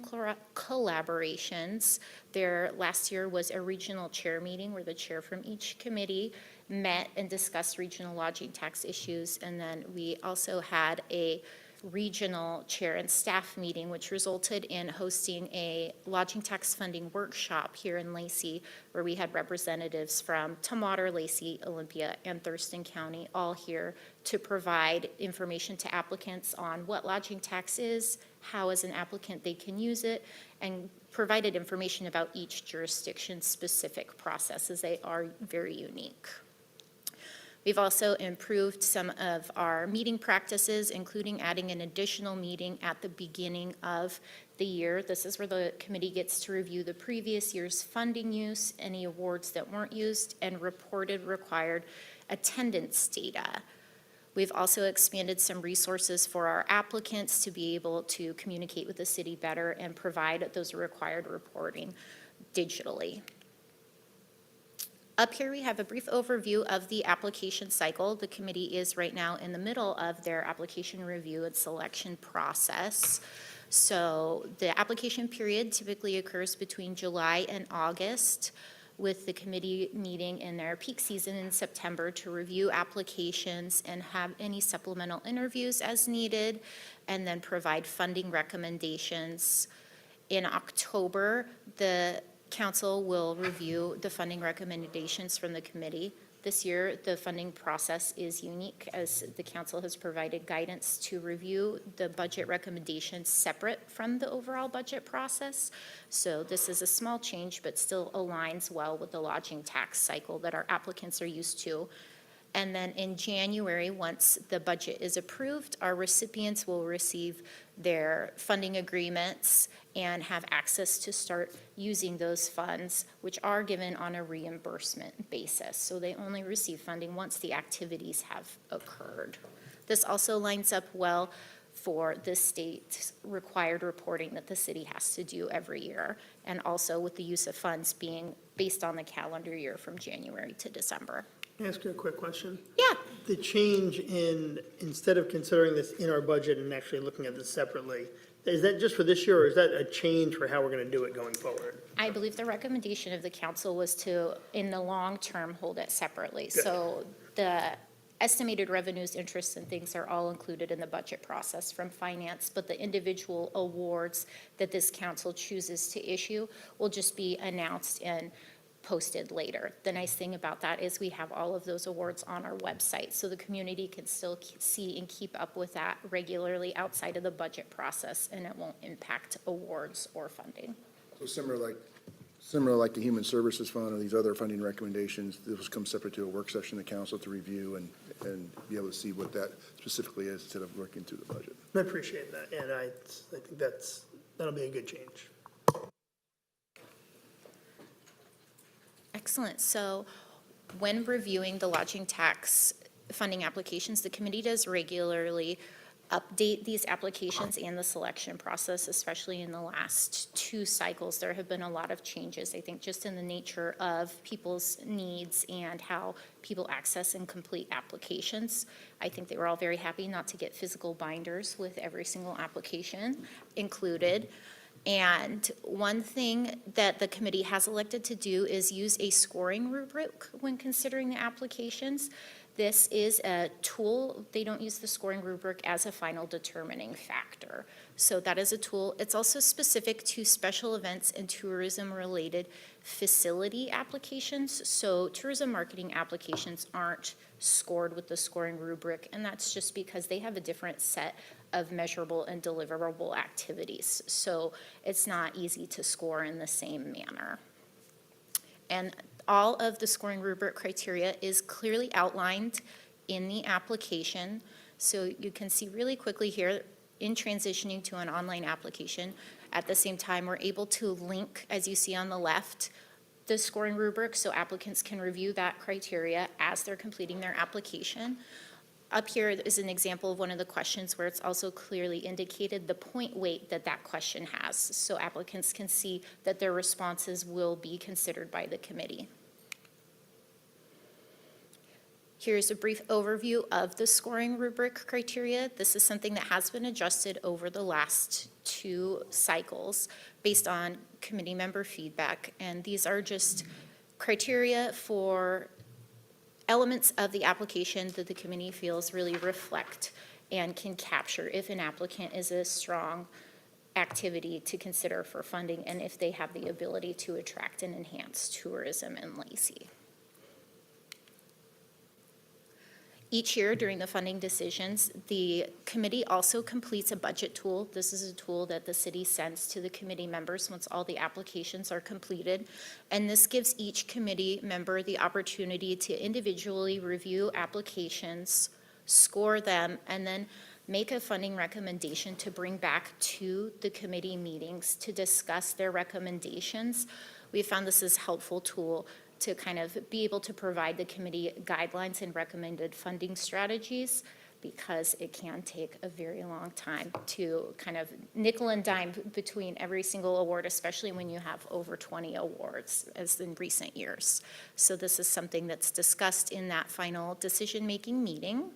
collaborations. There last year was a regional chair meeting where the chair from each committee met and discussed regional lodging tax issues. And then we also had a regional chair and staff meeting, which resulted in hosting a lodging tax funding workshop here in Lacey, where we had representatives from Tumwater, Lacey, Olympia, and Thurston County all here to provide information to applicants on what lodging tax is, how as an applicant they can use it, and provided information about each jurisdiction's specific processes. They are very unique. We've also improved some of our meeting practices, including adding an additional meeting at the beginning of the year. This is where the committee gets to review the previous year's funding use, any awards that weren't used, and reported required attendance data. We've also expanded some resources for our applicants to be able to communicate with the city better and provide those required reporting digitally. Up here, we have a brief overview of the application cycle. The committee is right now in the middle of their application review and selection process. So the application period typically occurs between July and August, with the committee meeting in their peak season in September to review applications and have any supplemental interviews as needed, and then provide funding recommendations. In October, the council will review the funding recommendations from the committee. This year, the funding process is unique as the council has provided guidance to review the budget recommendations separate from the overall budget process. So this is a small change, but still aligns well with the lodging tax cycle that our applicants are used to. And then in January, once the budget is approved, our recipients will receive their funding agreements and have access to start using those funds, which are given on a reimbursement basis. So they only receive funding once the activities have occurred. This also lines up well for the state's required reporting that the city has to do every year, and also with the use of funds being based on the calendar year from January to December. Can I ask you a quick question? Yeah. The change in, instead of considering this in our budget and actually looking at this separately, is that just for this year, or is that a change for how we're going to do it going forward? I believe the recommendation of the council was to, in the long term, hold it separately. Good. So the estimated revenues, interests, and things are all included in the budget process from finance, but the individual awards that this council chooses to issue will just be announced and posted later. The nice thing about that is we have all of those awards on our website, so the community can still see and keep up with that regularly outside of the budget process, and it won't impact awards or funding. So similar like the Human Services Fund or these other funding recommendations, this come separate to a work session of the council to review and be able to see what that specifically is instead of working through the budget. I appreciate that, and I think that'll be a good change. Excellent. So when reviewing the lodging tax funding applications, the committee does regularly update these applications and the selection process, especially in the last 2 cycles. There have been a lot of changes, I think, just in the nature of people's needs and how people access and complete applications. I think they were all very happy not to get physical binders with every single application included. And one thing that the committee has elected to do is use a scoring rubric when considering the applications. This is a tool. They don't use the scoring rubric as a final determining factor. So that is a tool. It's also specific to special events and tourism-related facility applications. So tourism marketing applications aren't scored with the scoring rubric, and that's just because they have a different set of measurable and deliverable activities. So it's not easy to score in the same manner. And all of the scoring rubric criteria is clearly outlined in the application. So you can see really quickly here, in transitioning to an online application, at the same time, we're able to link, as you see on the left, the scoring rubric so applicants can review that criteria as they're completing their application. Up here is an example of one of the questions where it's also clearly indicated the point weight that that question has, so applicants can see that their responses will be considered by the committee. Here's a brief overview of the scoring rubric criteria. This is something that has been adjusted over the last 2 cycles based on committee member feedback, and these are just criteria for elements of the application that the committee feels really reflect and can capture if an applicant is a strong activity to consider for funding and if they have the ability to attract and enhance tourism in Lacey. Each year during the funding decisions, the committee also completes a budget tool. This is a tool that the city sends to the committee members once all the applications are completed. And this gives each committee member the opportunity to individually review applications, score them, and then make a funding recommendation to bring back to the committee meetings to discuss their recommendations. We found this is a helpful tool to kind of be able to provide the committee guidelines and recommended funding strategies, because it can take a very long time to kind of nickel and dime between every single award, especially when you have over 20 awards, as in recent years. So this is something that's discussed in that final decision-making meeting.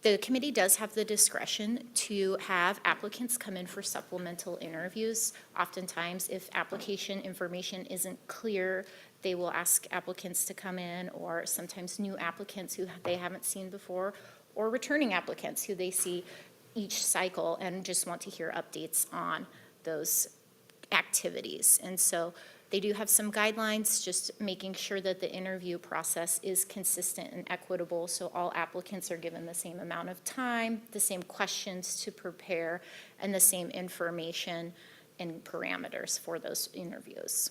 The committee does have the discretion to have applicants come in for supplemental interviews. Oftentimes, if application information isn't clear, they will ask applicants to come in, or sometimes new applicants who they haven't seen before, or returning applicants who they see each cycle and just want to hear updates on those activities. And so they do have some guidelines, just making sure that the interview process is consistent and equitable, so all applicants are given the same amount of time, the same questions to prepare, and the same information and parameters for those interviews.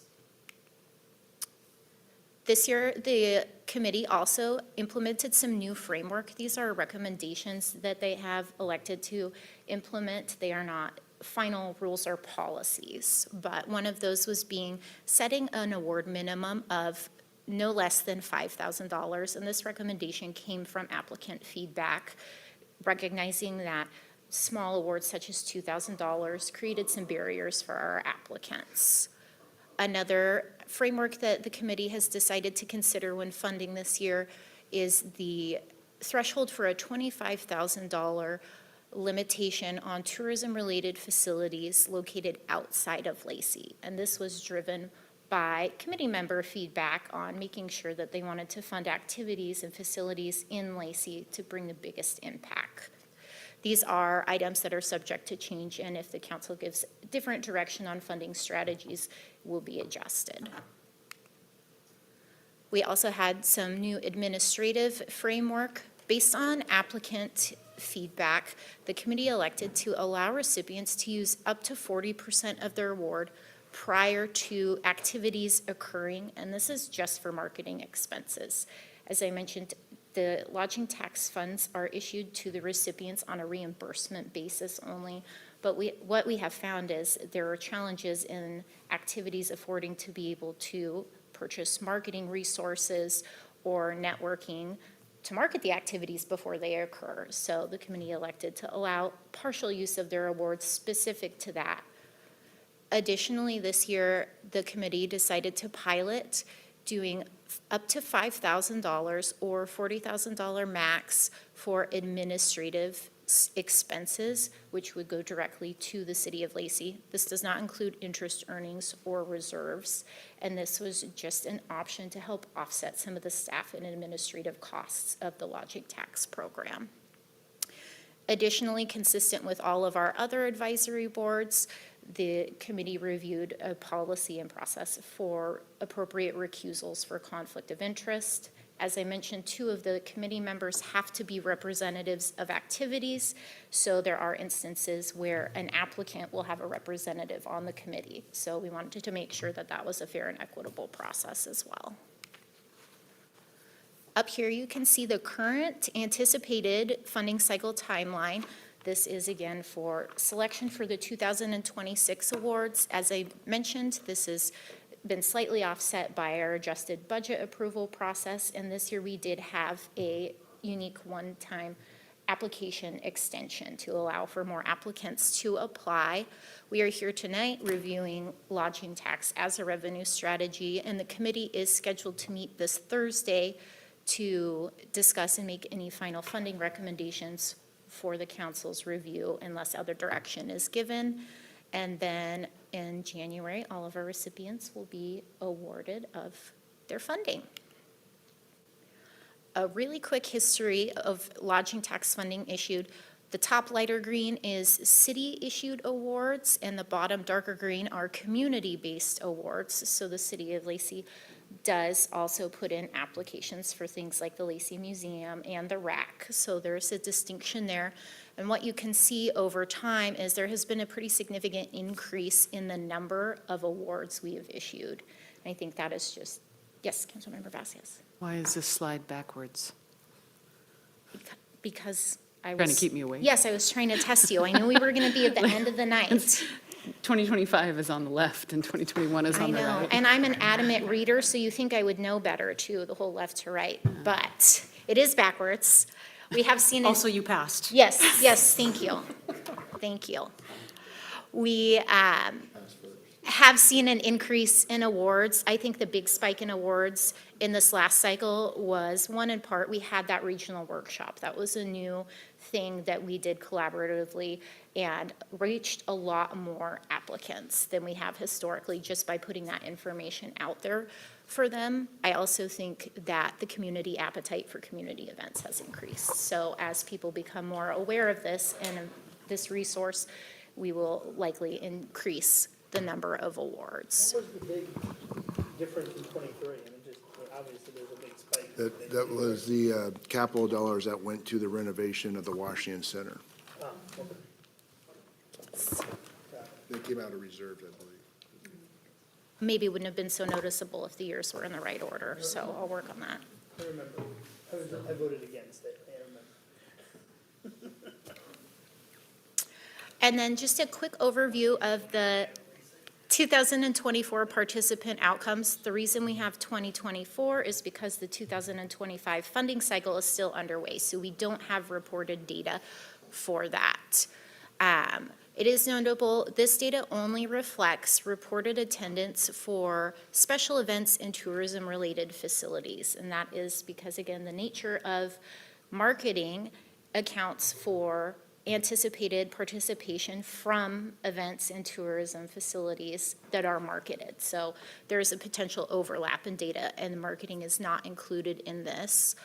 This year, the committee also implemented some new framework. These are recommendations that they have elected to implement. They are not final rules or policies, but one of those was setting an award minimum of no less than $5,000, and this recommendation came from applicant feedback, recognizing that small awards such as $2,000 created some barriers for our applicants. Another framework that the committee has decided to consider when funding this year is the threshold for a $25,000 limitation on tourism-related facilities located outside of Lacey. And this was driven by committee member feedback on making sure that they wanted to fund activities and facilities in Lacey to bring the biggest impact. These are items that are subject to change, and if the council gives different direction on funding strategies, will be adjusted. We also had some new administrative framework based on applicant feedback. The committee elected to allow recipients to use up to 40% of their award prior to activities occurring, and this is just for marketing expenses. As I mentioned, the lodging tax funds are issued to the recipients on a reimbursement basis only, but what we have found is there are challenges in activities affording to be able to purchase marketing resources or networking to market the activities before they occur. So the committee elected to allow partial use of their awards specific to that. Additionally, this year, the committee decided to pilot doing up to $5,000 or $40,000 max for administrative expenses, which would go directly to the city of Lacey. This does not include interest earnings or reserves, and this was just an option to help offset some of the staff and administrative costs of the lodging tax program. Additionally, consistent with all of our other advisory boards, the committee reviewed a policy and process for appropriate recusals for conflict of interest. As I mentioned, 2 of the committee members have to be representatives of activities, so there are instances where an applicant will have a representative on the committee. So we wanted to make sure that that was a fair and equitable process as well. Up here, you can see the current anticipated funding cycle timeline. This is again for selection for the 2026 awards. As I mentioned, this has been slightly offset by our adjusted budget approval process, and this year we did have a unique one-time application extension to allow for more applicants to apply. We are here tonight reviewing lodging tax as a revenue strategy, and the committee is scheduled to meet this Thursday to discuss and make any final funding recommendations for the council's review unless other direction is given. And then in January, all of our recipients will be awarded of their funding. A really quick history of lodging tax funding issued. The top lighter green is city-issued awards, and the bottom darker green are community-based awards. So the city of Lacey does also put in applications for things like the Lacey Museum and the RAC. So there's a distinction there. And what you can see over time is there has been a pretty significant increase in the number of awards we have issued. And I think that is just, yes, Councilmember Vasquez. Why is this slide backwards? Because I was. Trying to keep me awake? Yes, I was trying to test you. I knew we were going to be at the end of the night. 2025 is on the left and 2021 is I on the know, right. and I'm an adamant reader, so you think I would know better too, the whole left to right. But it is backwards. We have seen it. Also, you passed. Yes, yes, thank you. Thank you. We have seen an increase in awards. I think the big spike in awards in this last cycle was, one, in part, we had that regional workshop. That was a new thing that we did collaboratively and reached a lot more applicants than we have historically just by putting that information out there for them. I also think that the community appetite for community events has increased. So as people become more aware of this and of this resource, we will likely increase the number of awards. What was the big difference in '23? I mean, just obviously there's a big spike. That was the capital dollars that went to the renovation of the Washington Center. Oh, okay. They came out of reserves, I believe. Maybe wouldn't have been so noticeable if the years were in the right order, so I'll work on that. I remember. I voted against it. I remember. And then just a quick overview of the 2024 participant outcomes. The reason we have 2024 is because the 2025 funding cycle is still underway, so we don't have reported data for that. It is notable, this data only reflects reported attendance for special events and tourism-related facilities. And that is because, again, the nature of marketing accounts for anticipated participation from events and tourism facilities that are marketed. So there's a potential overlap in data, and marketing is not included in this.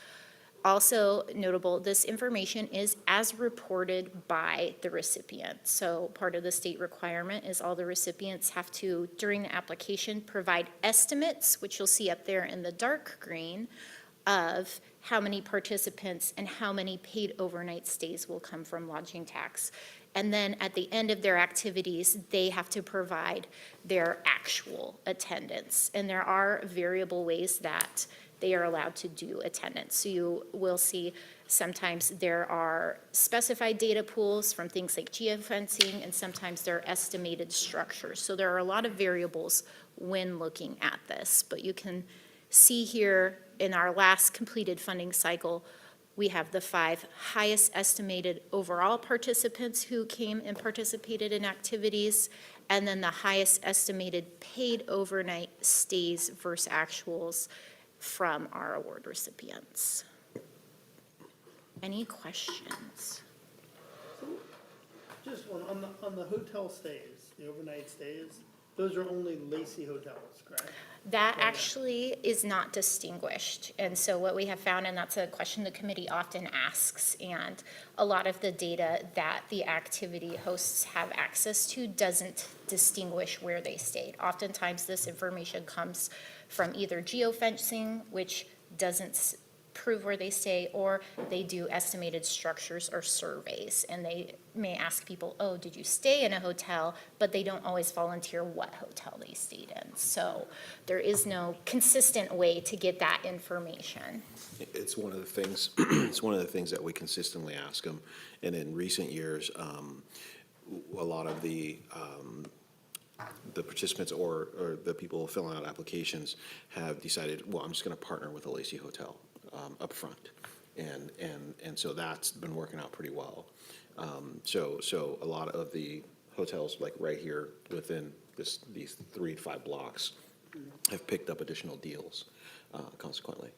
Also notable, this information is as reported by the recipient. So part of the state requirement is all the recipients have to, during the application, provide estimates, which you'll see up there in the dark green, of how many participants and how many paid overnight stays will come from lodging tax. And then at the end of their activities, they have to provide their actual attendance. And there are variable ways that they are allowed to do attendance. So you will see sometimes there are specified data pools from things like geofencing, and sometimes there are estimated structures. So there are a lot of variables when looking at this. But you can see here in our last completed funding cycle, we have the 5 highest estimated overall participants who came and participated in activities, and then the highest estimated paid overnight stays versus actuals from our award recipients. Any questions? Just one, on the hotel stays, the overnight stays, those are only Lacey hotels, correct? That actually is not distinguished. And so what we have found, and that's a question the committee often asks, and a lot of the data that the activity hosts have access to doesn't distinguish where they stayed. Oftentimes, this information comes from either geofencing, which doesn't prove where they stay, or they do estimated structures or surveys, and they may ask people, oh, did you stay in a hotel? But they don't always volunteer what hotel they stayed in. So there is no consistent way to get that information. It's one of the things, it's one of the things that we consistently ask them. And in recent years, a lot of the participants or the people filling out applications have decided, well, I'm just going to partner with a Lacey hotel up front. And so that's been working out pretty well. So a lot of the hotels, like right here within these 3 to 5 blocks, have picked up additional deals consequently.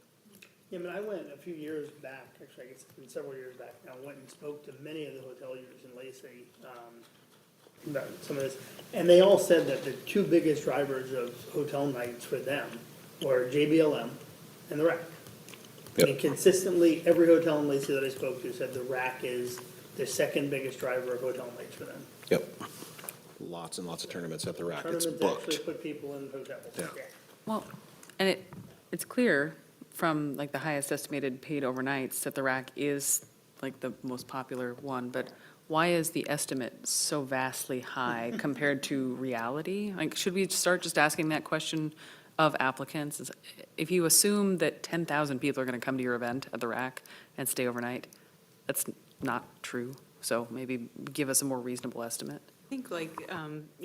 Yeah, but I went a few years back, actually, I guess it's been several years back now, went and spoke to many of the hoteliers in Lacey, about some of this, and they all said that the 2 biggest drivers of hotel nights for them were JBLM and the rack. Yep. And consistently, every hotel in Lacey that I spoke to said the rack is the second biggest driver of hotel nights for them. Yep. Lots and lots of tournaments at the rack. It's Tournaments booked. actually put people in hotels. Yeah. Well, and it's clear from like the highest estimated paid overnights that the rack is like the most popular one, but why is the estimate so vastly high compared to reality? Like, should we start just asking that question of applicants? If you assume that 10,000 people are going to come to your event at the rack and stay overnight, that's not true. So maybe give us a more reasonable estimate. I think like,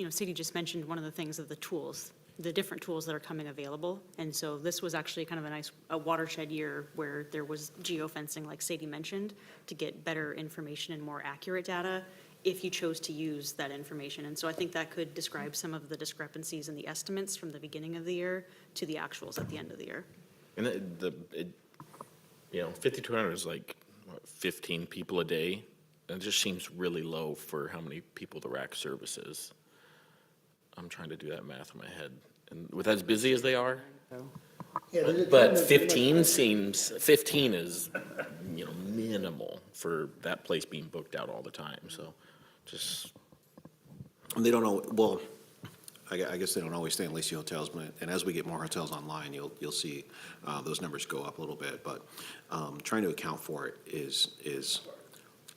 Sadie just mentioned one of the things of the tools, the different tools that are coming available. And so this was actually kind of a watershed year where there was geofencing, like Sadie mentioned, to get better information and more accurate data if you chose to use that information. And so I think that could describe some of the discrepancies in the estimates from the beginning of the year to the actuals at the end of the year. And 5,200 is like, what, 15 people a day? It just seems really low for how many people the rack services. I'm trying to do that math in my head. And with as busy as they are, Yeah, there's a but tournament- 15 is, minimal for that place being booked out all the time. So just, They don't know, well, I guess they don't always stay in Lacey hotels, and as we get more hotels online, you'll see those numbers go up a little bit. But trying to account for it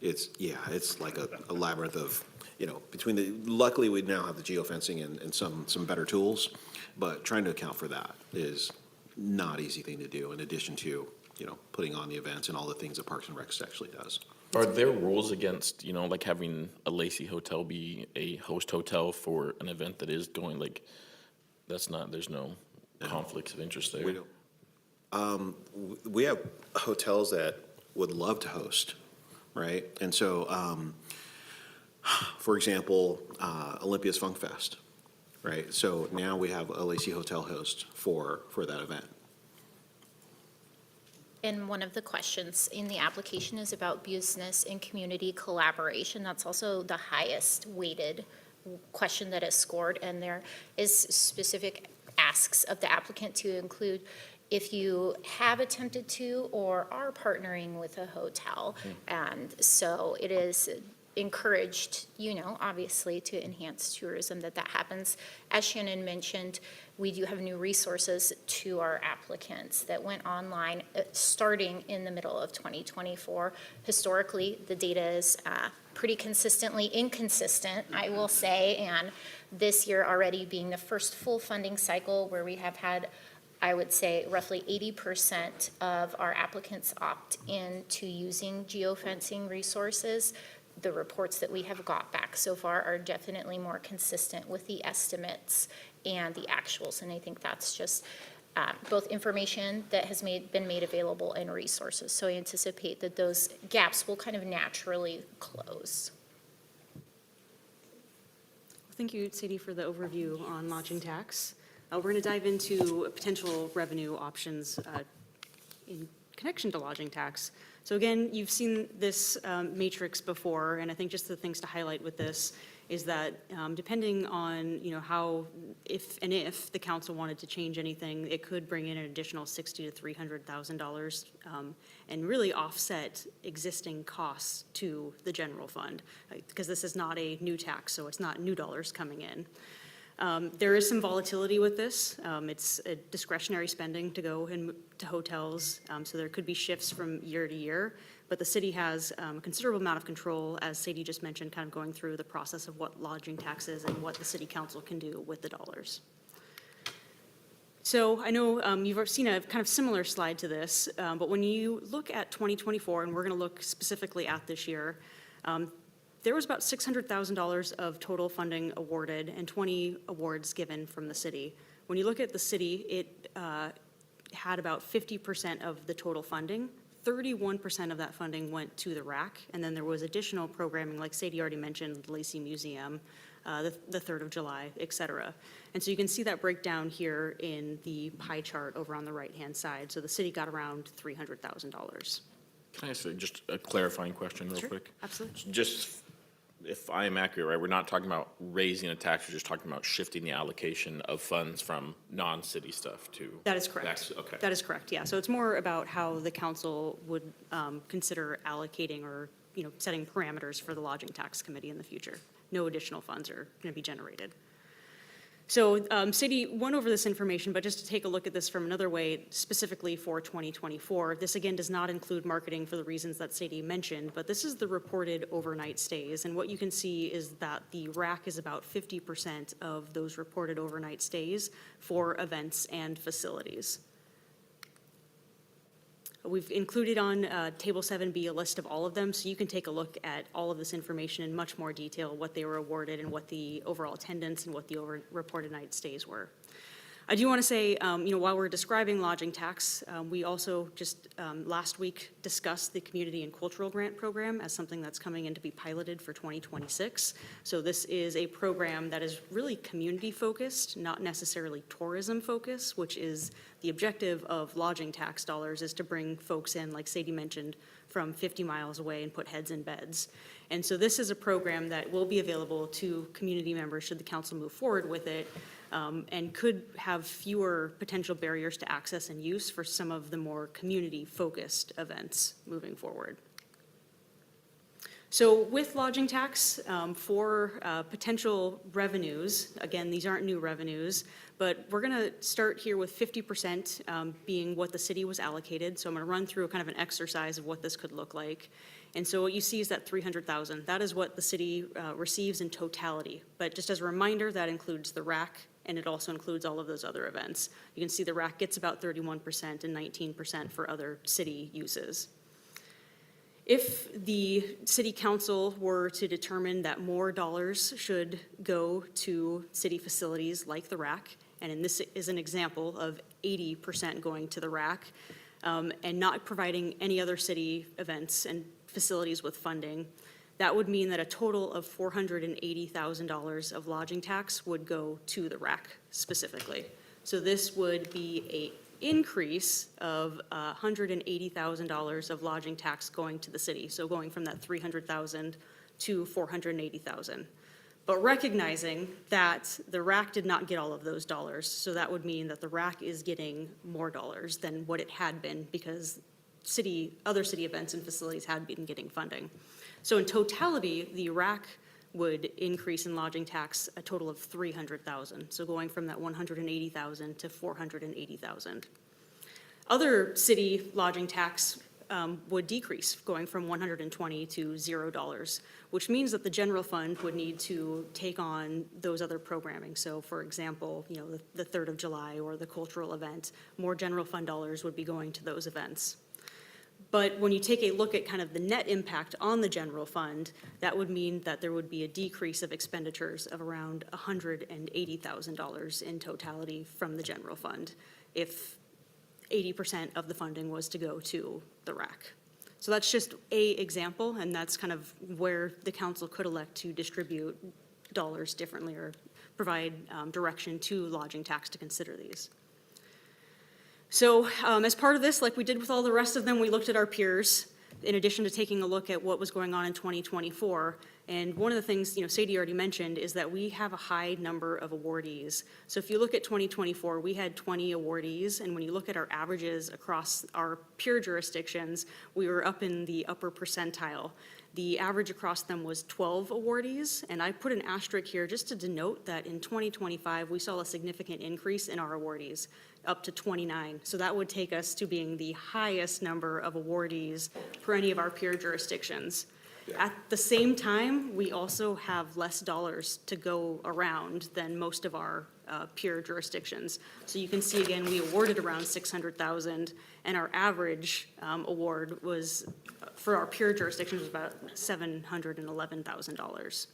it's like a labyrinth of, luckily we now have the geofencing and some better tools, but trying to account for that is not easy thing to do in addition to, putting on the events and all the things that Parks and Recs actually does. are there rules against, like having a Lacey hotel be a host hotel for an event that is going, like, there's no conflicts of interest there? We don't. We have hotels that would love to host, right? And so, for example, Olympia's Funk Fest, right? So now we have a Lacey hotel host for that event. And one of the questions in the application is about business and community collaboration. That's also the highest weighted question that is scored, and there is specific asks of the applicant to include if you have attempted to or are partnering with a hotel. And so it is encouraged, obviously to enhance tourism that happens. As Shannon mentioned, we do have new resources to our applicants that went online starting in the middle of 2024. Historically, the data is pretty consistently inconsistent, I will say, and this year already being the first full funding cycle where we have had, I would say, roughly 80% of our applicants opt in to using geofencing resources. The reports that we have got back so far are definitely more consistent with the estimates and the actuals, and I think that's just both information that has been made available and resources. So I anticipate that those gaps will kind of naturally close. Thank you, Sadie, for the overview on lodging tax. We're going to dive into potential revenue options in connection to lodging tax. So again, you've seen this matrix before, and I think just the things to highlight with this is that depending on, how, if the council wanted to change anything, it could bring in an additional $60,000 to $300,000 and really offset existing costs to the general fund, because this is not a new tax, so it's not new dollars coming in. There is some volatility with this. It's a discretionary spending to go to hotels, so there could be shifts from year to year. But the city has a considerable amount of control, as Sadie just mentioned, kind of going through the process of what lodging tax is and what the city council can do with the dollars. So I know you've seen a kind of similar slide to this, but when you look at 2024, and we're going to look specifically at this year, there was about $600,000 of total funding awarded and 20 awards given from the city. When you look at the city, it had about 50% of the total funding. 31% of that funding went to the RAC, and then there was additional programming, like Sadie already mentioned, Lacey Museum, the 3rd of July, et cetera. And so you can see that breakdown here in the pie chart over on the right-hand side. So the city got around $300,000. Can I ask just a clarifying question real quick? Absolutely. Just, if I am accurate, right, we're not talking about raising a tax, we're just talking about shifting the allocation of funds from non-city stuff to. That is correct. Okay. That is correct, yeah. So it's more about how the council would consider allocating or, setting parameters for the lodging tax committee in the future. No additional funds are going to be generated. So Sadie went over this information, but just to take a look at this from another way, specifically for 2024, this again does not include marketing for the reasons that Sadie mentioned, but this is the reported overnight stays. And what you can see is that the RAC is about 50% of those reported overnight stays for events and facilities. We've included on Table 7B a list of all of them, so you can take a look at all of this information in much more detail, what they were awarded and what the overall attendance and what the reported night stays were. I do want to say, while we're describing lodging tax, we also just last week discussed the Community and Cultural Grant Program as something that's coming in to be piloted for 2026. So this is a program that is really community-focused, not necessarily tourism-focused, which is the objective of lodging tax dollars, is to bring folks in, like Sadie mentioned, from 50 miles away and put heads in beds. And so this is a program that will be available to community members should the council move forward with it, and could have fewer potential barriers to access and use for some of the more community-focused events moving forward. So with lodging tax, for potential revenues, again, these aren't new revenues, but we're going to start here with 50% being what the city was allocated. So I'm going to run through kind of an exercise of what this could look like. And so what you see is that $300,000. That is what the city receives in totality. But just as a reminder, that includes the RAC, and it also includes all of those other events. You can see the RAC gets about 31% and 19% for other city uses. If the city council were to determine that more dollars should go to city facilities like the RAC, and this is an example of 80% going to the RAC, and not providing any other city events and facilities with funding, that would mean that a total of $480,000 of lodging tax would go to the RAC specifically. So this would be an increase of $180,000 of lodging tax going to the city. So going from that $300,000 to $480,000. But recognizing that the RAC did not get all of those dollars, so that would mean that the RAC is getting more dollars than what it had been because other city events and facilities had been getting funding. So in totality, the RAC would increase in lodging tax a total of $300,000. So going from that $180,000 to $480,000. Other city lodging tax would decrease, going from $120 to $0, which means that the general fund would need to take on those other programming. So for example, the 3rd of July or the cultural event, more general fund dollars would be going to those events. But when you take a look at kind of the net impact on the general fund, that would mean that there would be a decrease of expenditures of around $180,000 in totality from the general fund if 80% of the funding was to go to the RAC. So that's just an example, and that's kind of where the council could elect to distribute dollars differently or provide direction to lodging tax to consider these. So as part of this, like we did with all the rest of them, we looked at our peers, in addition to taking a look at what was going on in 2024. And one of the things, Sadie already mentioned, is that we have a high number of awardees. So if you look at 2024, we had 20 awardees, and when you look at our averages across our peer jurisdictions, we were up in the upper percentile. The average across them was 12 awardees, and I put an asterisk here just to denote that in 2025, we saw a significant increase in our awardees, up to 29. So that would take us to being the highest number of awardees for any of our peer jurisdictions. At the same time, we also have less dollars to go around than most of our peer jurisdictions. So you can see, again, we awarded around 600,000, and our average award was, for our peer jurisdictions, was about $711,000.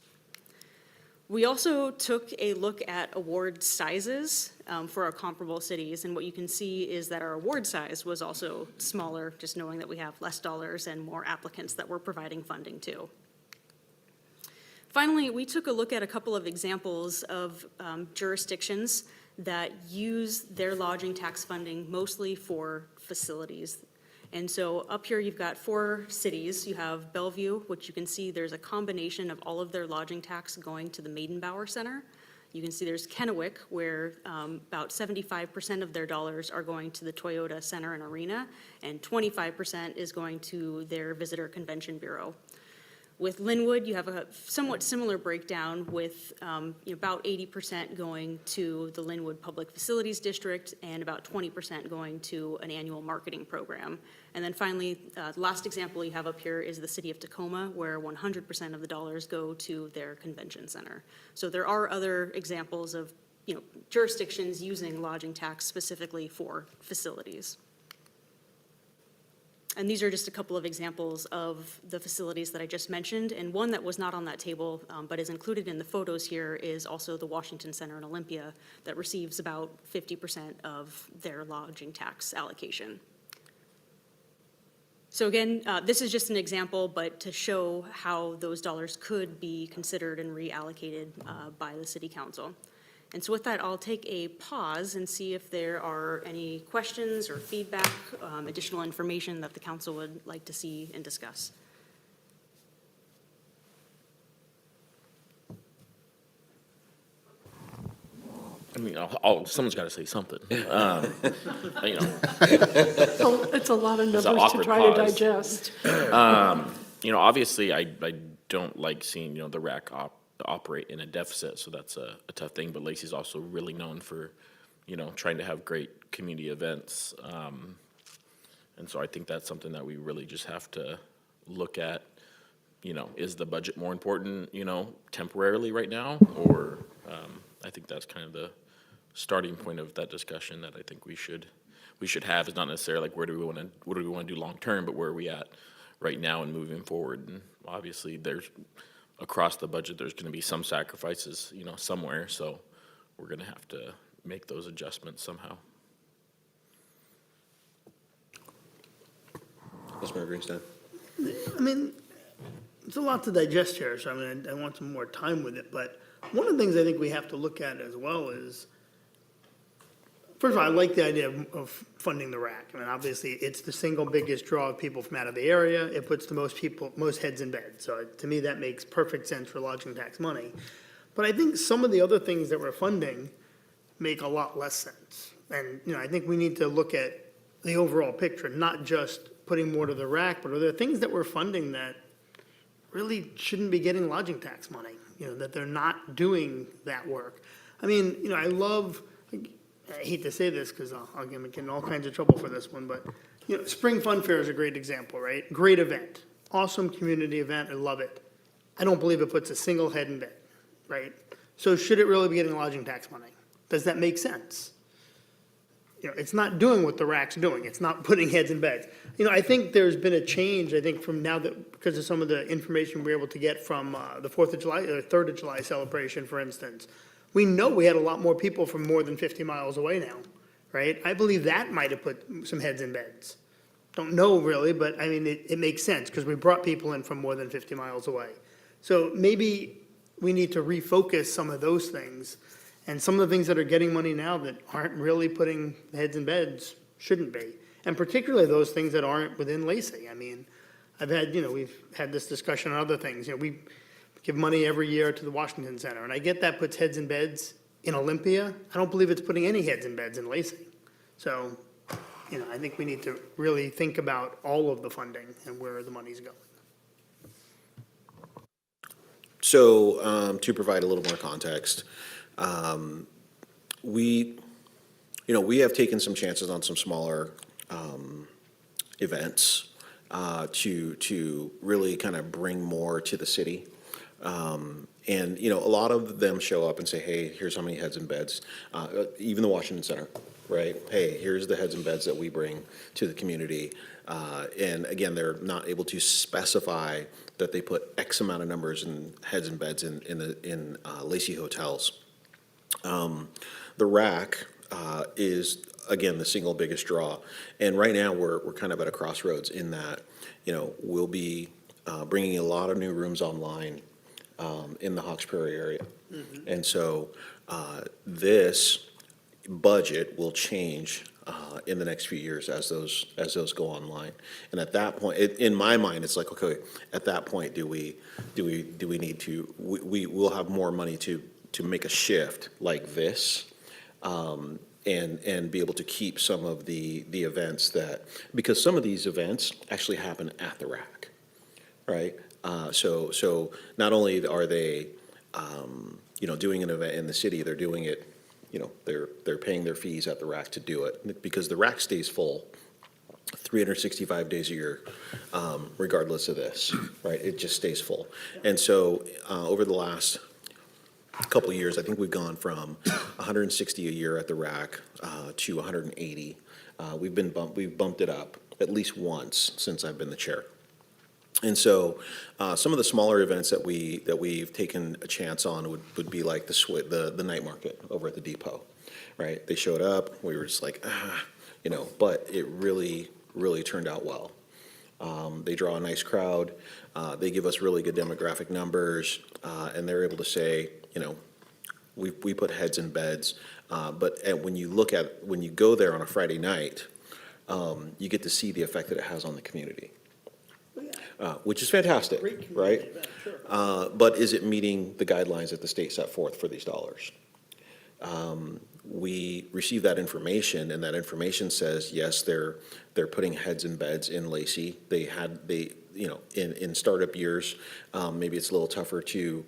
We also took a look at award sizes for our comparable cities, and what you can see is that our award size was also smaller, just knowing that we have less dollars and more applicants that we're providing funding to. Finally, we took a look at a couple of examples of jurisdictions that use their lodging tax funding mostly for facilities. And so up here, you've got 4 cities. You have Bellevue, which you can see there's a combination of all of their lodging tax going to the Maidenbauer Center. You can see there's Kennewick, where about 75% of their dollars are going to the Toyota Center and Arena, and 25% is going to their Visitor Convention Bureau. With Linwood, you have a somewhat similar breakdown with about 80% going to the Linwood Public Facilities District and about 20% going to an annual marketing program. And then finally, the last example you have up here is the city of Tacoma, where 100% of the dollars go to their convention center. So there are other examples of jurisdictions using lodging tax specifically for facilities. And these are just a couple of examples of the facilities that I just mentioned. And one that was not on that table, but is included in the photos here, is also the Washington Center in Olympia that receives about 50% of their lodging tax allocation. So again, this is just an example, but to show how those dollars could be considered and reallocated by the City Council. And so with that, I'll take a pause and see if there are any questions or feedback, additional information that the council would like to see and discuss. I mean, someone's got to say something. It's a lot of It's an numbers to awkward try to pause. digest. Obviously, I don't like seeing, the RAC operate in a deficit, so that's a tough thing. But Lacey's also really known for, trying to have great community events. And so I think that's something that we really just have to look at. Is the budget more important, temporarily right now? Or I think that's kind of the starting point of that discussion that I think we should have. Is not necessarily like what do we want to do long term, but where are we at right now and moving forward. And obviously there's across the budget, there's going to be some sacrifices, somewhere. So we're going to have to make those adjustments somehow. Councilmember Greenstein. I mean, it's a lot to digest here, so I want some more time with it. But one of the things I think we have to look at as well is, first of all, I like the idea of funding the RAC. I mean, obviously, it's the single biggest draw of people from out of the area. It puts the most heads in bed. So to me, that makes perfect sense for lodging tax money. But I think some of the other things that we're funding make a lot less sense. And, I think we need to look at the overall picture, not just putting more to the RAC, but are there things that we're funding that really shouldn't be getting lodging tax money, that they're not doing that work? I mean, I hate to say this because I'll get in all kinds of trouble for this one, but, Spring Fun Fair is a great example, right? Great event, awesome community event, I love it. I don't believe it puts a single head in bed, right? So should it really be getting lodging tax money? Does that make sense? It's not doing what the RAC's doing. It's not putting heads in beds. I think there's been a change, from now that, because of some of the information we were able to get from the 4th of July, or 3rd of July celebration, for instance. We know we had a lot more people from more than 50 miles away now, right? I believe that might have put some heads in beds. Don't know really, but I mean, it makes sense because we brought people in from more than 50 miles away. So maybe we need to refocus some of those things. And some of the things that are getting money now that aren't really putting heads in beds shouldn't be. And particularly those things that aren't within Lacey. I mean, I've had, we've had this discussion on other things. We give money every year to the Washington Center, and I get that puts heads in beds in Olympia. I don't believe it's putting any heads in beds in Lacey. So, I think we need to really think about all of the funding and where the money's going. So, to provide a little more context, we have taken some chances on some smaller events to really kind of bring more to the city. And, a lot of them show up and say, hey, here's how many heads and beds, even the Washington Center, right? Hey, here's the heads and beds that we bring to the community. And again, they're not able to specify that they put X amount of numbers in heads and beds in Lacey hotels. The rack is, again, the single biggest draw. And right now, we're kind of at a crossroads in that, we'll be bringing a lot of new rooms online in the Hawks Prairie area. And so this budget will change in the next few years as those go online. And at that point, in my mind, it's like, okay, at that point, do we need to, we'll have more money to make a shift like this, and be able to keep some of the events because some of these events actually happen at the rack, right? So not only are they, doing an event in the city, they're doing it, they're paying their fees at the rack to do it, because the rack stays full 365 days a year, regardless of this, right? It just stays full. And so over the last couple of years, I think we've gone from 160 a year at the rack to 180. We've bumped it up at least once since I've been the chair. And so some of the smaller events that we've taken a chance on would be like the night market over at the depot, right? They showed up, we were just like, but it really, really turned out well. They draw a nice crowd, they give us really good demographic numbers, and they're able to say, we put heads in beds, but when you go there on a Friday night, you get to see the effect that it has on the community. Which is fantastic, right? But is it meeting the guidelines that the state set forth for these dollars? We receive that information, and that information says, yes, they're putting heads and beds in Lacey. In startup years, maybe it's a little tougher to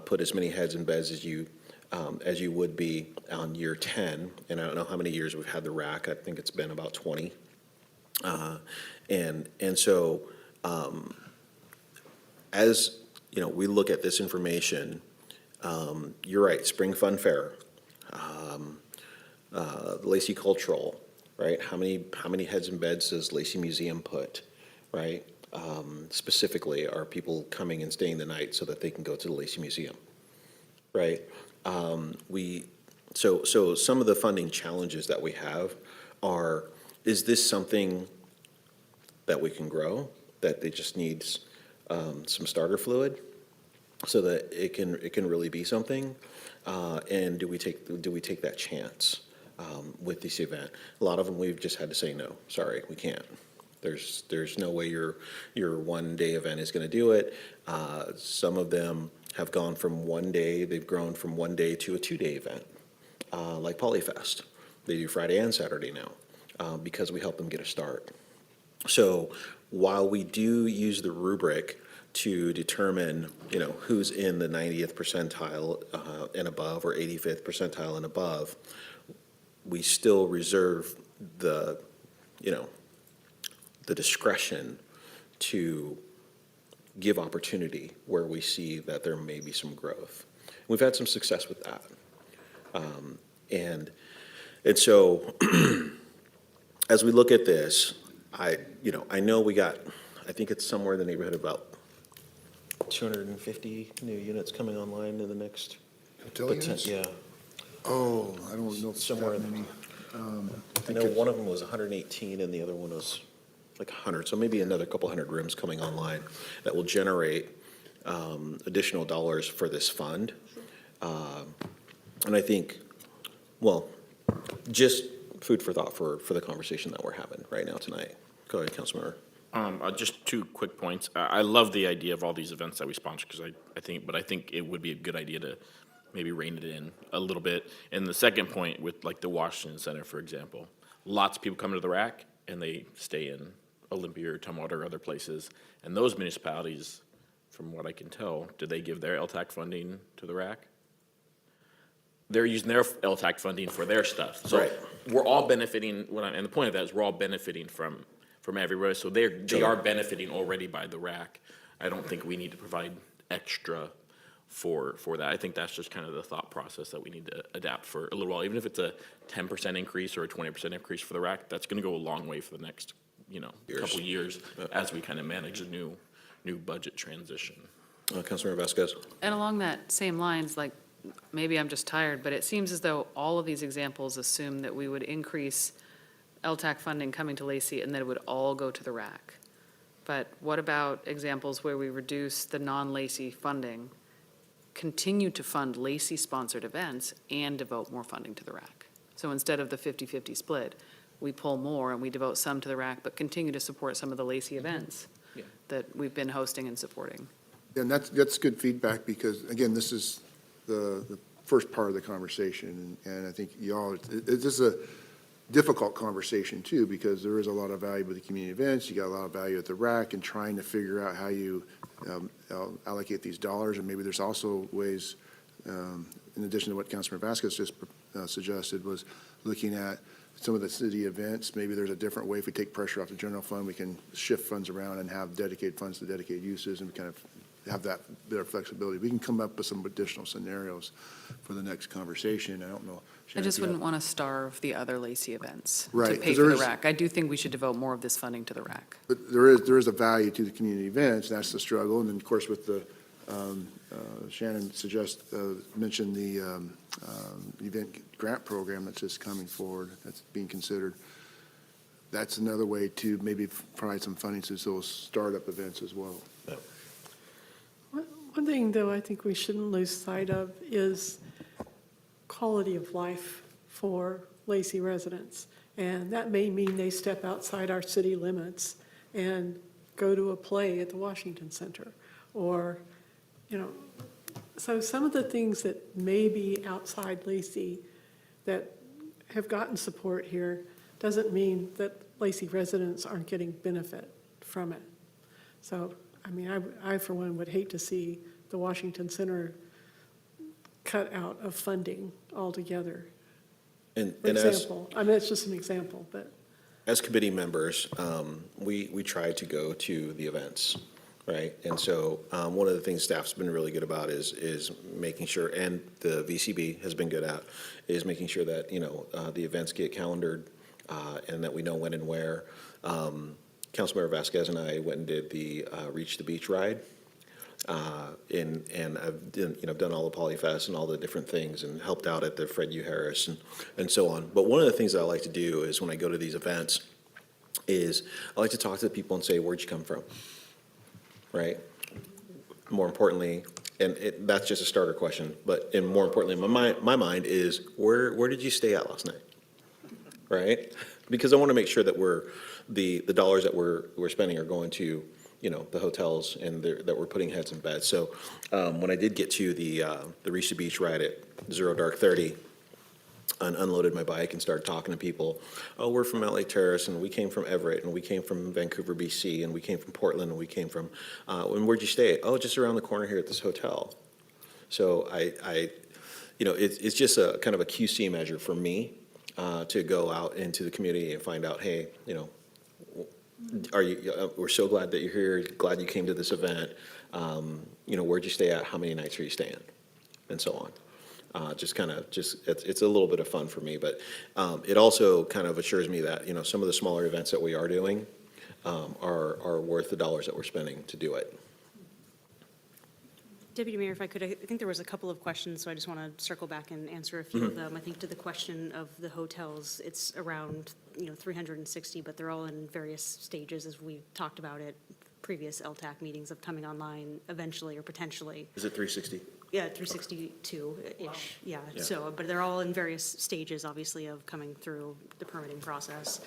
put as many heads and beds as you would be on year 10. And I don't know how many years we've had the rack. I think it's been about 20. And so as we look at this information, you're right, Spring Fun Fair, Lacey Cultural, right? How many heads and beds does Lacey Museum put, right? Specifically, are people coming and staying the night so that they can go to the Lacey Museum, right? So some of the funding challenges that we have are, is this something that we can grow, that it just needs some starter fluid so that it can really be something? And do we take that chance with this event? A lot of them we've just had to say no. Sorry, we can't. There's no way your one-day event is going to do it. Some of them have gone from one day. They've grown from one day to a 2-day event, like Polyfest. They do Friday and Saturday now because we help them get a start. So while we do use the rubric to determine, who's in the 90th percentile and above, or 85th percentile and above, we still reserve the discretion to give opportunity where we see that there may be some growth. We've had some success with that. And so as we look at this, I know we got, I think it's somewhere in the neighborhood of about 250 new units coming online in the next. Hotel units? Yeah. Oh, I don't know if it's Somewhere that many. I know one of them was 118 and the other one was like 100. So maybe another couple hundred rooms coming online that will generate additional dollars for this fund. And I think, well, just food for thought for the conversation that we're having right now tonight. Go ahead, Councilmember. Just 2 quick points. I love the idea of all these events that we sponsor, because I think it would be a good idea to maybe rein it in a little bit. And the second point with like the Washington Center, for example, lots of people come to the rack and they stay in Olympia or Tumwater or other places. And those municipalities, from what I can tell, do they give their LTAC funding to the rack? They're using their LTAC funding for their stuff. So Right. we're all benefiting, and the point of that is we're all benefiting from everywhere. So they are benefiting already by the rack. I don't think we need to provide extra for that. I think that's just kind of the thought process that we need to adapt for a little while. Even if it's a 10% increase or a 20% increase for the rack, that's gonna go a long way for the next, couple years as we kind of manage the new budget transition. Councilmember Vasquez. And along that same lines, like, maybe I'm just tired, but it seems as though all of these examples assume that we would increase LTAC funding coming to Lacey and that it would all go to the rack. But what about examples where we reduce the non-Lacey funding, continue to fund Lacey-sponsored events, and devote more funding to the rack? So instead of the 50-50 split, we pull more and we devote some to the rack, but continue to support some of the Lacey events Yeah. that we've been hosting and supporting. And that's good feedback, because, again, this is the first part of the conversation, and I think this is a difficult conversation, too, because there is a lot of value with the community events, you got a lot of value at the rack, and trying to figure out how you allocate these dollars, and maybe there's also ways, in addition to what Councilmember Vasquez just suggested, was looking at some of the city events. Maybe there's a different way. If we take pressure off the general fund, we can shift funds around and have dedicated funds to dedicated uses, and kind of have that bit of flexibility. We can come up with some additional scenarios for the next conversation. I don't know. I Shannon, just if you have- wouldn't want to starve the other Lacey events Right, to 'cause pay for there the is- rack. I do think we should devote more of this funding to the rack. But there is a value to the community events, and that's the struggle. And then, of course, with the, Shannon mentioned the event grant program that's just coming forward, that's being considered. That's another way to maybe provide some funding to those startup events as well. One thing, though, I think we shouldn't lose sight of is quality of life for Lacey residents. And that may mean they step outside our city limits and go to a play at the Washington Center. Or, so some of the things that may be outside Lacey that have gotten support here doesn't mean that Lacey residents aren't getting benefit from it. So, I for one would hate to see the Washington Center cut out of funding altogether. And For as example, it's just an example, but. as committee members, we try to go to the events, right? And so one of the things staff's been really good about is making sure, and the VCB has been good at, is making sure that, the events get calendared and that we know when and where. Councilmember Vasquez and I went and did the Reach the Beach ride. And I've done all the Polyfest and all the different things and helped out at the Fred U. Harris and so on. But one of the things that I like to do is when I go to these events is I like to talk to the people and say, where'd you come from? Right? More importantly, and that's just a starter question, and more importantly in my mind is where did you stay at last night? Right? Because I want to make sure that the dollars that we're spending are going to the hotels and that we're putting heads in beds. So when I did get to the Reach the Beach ride at 0 dark 30 and unloaded my bike and started talking to people, oh, we're from LA Terrace and we came from Everett and we came from Vancouver, BC, and we came from Portland and we came from, and where'd you stay? Oh, just around the corner here at this hotel. So it's just a kind of a QC measure for me to go out into the community and find out, hey, we're so glad that you're here, glad you came to this event. Where'd you stay at? How many nights are you staying? And so on. It's a little bit of fun for me, but it also kind of assures me that, some of the smaller events that we are doing are worth the dollars that we're spending to do it. Deputy Mayor, if I could, I think there was a couple of questions, so I just want to circle back and answer a few of them. I think to the question of the hotels, it's around, 360, but they're all in various stages, as we talked about at previous LTAC meetings, of coming online eventually or potentially. Is it 360? Yeah, 362-ish, yeah. Yeah. So, but they're all in various stages, obviously, of coming through the permitting process.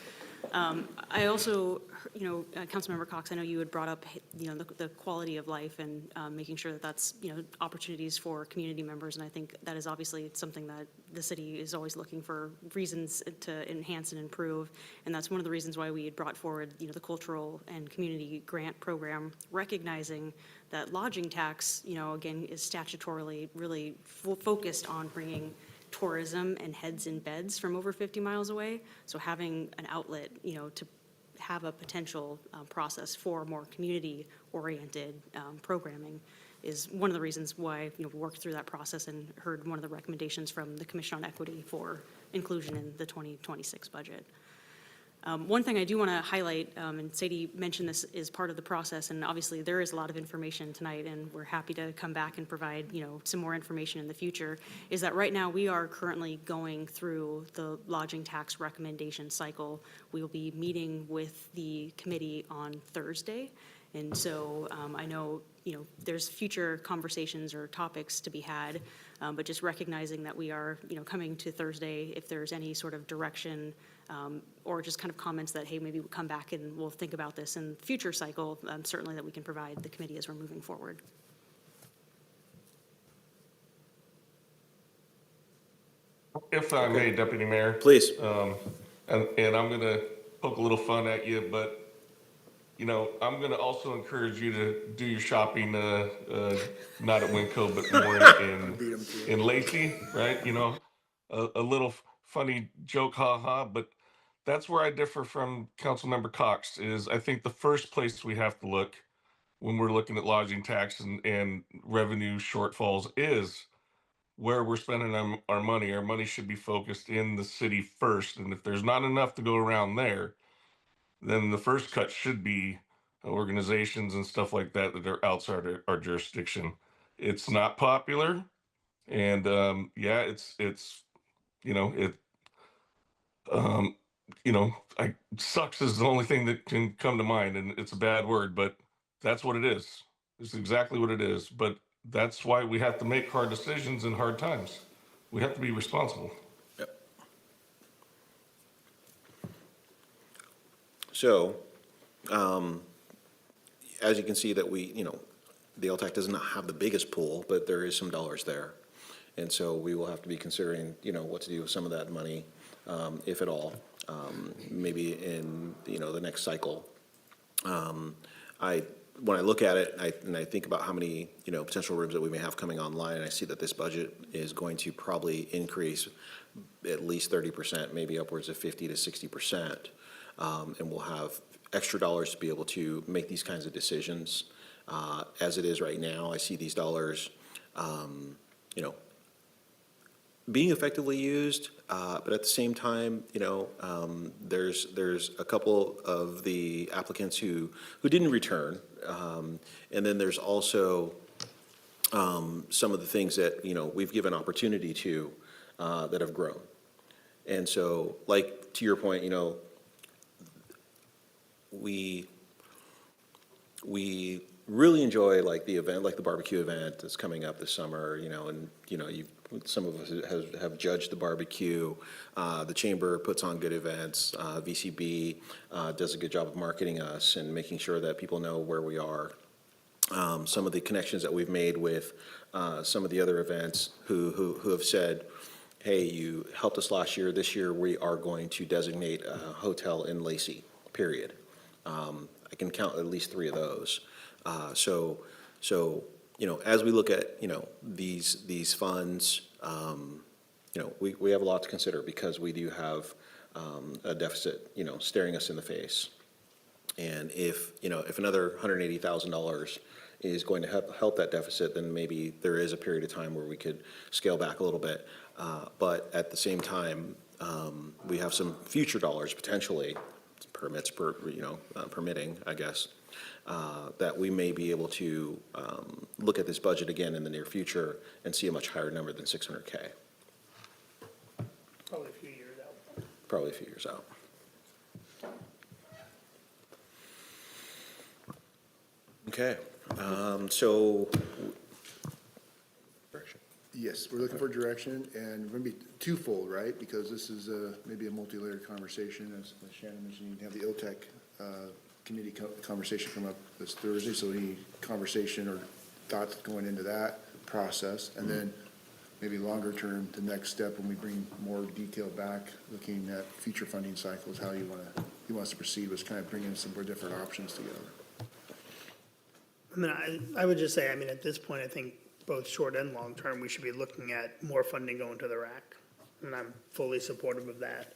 I also, Councilmember Cox, I know you had brought up, the quality of life and making sure that that's, opportunities for community members. And I think that is obviously something that the city is always looking for reasons to enhance and improve. And that's one of the reasons why we had brought forward, the cultural and community grant program, recognizing that lodging tax, again, is statutorily really focused on bringing tourism and heads in beds from over 50 miles away. So having an outlet, to have a potential process for more community-oriented programming is one of the reasons why, we worked through that process and heard one of the recommendations from the Commission on Equity for inclusion in the 2026 budget. One thing I do want to highlight, and Sadie mentioned this is part of the process, and obviously there is a lot of information tonight, and we're happy to come back and provide, some more information in the future, is that right now we are currently going through the lodging tax recommendation cycle. We will be meeting with the committee on Thursday, and so I know, there's future conversations or topics to be had, but just recognizing that we are, coming to Thursday, if there's any sort of direction or just kind of comments that, hey, maybe we'll come back and we'll think about this in future cycle, certainly that we can provide the committee as we're moving forward. If I may, Deputy Mayor. Please. And I'm gonna poke a little fun at you, but, I'm gonna also encourage you to do your shopping, not at Winco, but more in Lacey, right? A little funny joke, ha, but that's where I differ from Councilmember Cox, is I think the first place we have to look when we're looking at lodging tax and revenue shortfalls is where we're spending our money. Our money should be focused in the city first, and if there's not enough to go around there, then the first cut should be organizations and stuff like that that are outside our jurisdiction. It's not popular, and yeah, it's it um, sucks is the only thing that can come to mind, and it's a bad word, but that's what it is. It's exactly what it is. But that's why we have to make hard decisions in hard times. We have to be responsible. Yep. So, as you can see that the LTAC does not have the biggest pool, but there is some dollars there. And so we will have to be considering, what to do with some of that money, if at all, maybe in, the next cycle. When I look at it, and I think about how many, potential rooms that we may have coming online, and I see that this budget is going to probably increase at least 30%, maybe upwards of 50 to 60%. And we'll have extra dollars to be able to make these kinds of decisions. As it is right now, I see these dollars, being effectively used, but at the same time, there's a couple of the applicants who didn't return, and then there's also some of the things that we've given opportunity to that have grown, and so like to your point, we really enjoy like the event, like the barbecue event that's coming up this summer, and some of us have judged the barbecue. The chamber puts on good events. VCB does a good job of marketing us and making sure that people know where we are. Some of the connections that we've made with some of the other events who have said, hey, you helped us last year. This year we are going to designate a hotel in Lacey, period. I can count at least 3 of those. So as we look at, these funds, we have a lot to consider because we do have a deficit, staring us in the face. And if another $180,000 is going to help that deficit, then maybe there is a period of time where we could scale back a little bit. But at the same time, we have some future dollars potentially, permitting, I guess, that we may be able to look at this budget again in the near future and see a much higher number than 600K. Probably a few years out. Probably a few years out. Okay, so Yes, we're looking for direction, and we're gonna be twofold, right? Because this is maybe a multi-layered conversation, as Shannon mentioned, you have the OTEC committee conversation come up this Thursday, so any conversation or thoughts going into that process, and then maybe longer term, the next step, when we bring more detail back, looking at future funding cycles, how he wants to proceed, was kind of bringing some more different options together. I mean, I would just say, I mean, at this point, I think both short and long term, we should be looking at more funding going to the RAC. And I'm fully supportive of that.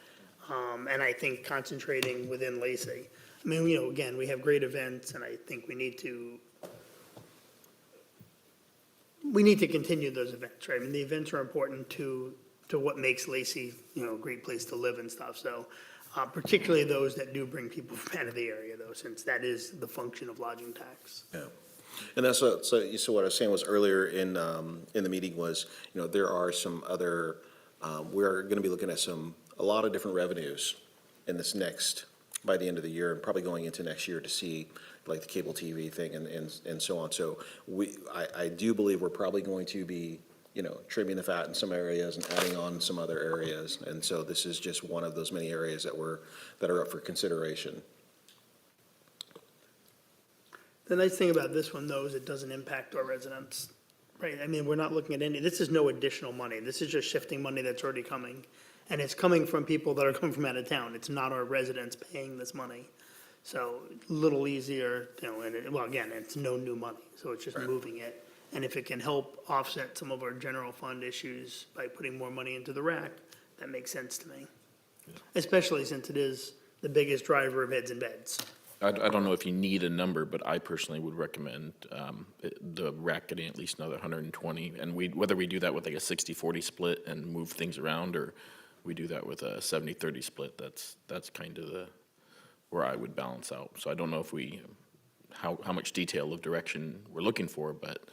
And I think concentrating within Lacey. I mean, you know, again, we have great events, and I think we need to continue those events, right? I mean, the events are important to what makes Lacey, you know, a great place to live and stuff. So particularly those that do bring people from out of the area, though, since that is the function of lodging tax. Yeah. And that's what, so what I was saying was earlier in the meeting was, you know, there are some other, we're going to be looking at a lot of different revenues in this next, by the end of the year, and probably going into next year to see like the cable TV thing and so on. So I do believe we're probably going to be, you know, trimming the fat in some areas and adding on some other areas. And so this is just one of those many areas that are up for consideration. The nice thing about this one, though, is it doesn't impact our residents, right? I mean, we're not looking at this is no additional money. This is just shifting money that's already coming. And it's coming from people that are coming from out of town. It's not our residents paying this money. So a little easier, you know, well, again, it's no new money, so it's just moving it. And if it can help offset some of our general fund issues by putting more money into the RAC, that makes sense to me. Especially since it is the biggest driver of heads and beds. I don't know if you need a number, but I personally would recommend the RAC getting at least another 120. And whether we do that with like a 60-40 split and move things around, or we do that with a 70-30 split, that's kind of where I would balance out. So I don't know if how much detail of direction we're looking for, but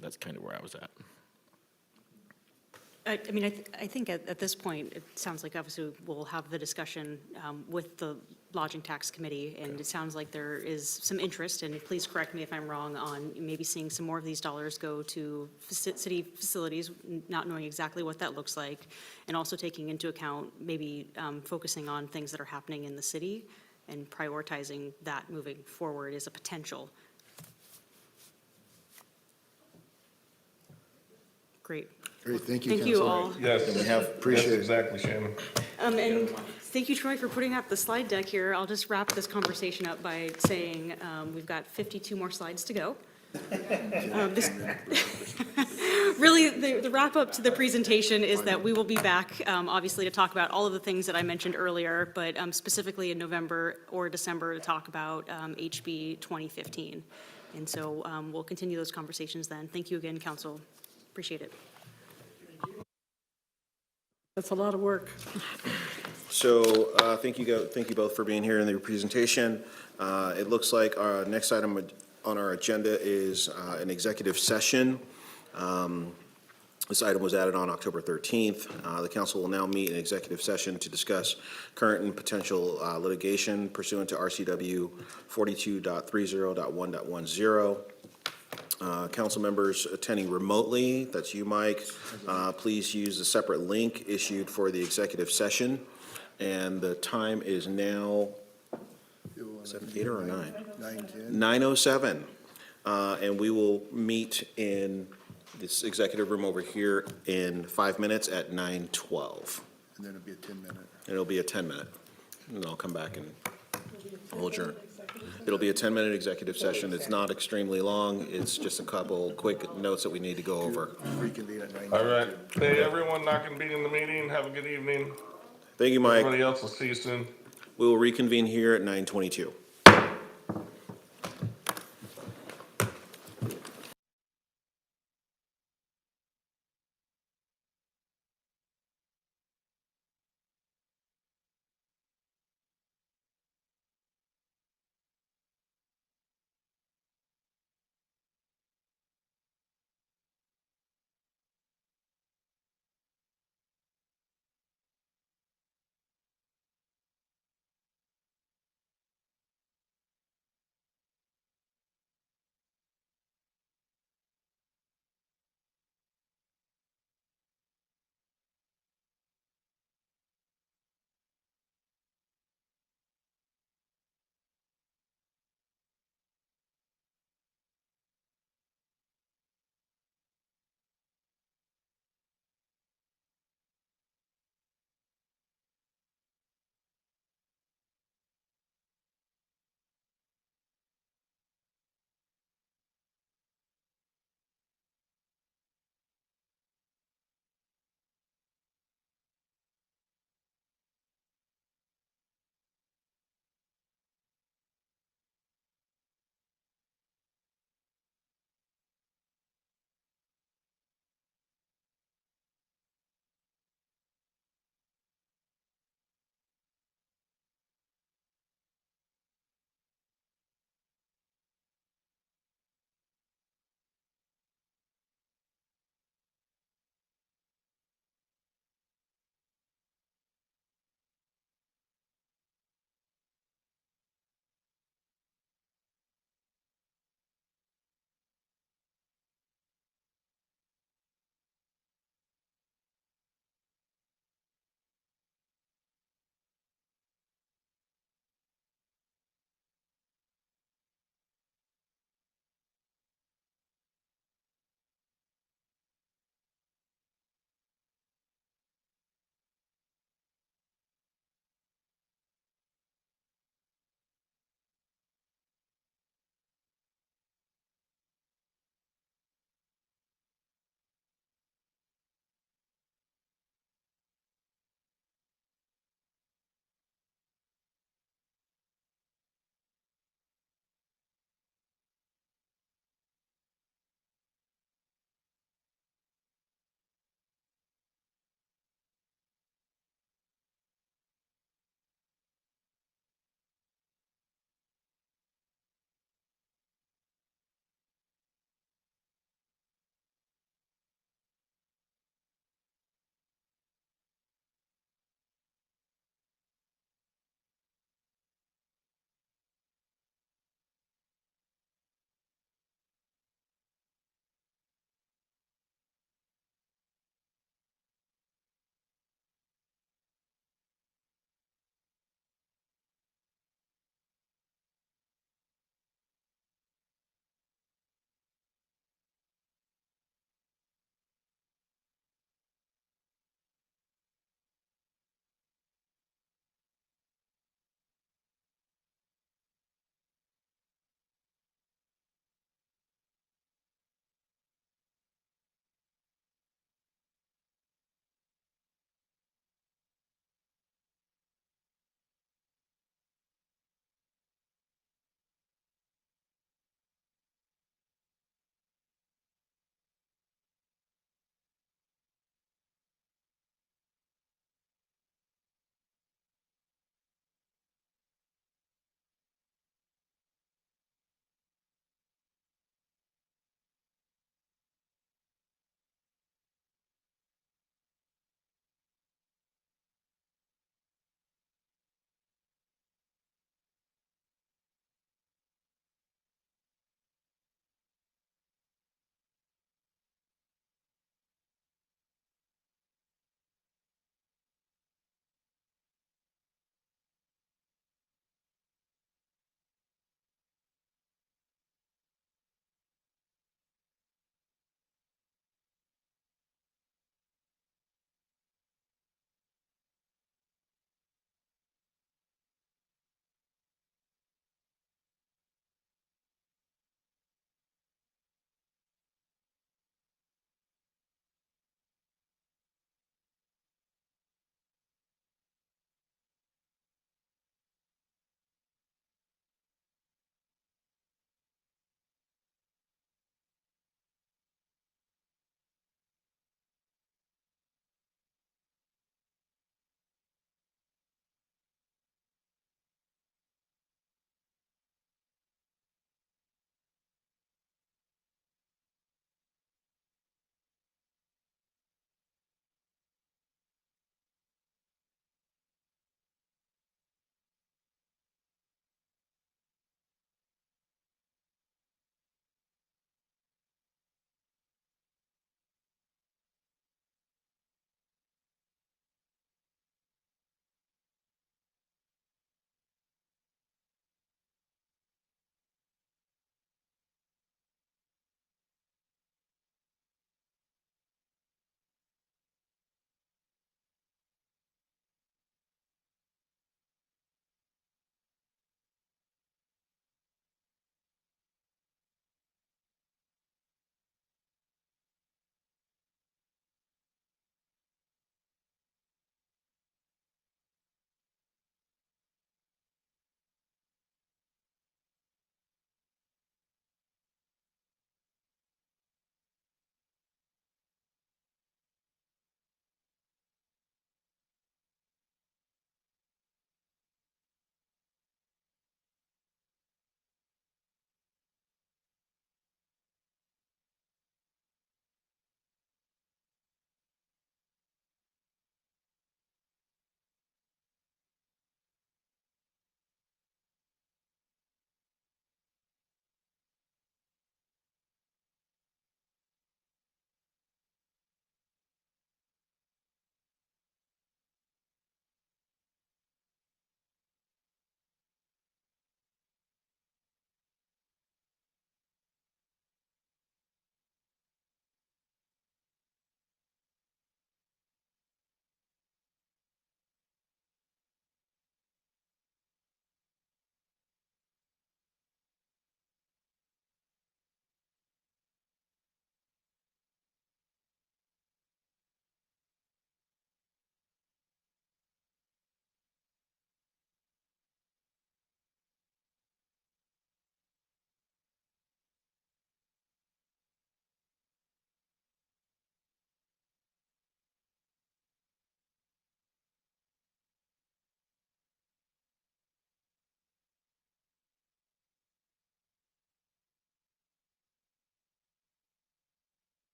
that's kind of where I was at. I mean, I think at this point, it sounds like obviously we'll have the discussion with the Lodging Tax Committee, and it sounds like there is some interest, and please correct me if I'm wrong, on maybe seeing some more of these dollars go to city facilities, not knowing exactly what that looks like, and also taking into account maybe focusing on things that are happening in the city and prioritizing that moving forward as a potential. Great. Great, thank you, Thank you Council. all. Yes, Appreciate it. exactly, Shannon. And thank you, Troy, for putting up the slide deck here. I'll just wrap this conversation up by saying we've got 52 more slides to go. Really, the wrap up to the presentation is that we will be back, obviously, to talk about all of the things that I mentioned earlier, but specifically in November or December to talk about HB 2015. And so we'll continue those conversations then. Thank you again, Council. Appreciate it. That's a lot of work. So thank you both for being here in the presentation. It looks like our next item on our agenda is an executive session. This item was added on October 13th. The council will now meet in executive session to discuss current and potential litigation pursuant to RCW 42.30.1.10. Council members attending remotely, that's you, Mike, please use the separate link issued for the executive session. And the time is now 8 or 9? 9:07. And we will meet in this executive room over here in 5 minutes at 9:12. And then it'll be a 10-minute. And it'll be a 10-minute. And then I'll come back and we'll adjourn. It'll be a 10-minute executive session. It's not extremely long. It's just a couple quick notes that we need to go over. Reconvene at 9. All right. Hey, everyone not going to be in the meeting. Have a good evening. Thank you, Mike. Everybody else, will see you soon. We will reconvene here at 9:22.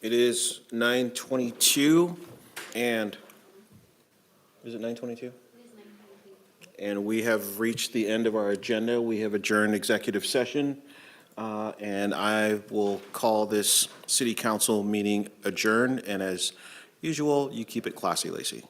It is 9:22, and, is it 9:22? And we have reached the end of our agenda. We have adjourned executive session, and I will call this city council meeting adjourned. And as usual, you keep it classy, Lacey.